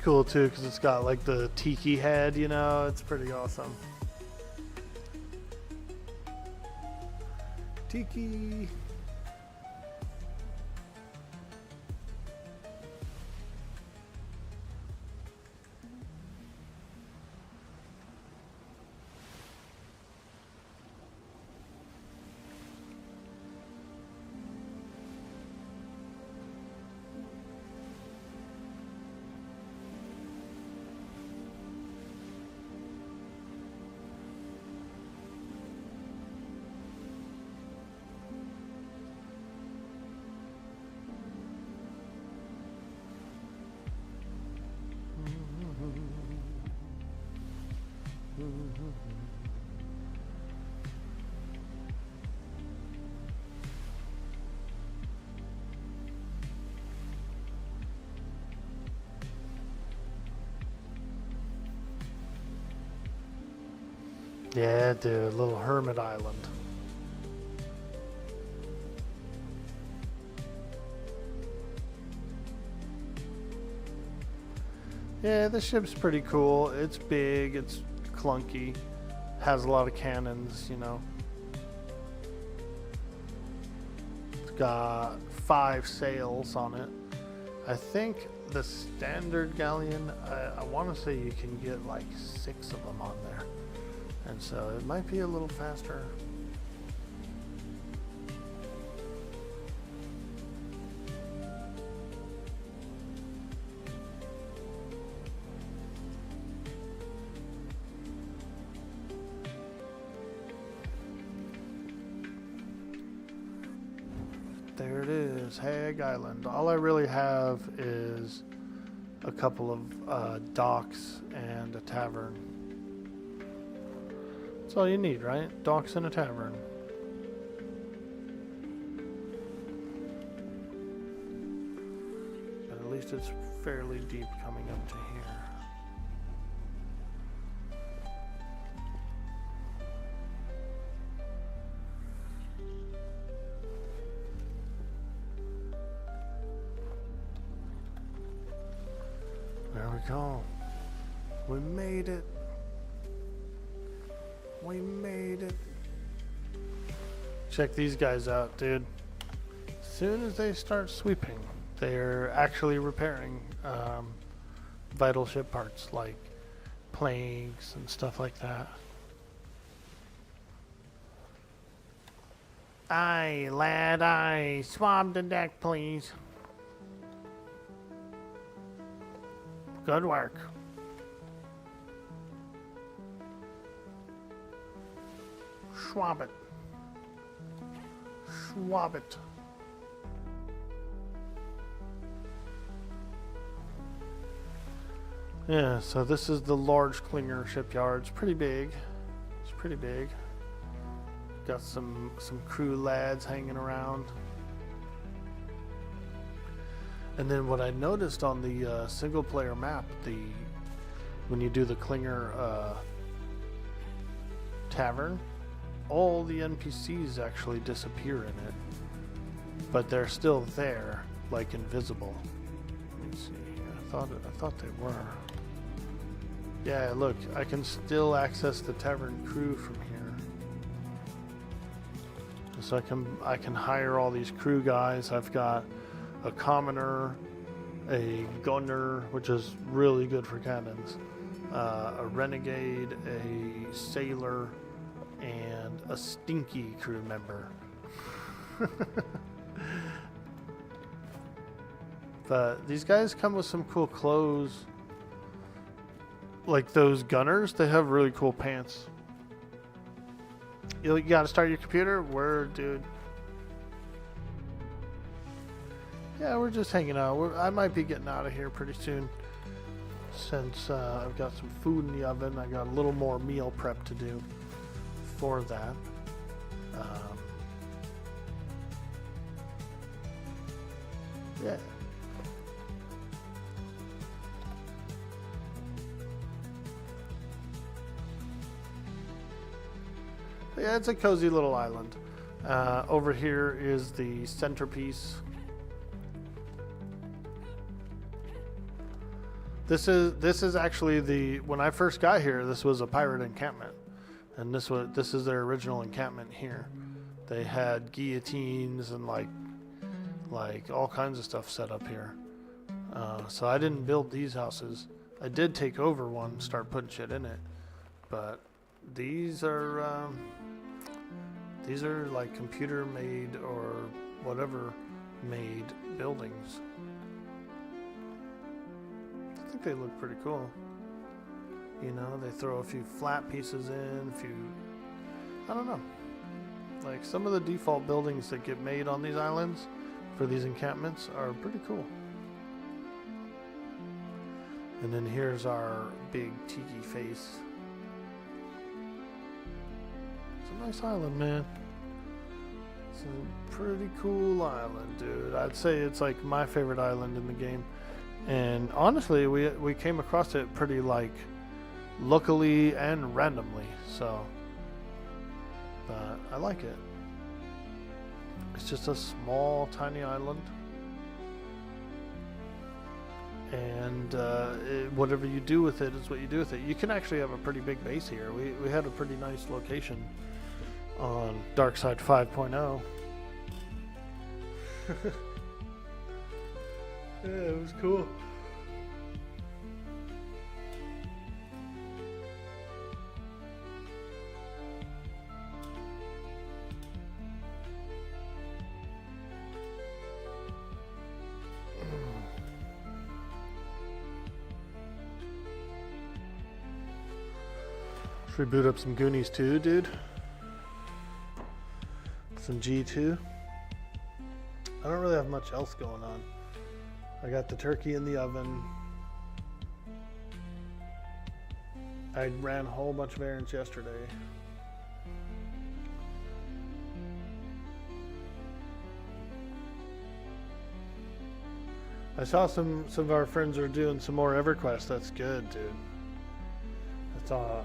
B: Cool too, because it's got like the tiki head, you know, it's pretty awesome. Tiki. Yeah, dude, little hermit island. Yeah, the ship's pretty cool. It's big, it's clunky, has a lot of cannons, you know. It's got 5 sails on it. I think the standard galleon, I want to say you can get like 6 of them on there. And so it might be a little faster. There it is, Hague Island. All I really have is a couple of docks and a tavern. That's all you need, right? Docks and a tavern. But at least it's fairly deep coming up to here. There we go. We made it. We made it. Check these guys out, dude. As soon as they start sweeping, they're actually repairing vital ship parts like planks and stuff like that.
D: Aye, lad, aye. Swab the deck, please. Good work. Swab it. Swab it.
B: Yeah, so this is the large Klinger shipyard. It's pretty big. It's pretty big. Got some crew lads hanging around. And then what I noticed on the single player map, when you do the Klinger tavern, all the NPCs actually disappear in it, but they're still there, like invisible. Let me see here. I thought they were. Yeah, look, I can still access the tavern crew from here. So I can hire all these crew guys. I've got a commoner, a gunner, which is really good for cannons, a renegade, a sailor, and a stinky crew member. But these guys come with some cool clothes. Like those gunners, they have really cool pants. You gotta start your computer? Word, dude. Yeah, we're just hanging out. I might be getting out of here pretty soon, since I've got some food in the oven. I got a little more meal prep to do for that. Yeah. But yeah, it's a cozy little island. Over here is the centerpiece. This is actually when I first got here, this was a pirate encampment, and this is their original encampment here. They had guillotines and like all kinds of stuff set up here. So I didn't build these houses. I did take over one, start putting shit in it, but these are like computer made or whatever made buildings. I think they look pretty cool. You know, they throw a few flat pieces in, I don't know. Like some of the default buildings that get made on these islands for these encampments are pretty cool. And then here's our big tiki face. It's a nice island, man. It's a pretty cool island, dude. I'd say it's like my favorite island in the game. And honestly, we came across it pretty like luckily and randomly, so but I like it. It's just a small tiny island, and whatever you do with it is what you do with it. You can actually have a pretty big base here. We had a pretty nice location on Darkside 5.0. Yeah, it was cool. Should we boot up some Goonies 2, dude? Some G2. I don't really have much else going on. I got the turkey in the oven. I ran a whole bunch of errands yesterday. I saw some of our friends are doing some more EverQuest. That's good, dude. I saw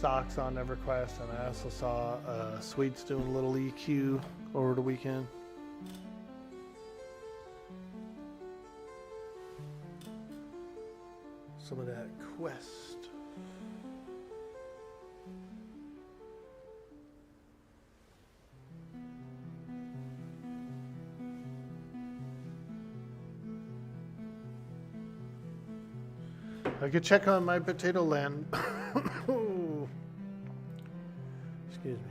B: Socks on EverQuest, and I also saw Sweets doing a little EQ over the weekend. Some of that quest. I could check on my potato land. Excuse me.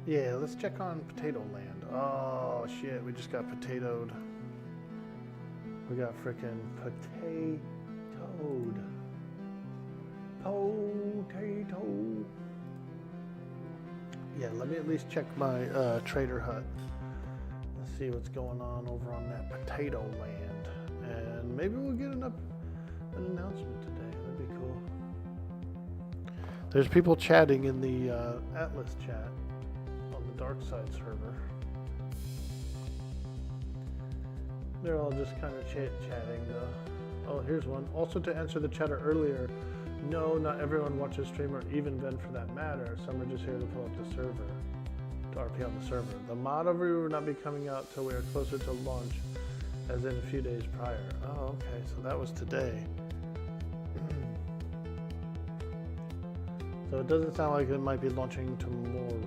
B: Yeah, let's check on potato land. Oh shit, we just got potatoed. We got frickin' potatoed. Potato. Yeah, let me at least check my trader hut. Let's see what's going on over on that potato land. And maybe we'll get an announcement today. That'd be cool. There's people chatting in the Atlas chat on the Dark Side server. They're all just kind of chatting. Oh, here's one. Also, to answer the chatter earlier, no, not everyone watches stream or even Ben for that matter. Some are just here to pull up the server, to RP on the server. The mod overview will not be coming out till we are closer to launch, as in a few days prior. Oh, okay, so that was today. So it doesn't sound like it might be launching tomorrow, probably.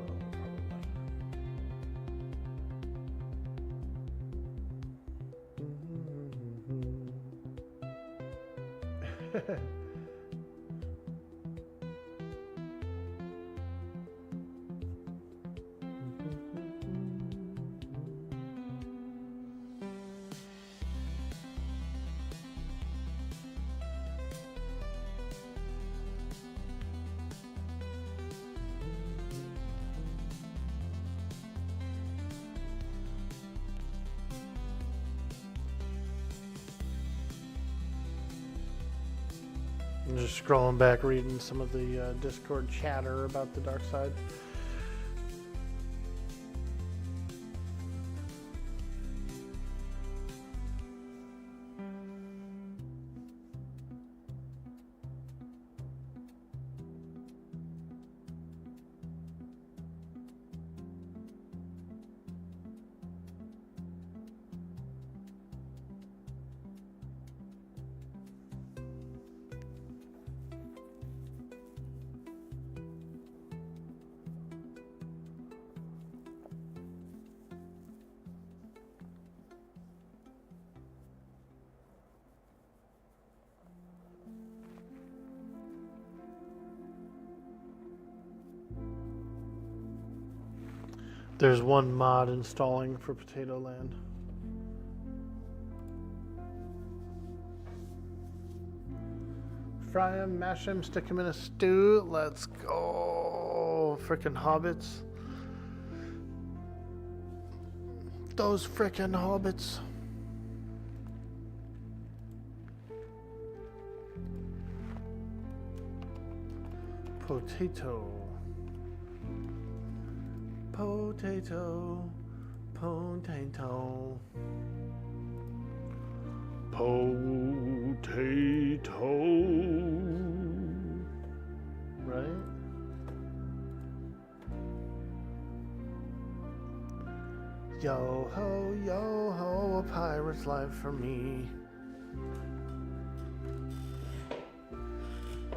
B: I'm just scrolling back, reading some of the Discord chatter about the Dark Side. There's one mod installing for Potato Land. Fry 'em, mash 'em, stick 'em in a stew. Let's go. Frickin' hobbits. Those frickin' hobbits. Potato. Potato. Potato. Potato. Right? Yo ho, a pirate's life for me.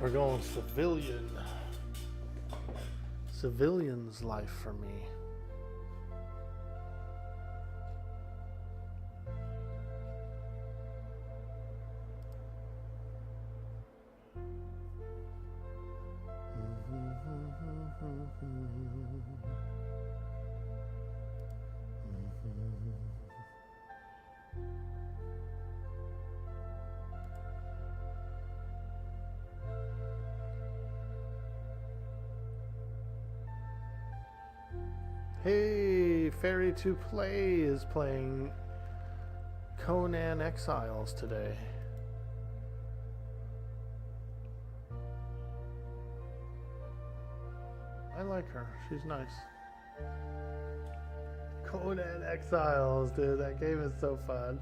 B: We're going civilian. Civilian's life for me. Hey, Fairy to Play is playing Conan Exiles today. I like her. She's nice. Conan Exiles, dude. That game is so fun.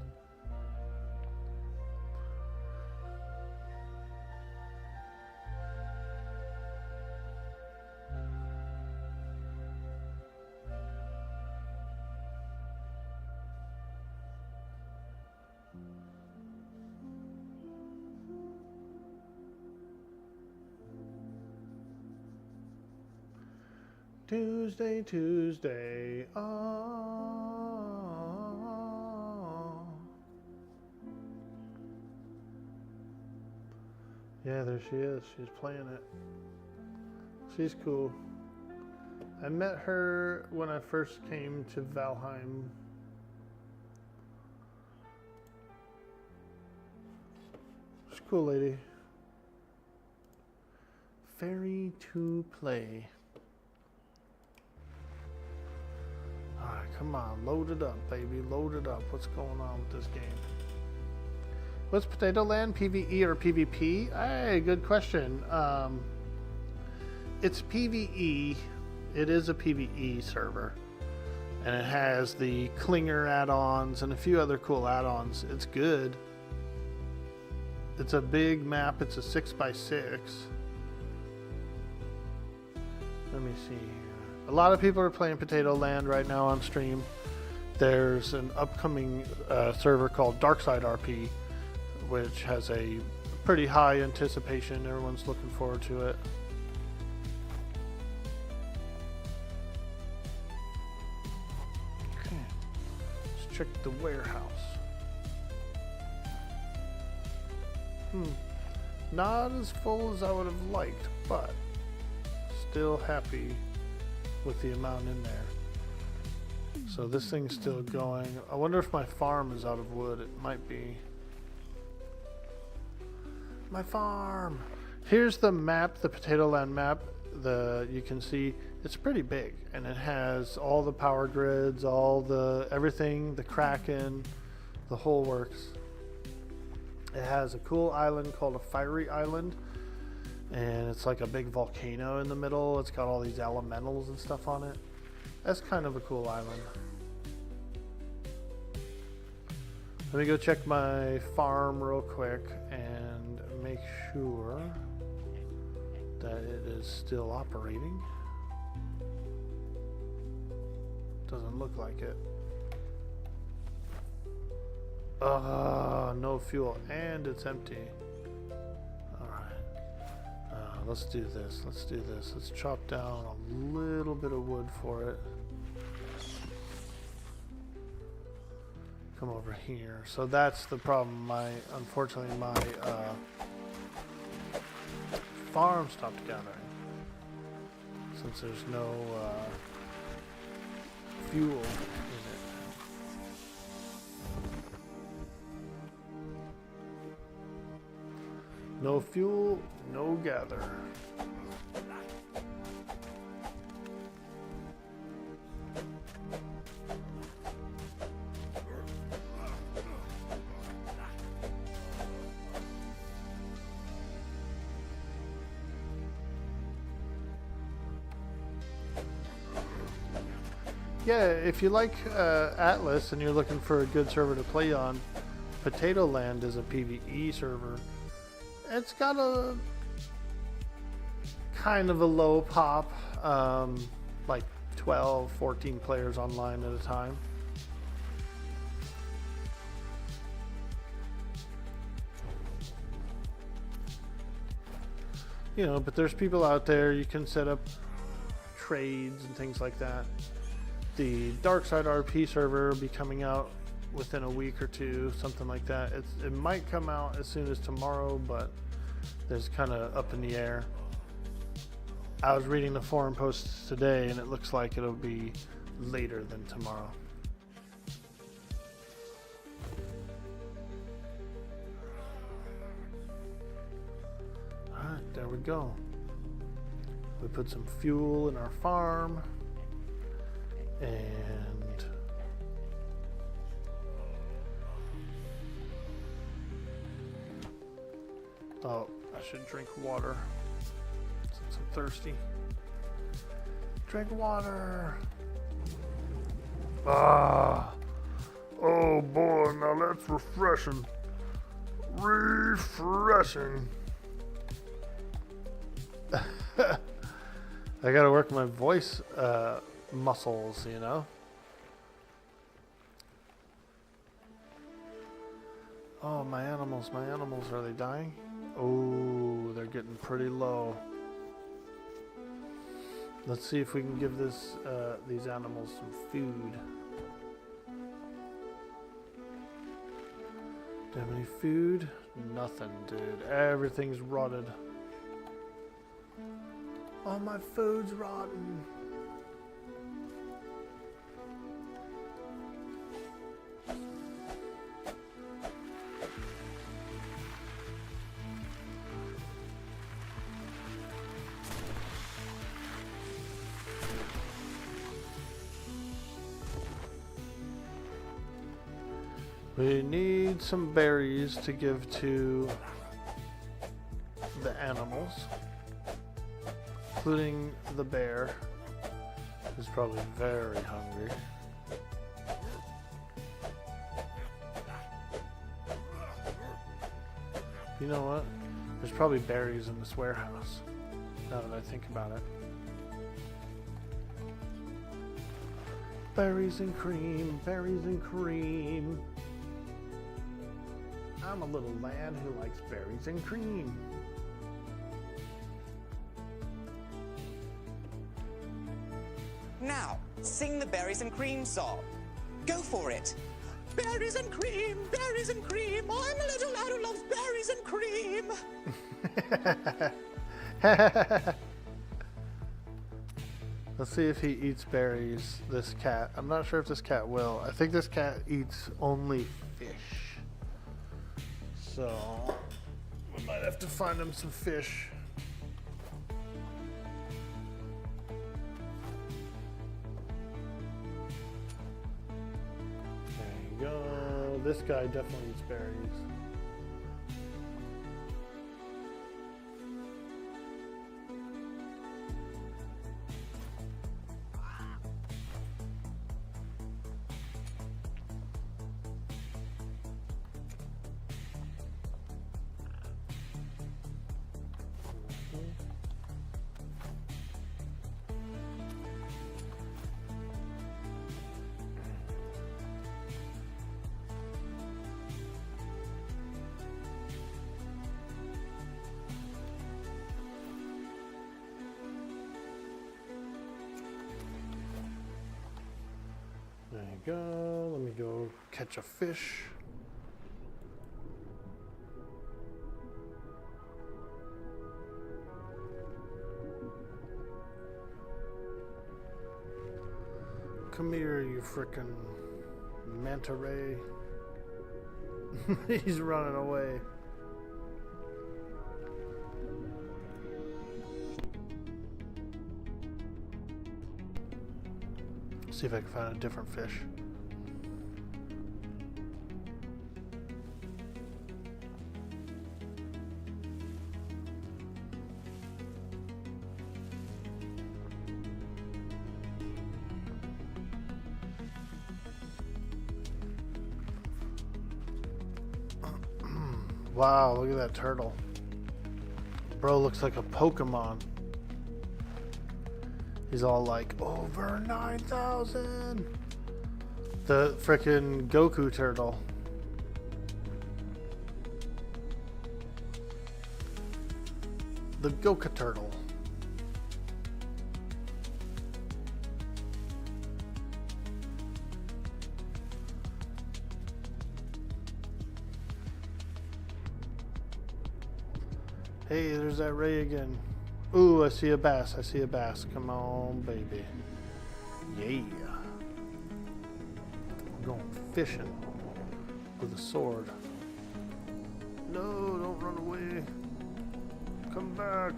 B: Tuesday, oh. Yeah, there she is. She's playing it. She's cool. I met her when I first came to Valheim. She's a cool lady. Fairy to Play. Alright, come on, load it up, baby, load it up. What's going on with this game? What's Potato Land, PvE or PvP? Hey, good question. It's PvE. It is a PvE server. And it has the Clinger add-ons and a few other cool add-ons. It's good. It's a big map. It's a 6x6. Let me see here. A lot of people are playing Potato Land right now on stream. There's an upcoming server called Darkside RP, which has a pretty high anticipation. Everyone's looking forward to it. Okay, let's check the warehouse. Not as full as I would have liked, but still happy with the amount in there. So this thing's still going. I wonder if my farm is out of wood. It might be. My farm! Here's the map, the Potato Land map. You can see it's pretty big, and it has all the power grids, all the everything, the Kraken, the whole works. It has a cool island called a Fiery Island, and it's like a big volcano in the middle. It's got all these elementals and stuff on it. That's kind of a cool island. Let me go check my farm real quick and make sure that it is still operating. Doesn't look like it. No fuel, and it's empty. Let's do this. Let's chop down a little bit of wood for it. Come over here. So that's the problem. Unfortunately, my farm stopped gathering. Since there's no fuel in it. No fuel, no gather. Yeah, if you like Atlas and you're looking for a good server to play on, Potato Land is a PvE server. It's got a kind of a low pop, like 12, 14 players online at a time. You know, but there's people out there, you can set up trades and things like that. The Darkside RP server will be coming out within a week or two, something like that. It might come out as soon as tomorrow, but there's kind of up in the air. I was reading the forum posts today, and it looks like it'll be later than tomorrow. Alright, there we go. We put some fuel in our farm. And oh, I should drink water since I'm thirsty. Drink water.
C: Ah. Oh boy, now that's refreshing. Refreshing.
B: I gotta work my voice muscles, you know. Oh, my animals, are they dying? Oh, they're getting pretty low. Let's see if we can give these animals some food. Do you have any food? Nothing, dude. Everything's rotted. Oh, my food's rotten. We need some berries to give to the animals, including the bear, who's probably very hungry. You know what? There's probably berries in this warehouse, now that I think about it. Berries and cream, berries and cream. I'm a little lad who likes berries and cream.
F: Now, sing the berries and cream song. Go for it. Berries and cream, berries and cream. I'm a little lad who loves berries and cream.
B: Let's see if he eats berries, this cat. I'm not sure if this cat will. I think this cat eats only fish. So, we might have to find him some fish. There you go. This guy definitely eats berries. There you go. Let me go catch a fish. Come here, you frickin' manta ray. He's running away. See if I can find a different fish. Wow, look at that turtle. Bro looks like a Pokemon. He's all like, over 9,000. The frickin' Goku turtle. The Goku turtle. Hey, there's that ray again. Ooh, I see a bass. I see a bass. Come on, baby. Yeah. I'm going fishing with a sword. No, don't run away. Come back.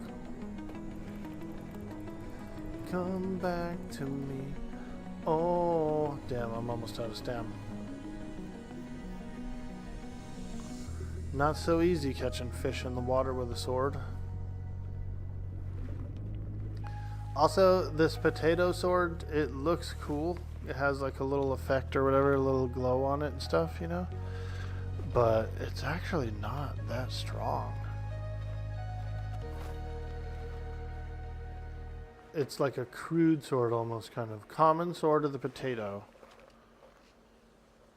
B: Come back to me. Oh, damn, I'm almost out of stamina. Not so easy catching fish in the water with a sword. Also, this potato sword, it looks cool. It has like a little effect or whatever, a little glow on it and stuff, you know? But it's actually not that strong. It's like a crude sword almost, kind of. Common sword of the potato.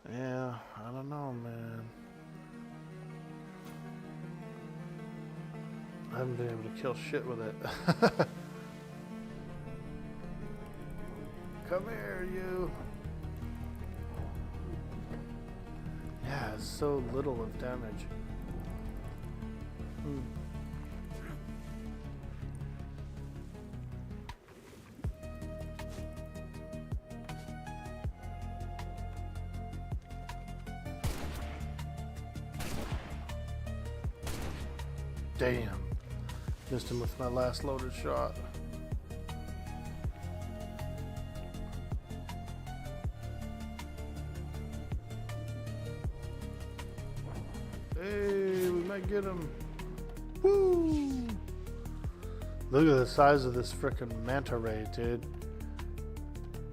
B: Yeah, I don't know, man. I haven't been able to kill shit with it. Come here, you. Yeah, it's so little of damage. Damn. Missed him with my last loaded shot. Hey, we might get him. Woo! Look at the size of this frickin' manta ray, dude.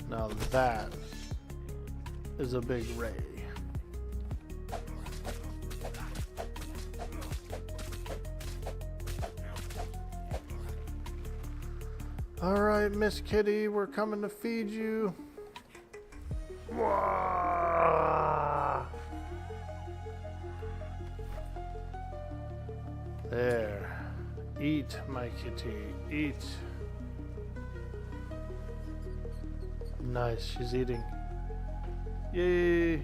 B: Now that is a big ray. Alright, Miss Kitty, we're coming to feed you. Waaagh. There. Eat, my kitty. Eat. Nice, she's eating. Yay.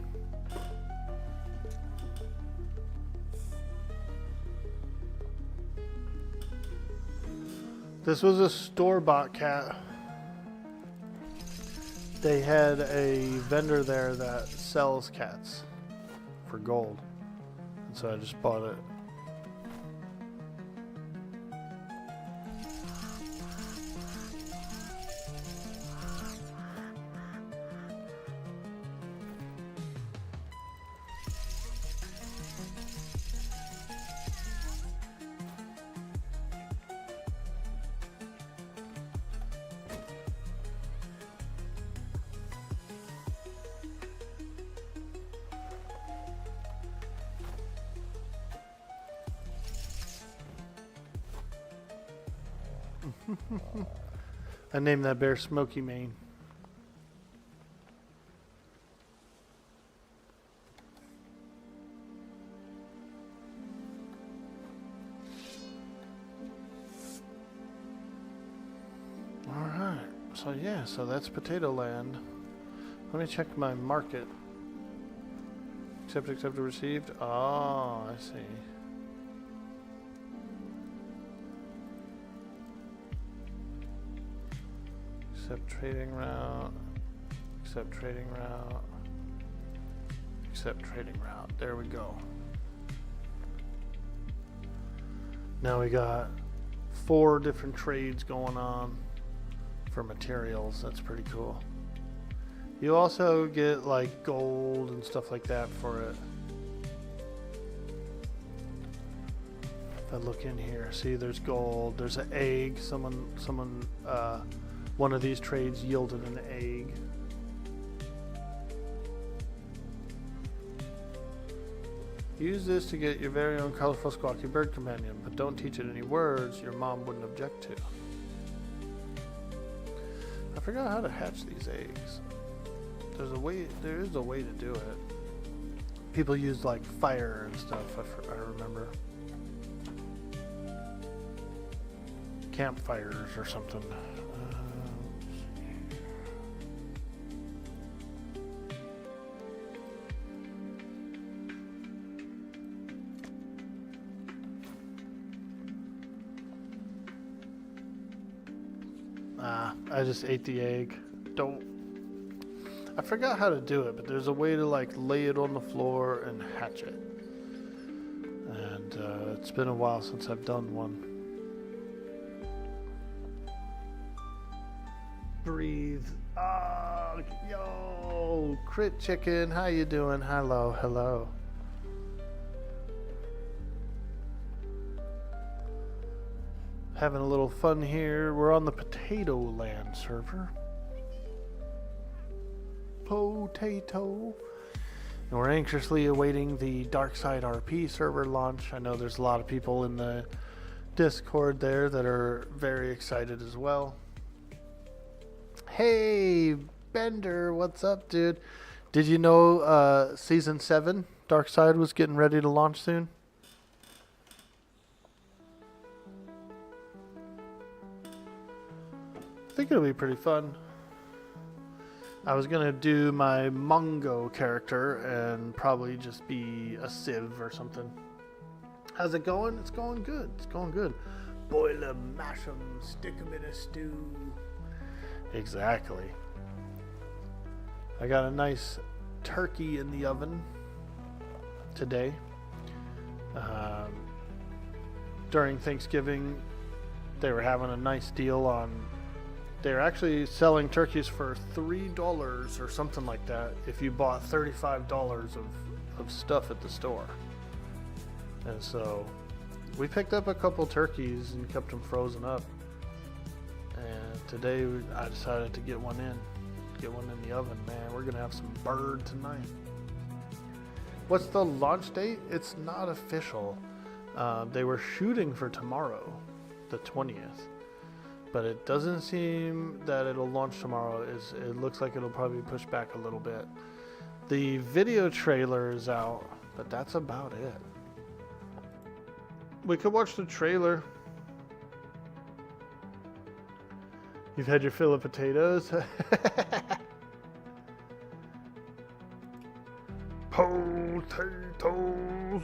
B: This was a store-bought cat. They had a vendor there that sells cats for gold. And so I just bought it. I named that bear Smoky Mane. Alright, so yeah, so that's Potato Land. Let me check my market. Accepted, received. Oh, I see. Accept trading route. Accept trading route. Accept trading route. There we go. Now we got 4 different trades going on for materials. That's pretty cool. You also get like gold and stuff like that for it. If I look in here, see there's gold, there's an egg. One of these trades yielded an egg. Use this to get your very own colorful squawky bird companion, but don't teach it any words your mom wouldn't object to. I forgot how to hatch these eggs. There is a way to do it. People use like fire and stuff, I remember. Campfires or something. I just ate the egg. I forgot how to do it, but there's a way to like lay it on the floor and hatch it. And it's been a while since I've done one. Breathe. Oh, yo, Crit Chicken, how you doing? Hello. Having a little fun here. We're on the Potato Land server. Potato. And we're anxiously awaiting the Darkside RP server launch. I know there's a lot of people in the Discord there that are very excited as well. Hey, Bender, what's up, dude? Did you know Season 7, Darkside, was getting ready to launch soon? I think it'll be pretty fun. I was gonna do my Mongo character and probably just be a Civ or something. How's it going? It's going good. It's going good. Boil 'em, mash 'em, stick 'em in a stew. Exactly. I got a nice turkey in the oven today. During Thanksgiving, they were having a nice deal on. They're actually selling turkeys for $3 or something like that if you bought $35 of stuff at the store. And so we picked up a couple turkeys and kept them frozen up. And today I decided to get one in the oven. Man, we're gonna have some bird tonight. What's the launch date? It's not official. They were shooting for tomorrow, the 20th. But it doesn't seem that it'll launch tomorrow. It looks like it'll probably push back a little bit. The video trailer is out, but that's about it. We could watch the trailer. You've had your fill of potatoes?
C: Potatoes.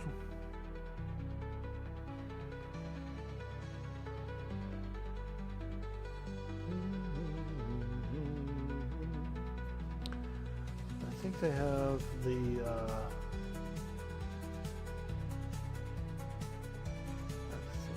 B: I think they have the let's see.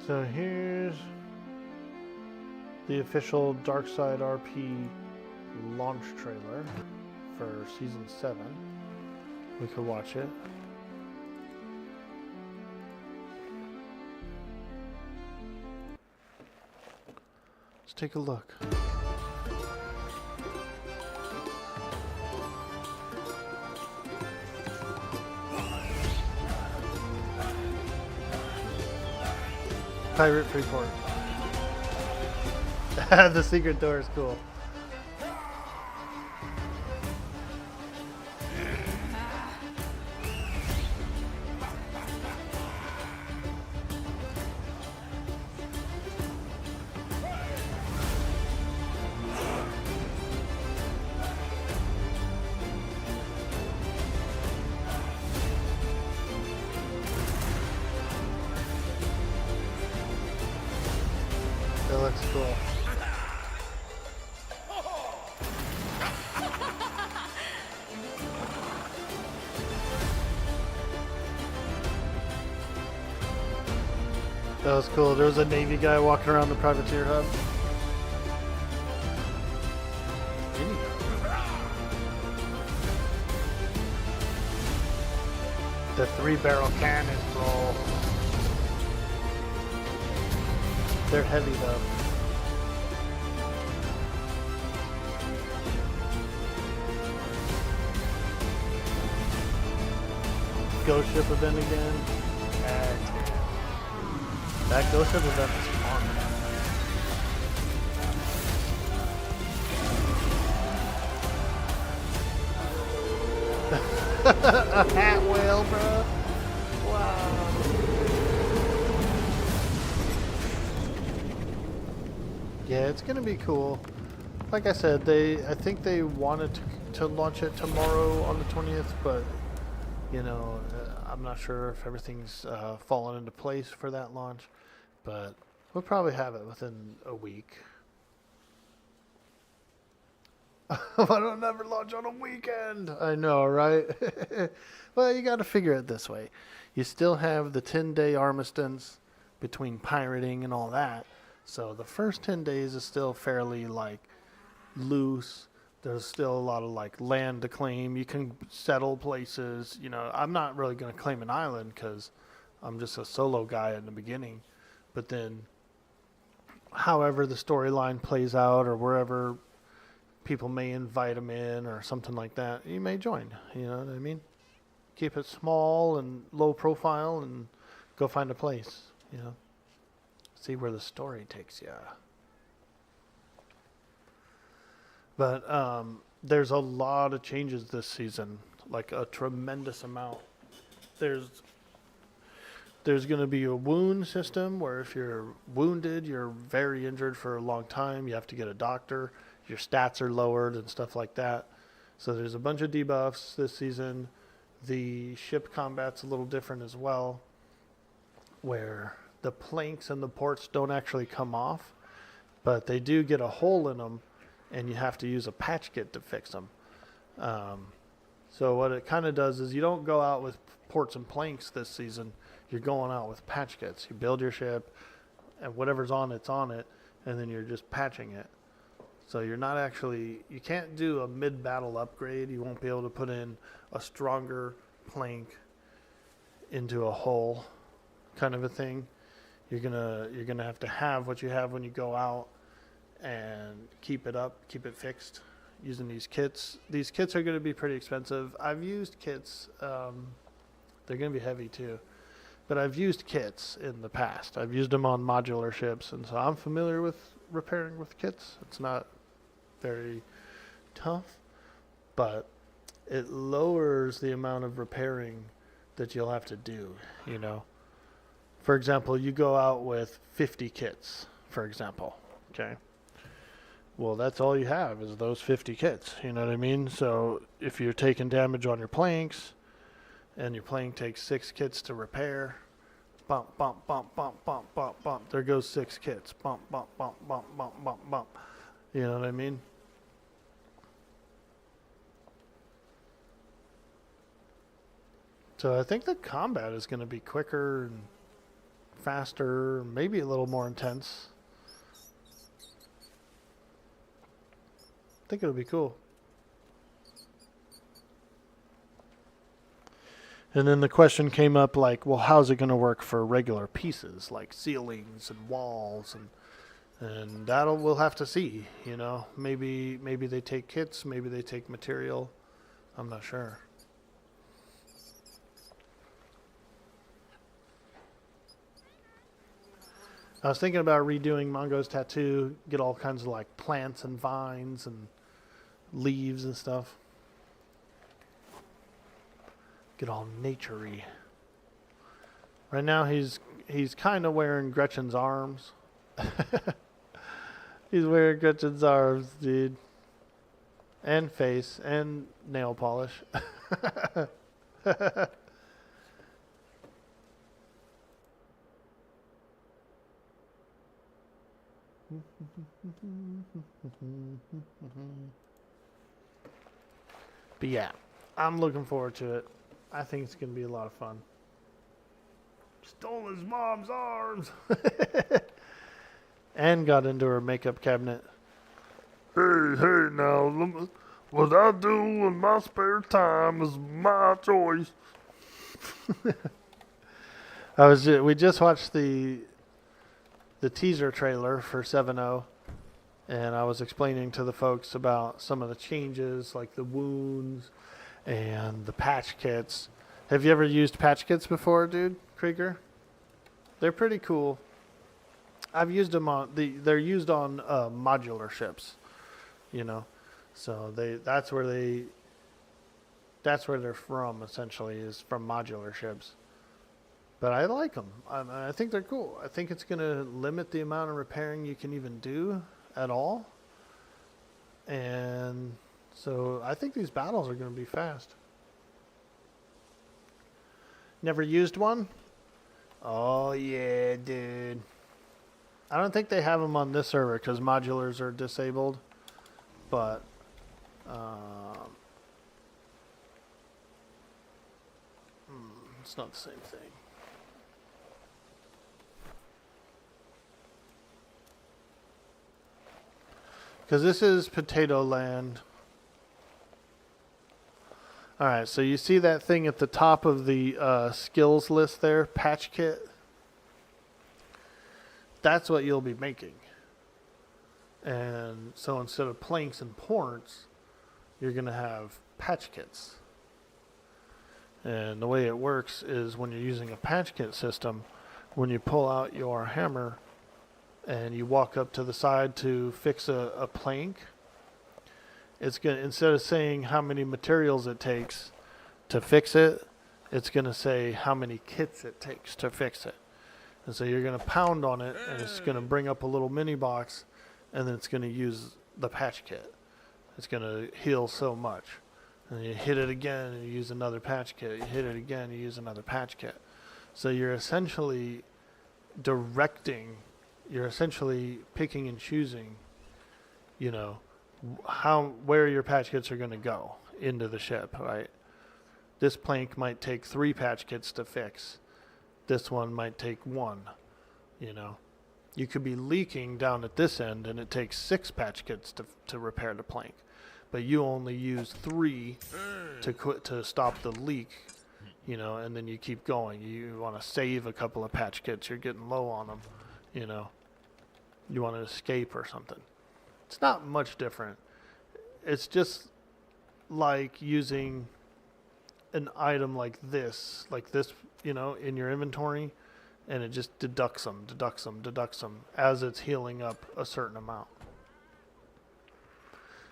B: So here's the official Darkside RP launch trailer for Season 7. We could watch it. take a look. Pirate Freeport. The secret door is cool. That looks cool. That was cool. There was a Navy guy walking around the privateer hub. The 3-barrel cannons roll. They're heavy though. Ghost ship event again. That ghost ship event is fun. A hat whale, bro. Wow. Yeah, it's gonna be cool. Like I said, I think they wanted to launch it tomorrow on the 20th, but you know, I'm not sure if everything's fallen into place for that launch, but we'll probably have it within a week. Why don't I never launch on a weekend? I know, right? Well, you got to figure it this way. You still have the 10-day armistice between pirating and all that. So the first 10 days is still fairly like loose. There's still a lot of like land to claim. You can settle places. You know, I'm not really going to claim an island because I'm just a solo guy in the beginning. But then however the storyline plays out or wherever people may invite them in or something like that, you may join. You know what I mean? Keep it small and low profile and go find a place, you know. See where the story takes you. But there's a lot of changes this season, like a tremendous amount. There's going to be a wound system where if you're wounded, you're very injured for a long time, you have to get a doctor. Your stats are lowered and stuff like that. So there's a bunch of debuffs this season. The ship combat's a little different as well, where the planks and the ports don't actually come off, but they do get a hole in them, and you have to use a patch kit to fix them. So what it kind of does is you don't go out with ports and planks this season. You're going out with patch kits. You build your ship, and whatever's on it's on it, and then you're just patching it. So you're not actually, you can't do a mid-battle upgrade. You won't be able to put in a stronger plank into a hull kind of a thing. You're gonna have what you have when you go out and keep it up, keep it fixed using these kits. These kits are gonna be pretty expensive. I've used kits, they're gonna be heavy too, but I've used kits in the past. I've used them on modular ships, and so I'm familiar with repairing with kits. It's not very tough, but it lowers the amount of repairing that you'll have to do, you know. For example, you go out with 50 kits, for example, okay? Well, that's all you have is those 50 kits, you know what I mean? So if you're taking damage on your planks and your plank takes 6 kits to repair, bump, bump, bump, bump, bump, bump, bump, there goes 6 kits, bump, bump, bump, bump, bump, bump, bump. You know what I mean? So I think the combat is going to be quicker and faster, maybe a little more intense. I think it'll be cool. And then the question came up like, well, how's it going to work for regular pieces like ceilings and walls and And we'll have to see, you know. Maybe they take kits, maybe they take material. I'm not sure. I was thinking about redoing Mongo's tattoo, get all kinds of like plants and vines and leaves and stuff. Get all nature-y. Right now he's kind of wearing Gretchen's arms. He's wearing Gretchen's arms, dude. And face and nail polish. But yeah, I'm looking forward to it. I think it's going to be a lot of fun. Stole his mom's arms. And got into her makeup cabinet.
C: Hey, now, what I do in my spare time is my choice.
B: We just watched the teaser trailer for 7.0, and I was explaining to the folks about some of the changes, like the wounds and the patch kits. Have you ever used patch kits before, dude, Krieger? They're pretty cool. I've used them they're used on modular ships, you know. So that's where they're from, essentially, is from modular ships. But I like them. I think they're cool. I think it's going to limit the amount of repairing you can even do at all. And so I think these battles are going to be fast. Never used one? Oh, yeah, dude. I don't think they have them on this server because modulars are disabled. But it's not the same thing. Because this is Potato Land. Alright, so you see that thing at the top of the skills list there, patch kit? That's what you'll be making. And so instead of planks and ports, you're going to have patch kits. And the way it works is when you're using a patch kit system, when you pull out your hammer and you walk up to the side to fix a plank, it's going to, instead of saying how many materials it takes to fix it, it's going to say how many kits it takes to fix it. And so you're going to pound on it, and it's going to bring up a little mini box, and then it's going to use the patch kit. It's going to heal so much. And you hit it again, and you use another patch kit. You hit it again, you use another patch kit. So you're essentially picking and choosing, you know, where your patch kits are going to go into the ship, right? This plank might take 3 patch kits to fix. This one might take 1, you know. You could be leaking down at this end and it takes 6 patch kits to repair the plank. But you only use 3 to stop the leak, you know, and then you keep going. You want to save a couple of patch kits. You're getting low on them, you know. You want to escape or something. It's not much different. It's just like using an item like this, you know, in your inventory, and it just deducts them as it's healing up a certain amount.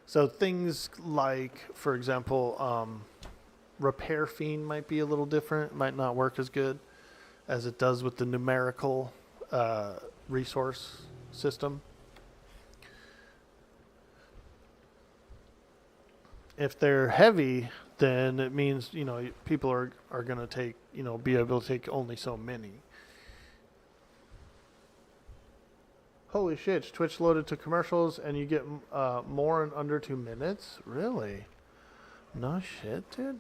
B: So things like, for example, Repair Fiend might be a little different, might not work as good as it does with the numerical resource system. If they're heavy, then it means, you know, people are going to take, you know, be able to take only so many. Holy shit, Twitch loaded to commercials and you get more in under 2 minutes? Really? No shit, dude.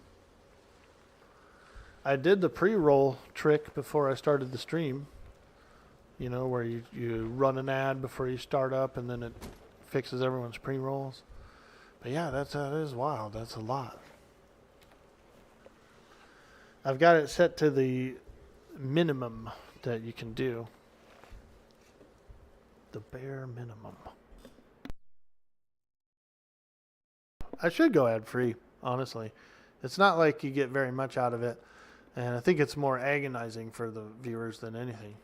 B: I did the pre-roll trick before I started the stream. You know, where you run an ad before you start up and then it fixes everyone's pre-rolls. But yeah, that is wild. That's a lot. I've got it set to the minimum that you can do. the bare minimum. I should go ad free, honestly. It's not like you get very much out of it, and I think it's more agonizing for the viewers than anything.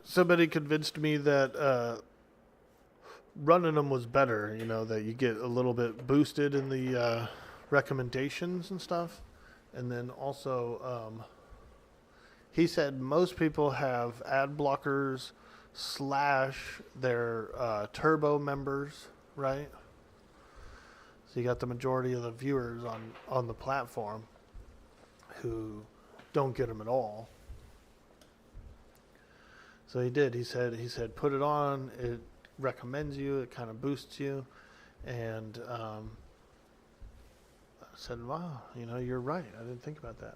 B: Somebody convinced me that running them was better, you know, that you get a little bit boosted in the recommendations and stuff. And then also, he said most people have ad blockers / their turbo members, right? So you got the majority of the viewers on the platform who don't get them at all. So he did. He said, put it on. It recommends you. It kind of boosts you. And I said, wow, you know, you're right. I didn't think about that.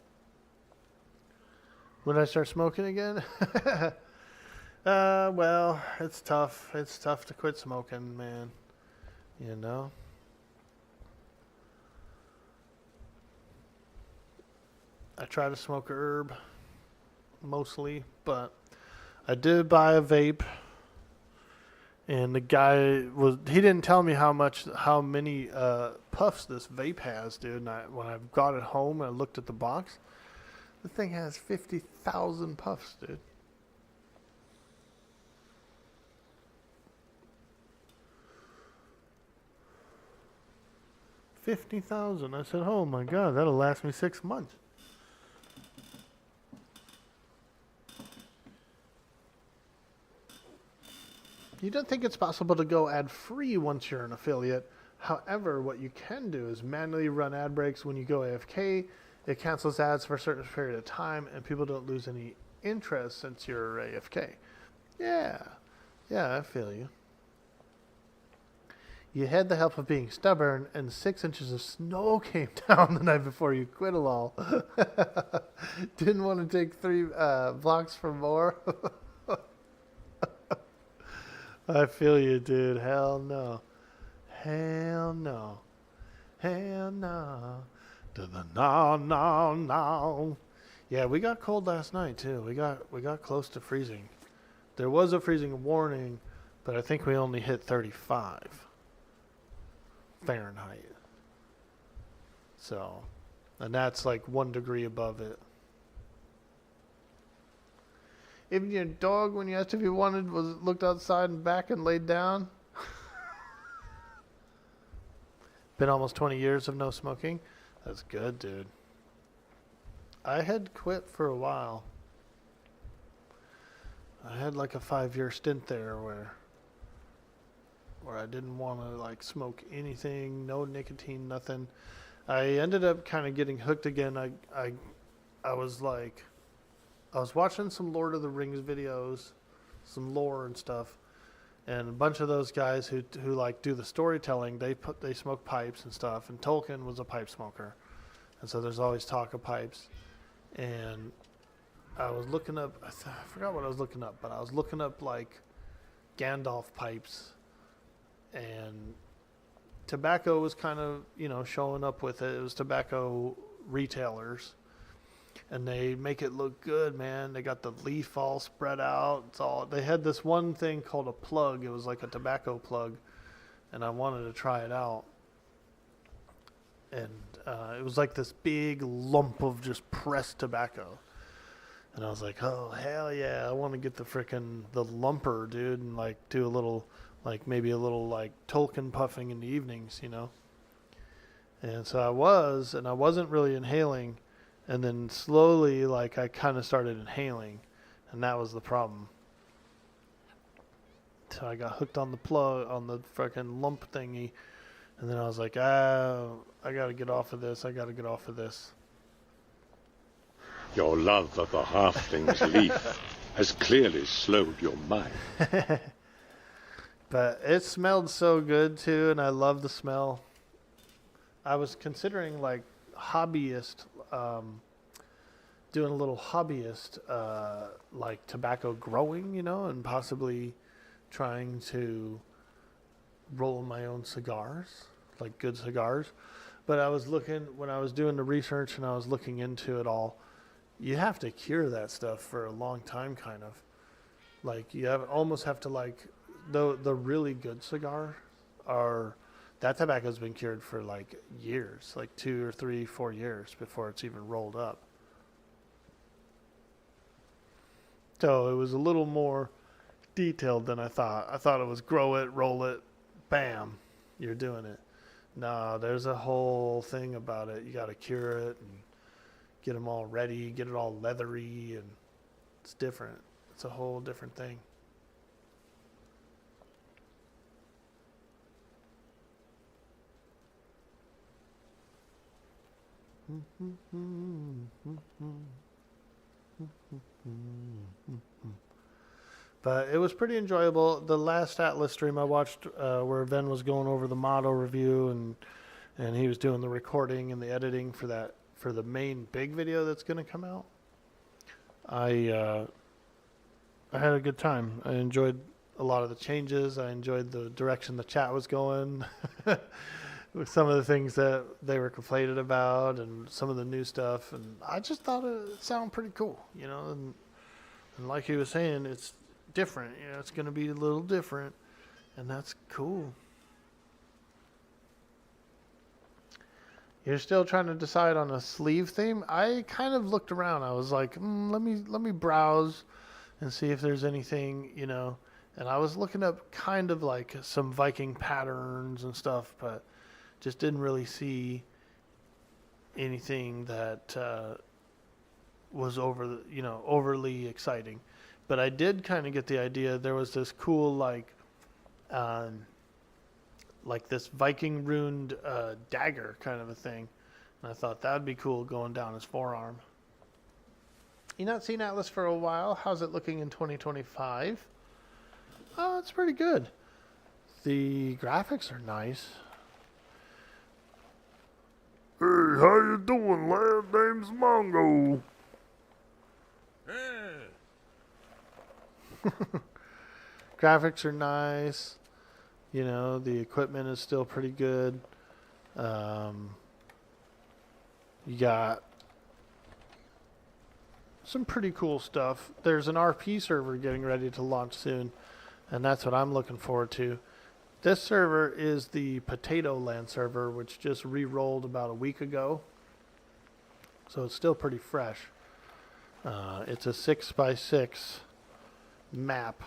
B: When I start smoking again? Well, it's tough. It's tough to quit smoking, man. You know? I try to smoke a herb, mostly, but I did buy a vape, and the guy he didn't tell me how many puffs this vape has, dude. And when I got it home and I looked at the box, the thing has 50,000 puffs, dude. $50,000. I said, oh my God, that'll last me 6 months. You don't think it's possible to go ad-free once you're an affiliate. However, what you can do is manually run ad breaks when you go AFK. It cancels ads for a certain period of time, and people don't lose any interest since you're AFK. Yeah, I feel you. You had the help of being stubborn, and 6 inches of snow came down the night before you quit lol. Didn't want to take 3 blocks for more. I feel you, dude. Hell no. Hell no. Hell no. No. Yeah, we got cold last night too. We got close to freezing. There was a freezing warning, but I think we only hit 35 Fahrenheit. So, and that's like 1 degree above it. Even your dog, when you asked if he wanted, looked outside and back and laid down. Been almost 20 years of no smoking. That's good, dude. I had quit for a while. I had like a 5-year stint there where I didn't want to like smoke anything, no nicotine, nothing. I ended up kind of getting hooked again. I was watching some Lord of the Rings videos, some lore and stuff, and a bunch of those guys who like do the storytelling, they smoke pipes and stuff, and Tolkien was a pipe smoker, and so there's always talk of pipes. And I was looking up, I forgot what I was looking up, but I was looking up like Gandalf pipes, and tobacco was kind of, you know, showing up with it. It was tobacco retailers. And they make it look good, man. They got the leaf all spread out. They had this one thing called a plug. It was like a tobacco plug, and I wanted to try it out. And it was like this big lump of just pressed tobacco. And I was like, oh, hell yeah. I want to get the lumper, dude, and like do a little, like maybe a little like Tolkien puffing in the evenings, you know. And so I wasn't really inhaling. And then slowly, like, I kind of started inhaling, and that was the problem. So I got hooked on the plug, on the freaking lump thingy, and then I was like, I got to get off of this.
C: Your love of the halfling's leaf has clearly slowed your mind.
B: But it smelled so good, too, and I love the smell. I was considering, like, hobbyist, doing a little hobbyist, like tobacco growing, you know, and possibly trying to roll my own cigars, like good cigars. But I was looking, when I was doing the research and I was looking into it all, you have to cure that stuff for a long time, kind of. Like, you almost have to, like, the really good cigar are, that tobacco's been cured for, like, years, like 2 or 3, 4 years before it's even rolled up. So it was a little more detailed than I thought. I thought it was grow it, roll it, bam, you're doing it. No, there's a whole thing about it. You got to cure it and get them all ready, get it all leathery, and it's different. It's a whole different thing. But it was pretty enjoyable. The last Atlas stream I watched, where Ben was going over the model review and he was doing the recording and the editing for the main big video that's going to come out. I had a good time. I enjoyed a lot of the changes. I enjoyed the direction the chat was going. With some of the things that they were complaining about and some of the new stuff, and I just thought it sounded pretty cool, you know. And like he was saying, it's different. You know, it's going to be a little different, and that's cool. You're still trying to decide on a sleeve theme? I kind of looked around. I was like, let me browse and see if there's anything, you know. And I was looking up kind of like some Viking patterns and stuff, but just didn't really see anything that was overly exciting. But I did kind of get the idea there was this cool like this Viking runed dagger kind of a thing. And I thought that would be cool going down his forearm. You not seen Atlas for a while? How's it looking in 2025? Oh, it's pretty good. The graphics are nice.
C: Hey, how you doing, lad? Name's Mongo.
B: Graphics are nice. You know, the equipment is still pretty good. You got some pretty cool stuff. There's an RP server getting ready to launch soon, and that's what I'm looking forward to. This server is the Potato Land server, which just re-rolled about a week ago. So it's still pretty fresh. It's a 6x6 map.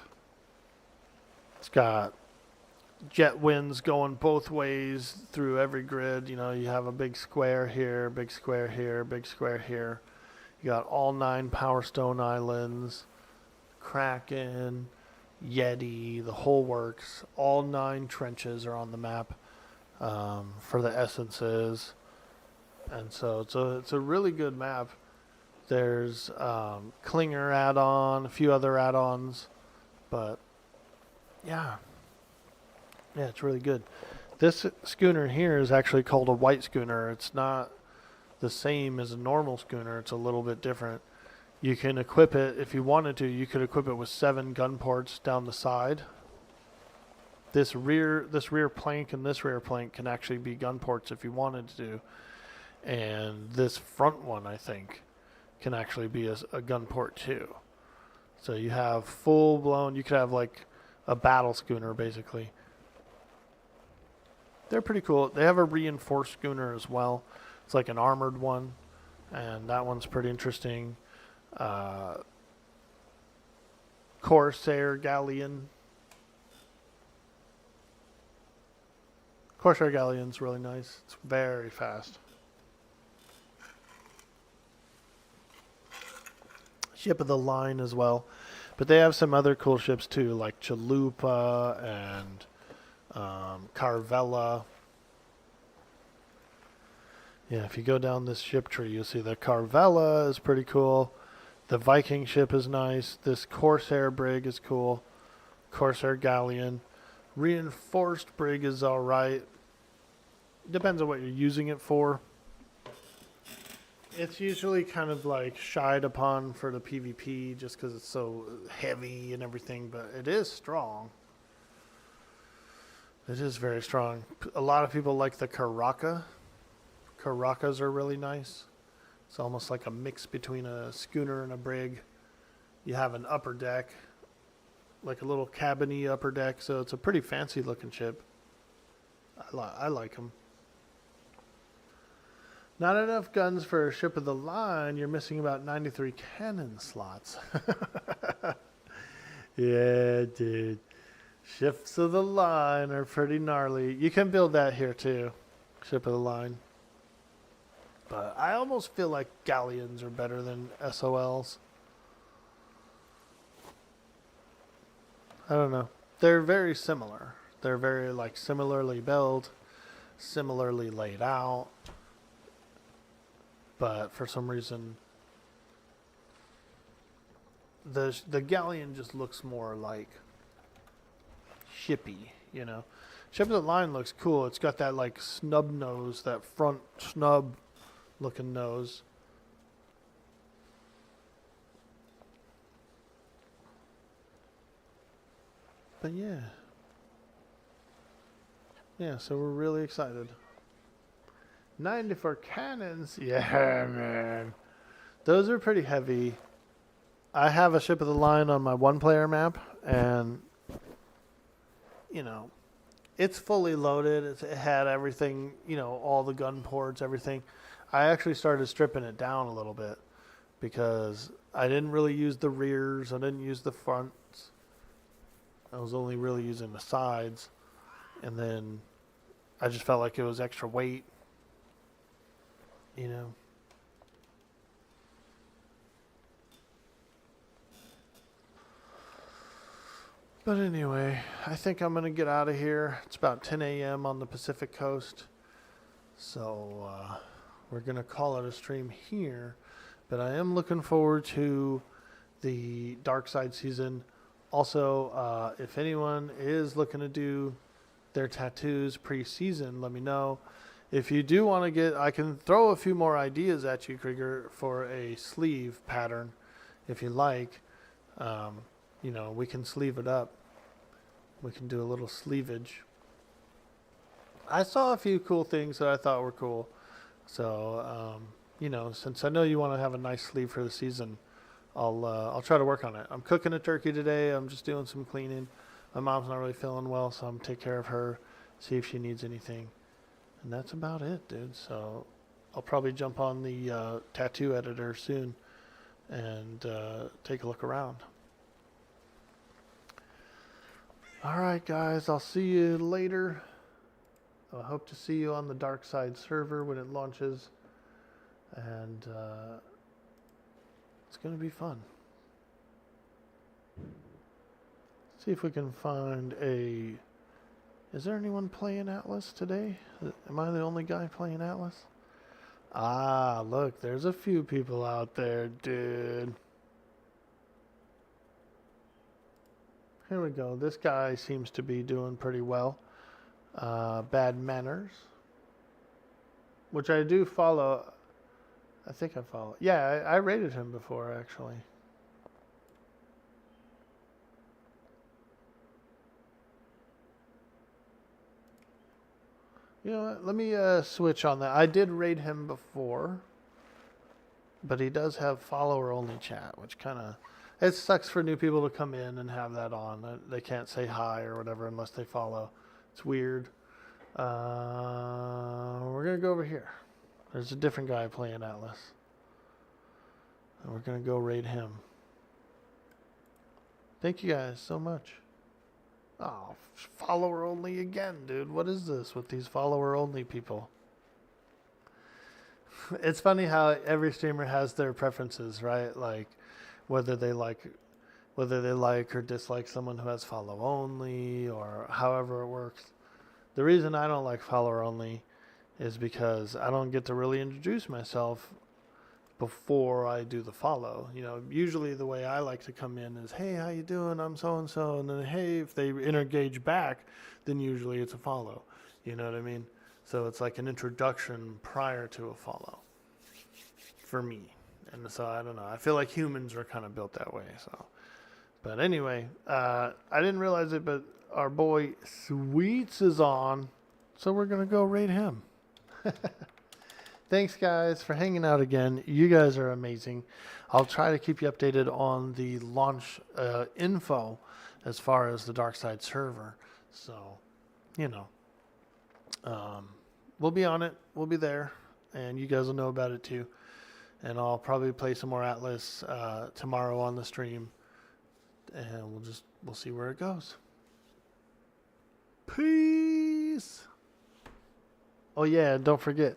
B: It's got jet winds going both ways through every grid. You know, you have a big square here, big square here, big square here. You got all 9 Power Stone Islands, Kraken, Yeti, the whole works. All 9 trenches are on the map for the essences, and so it's a really good map. There's Klinger add-on, a few other add-ons, but yeah, it's really good. This schooner here is actually called a white schooner. It's not the same as a normal schooner. It's a little bit different. You can equip it, if you wanted to, you could equip it with 7 gun ports down the side. This rear plank and this rear plank can actually be gun ports if you wanted to. And this front one, I think, can actually be a gun port too. So you have full blown, you could have like a battle schooner basically. They're pretty cool. They have a reinforced schooner as well. It's like an armored one, and that one's pretty interesting. Corsair Galleon. Corsair Galleon's really nice. It's very fast. Ship of the line as well. But they have some other cool ships too, like Chalupa and Carvella. Yeah, if you go down this ship tree, you'll see the Carvella is pretty cool. The Viking ship is nice. This Corsair brig is cool. Corsair Galleon. Reinforced brig is alright. Depends on what you're using it for. It's usually kind of like shied upon for the PvP just because it's so heavy and everything, but it is strong. It is very strong. A lot of people like the Karaka. Caracas are really nice. It's almost like a mix between a schooner and a brig. You have an upper deck, like a little cabiny upper deck, so it's a pretty fancy looking ship. I like them. Not enough guns for a ship of the line. You're missing about 93 cannon slots. Yeah, dude. Ships of the line are pretty gnarly. You can build that here too. Ship of the line. But I almost feel like galleons are better than SOLs. I don't know. They're very similar. They're very like similarly built, similarly laid out. But for some reason the galleon just looks more like shippy, you know. Ship of the line looks cool. It's got that like snub nose, that front snub looking nose. But yeah. Yeah, so we're really excited. 94 cannons. Yeah, man. Those are pretty heavy. I have a ship of the line on my one player map, and you know, it's fully loaded. It had everything, you know, all the gun ports, everything. I actually started stripping it down a little bit because I didn't really use the rears. I didn't use the fronts. I was only really using the sides. And then I just felt like it was extra weight, you know. But anyway, I think I'm going to get out of here. It's about 10 a.m. on the Pacific coast. So we're going to call it a stream here. But I am looking forward to the Dark Side season. Also, if anyone is looking to do their tattoos pre-season, let me know. If you do want to get, I can throw a few more ideas at you, Krieger, for a sleeve pattern if you like. You know, we can sleeve it up. We can do a little sleevage. I saw a few cool things that I thought were cool. So, you know, since I know you want to have a nice sleeve for the season, I'll try to work on it. I'm cooking a turkey today. I'm just doing some cleaning. My mom's not really feeling well, so I'm take care of her, see if she needs anything. And that's about it, dude. So I'll probably jump on the tattoo editor soon and take a look around. All right, guys, I'll see you later. I hope to see you on the Dark Side server when it launches. And it's going to be fun. See if we can find a... Is there anyone playing Atlas today? Am I the only guy playing Atlas? Ah, look, there's a few people out there, dude. Here we go. This guy seems to be doing pretty well. Bad Manners, which I do follow. I think I follow. Yeah, I rated him before, actually. You know what? Let me switch on that. I did rate him before, but he does have follower-only chat, which kind of... It sucks for new people to come in and have that on. They can't say hi or whatever unless they follow. It's weird. We're going to go over here. There's a different guy playing Atlas. And we're going to go raid him. Thank you guys so much. Oh, follower only again, dude. What is this with these follower only people? It's funny how every streamer has their preferences, right? Like whether they like or dislike someone who has follow only or however it works. The reason I don't like follower only is because I don't get to really introduce myself before I do the follow. You know, usually the way I like to come in is, hey, how you doing? I'm so-and-so. And then, hey, if they engage back, then usually it's a follow. You know what I mean? So it's like an introduction prior to a follow for me. And so I don't know. I feel like humans are kind of built that way. So, but anyway, I didn't realize it, but our boy Sweets is on. So we're going to go raid him. Thanks, guys, for hanging out again. You guys are amazing. I'll try to keep you updated on the launch info as far as the Dark Side server. So, you know, we'll be on it. We'll be there, and you guys will know about it too. And I'll probably play some more Atlas tomorrow on the stream, and we'll see where it goes. Peace. Oh yeah, don't forget,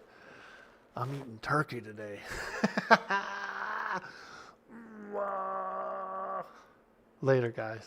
B: I'm eating turkey today. Later, guys.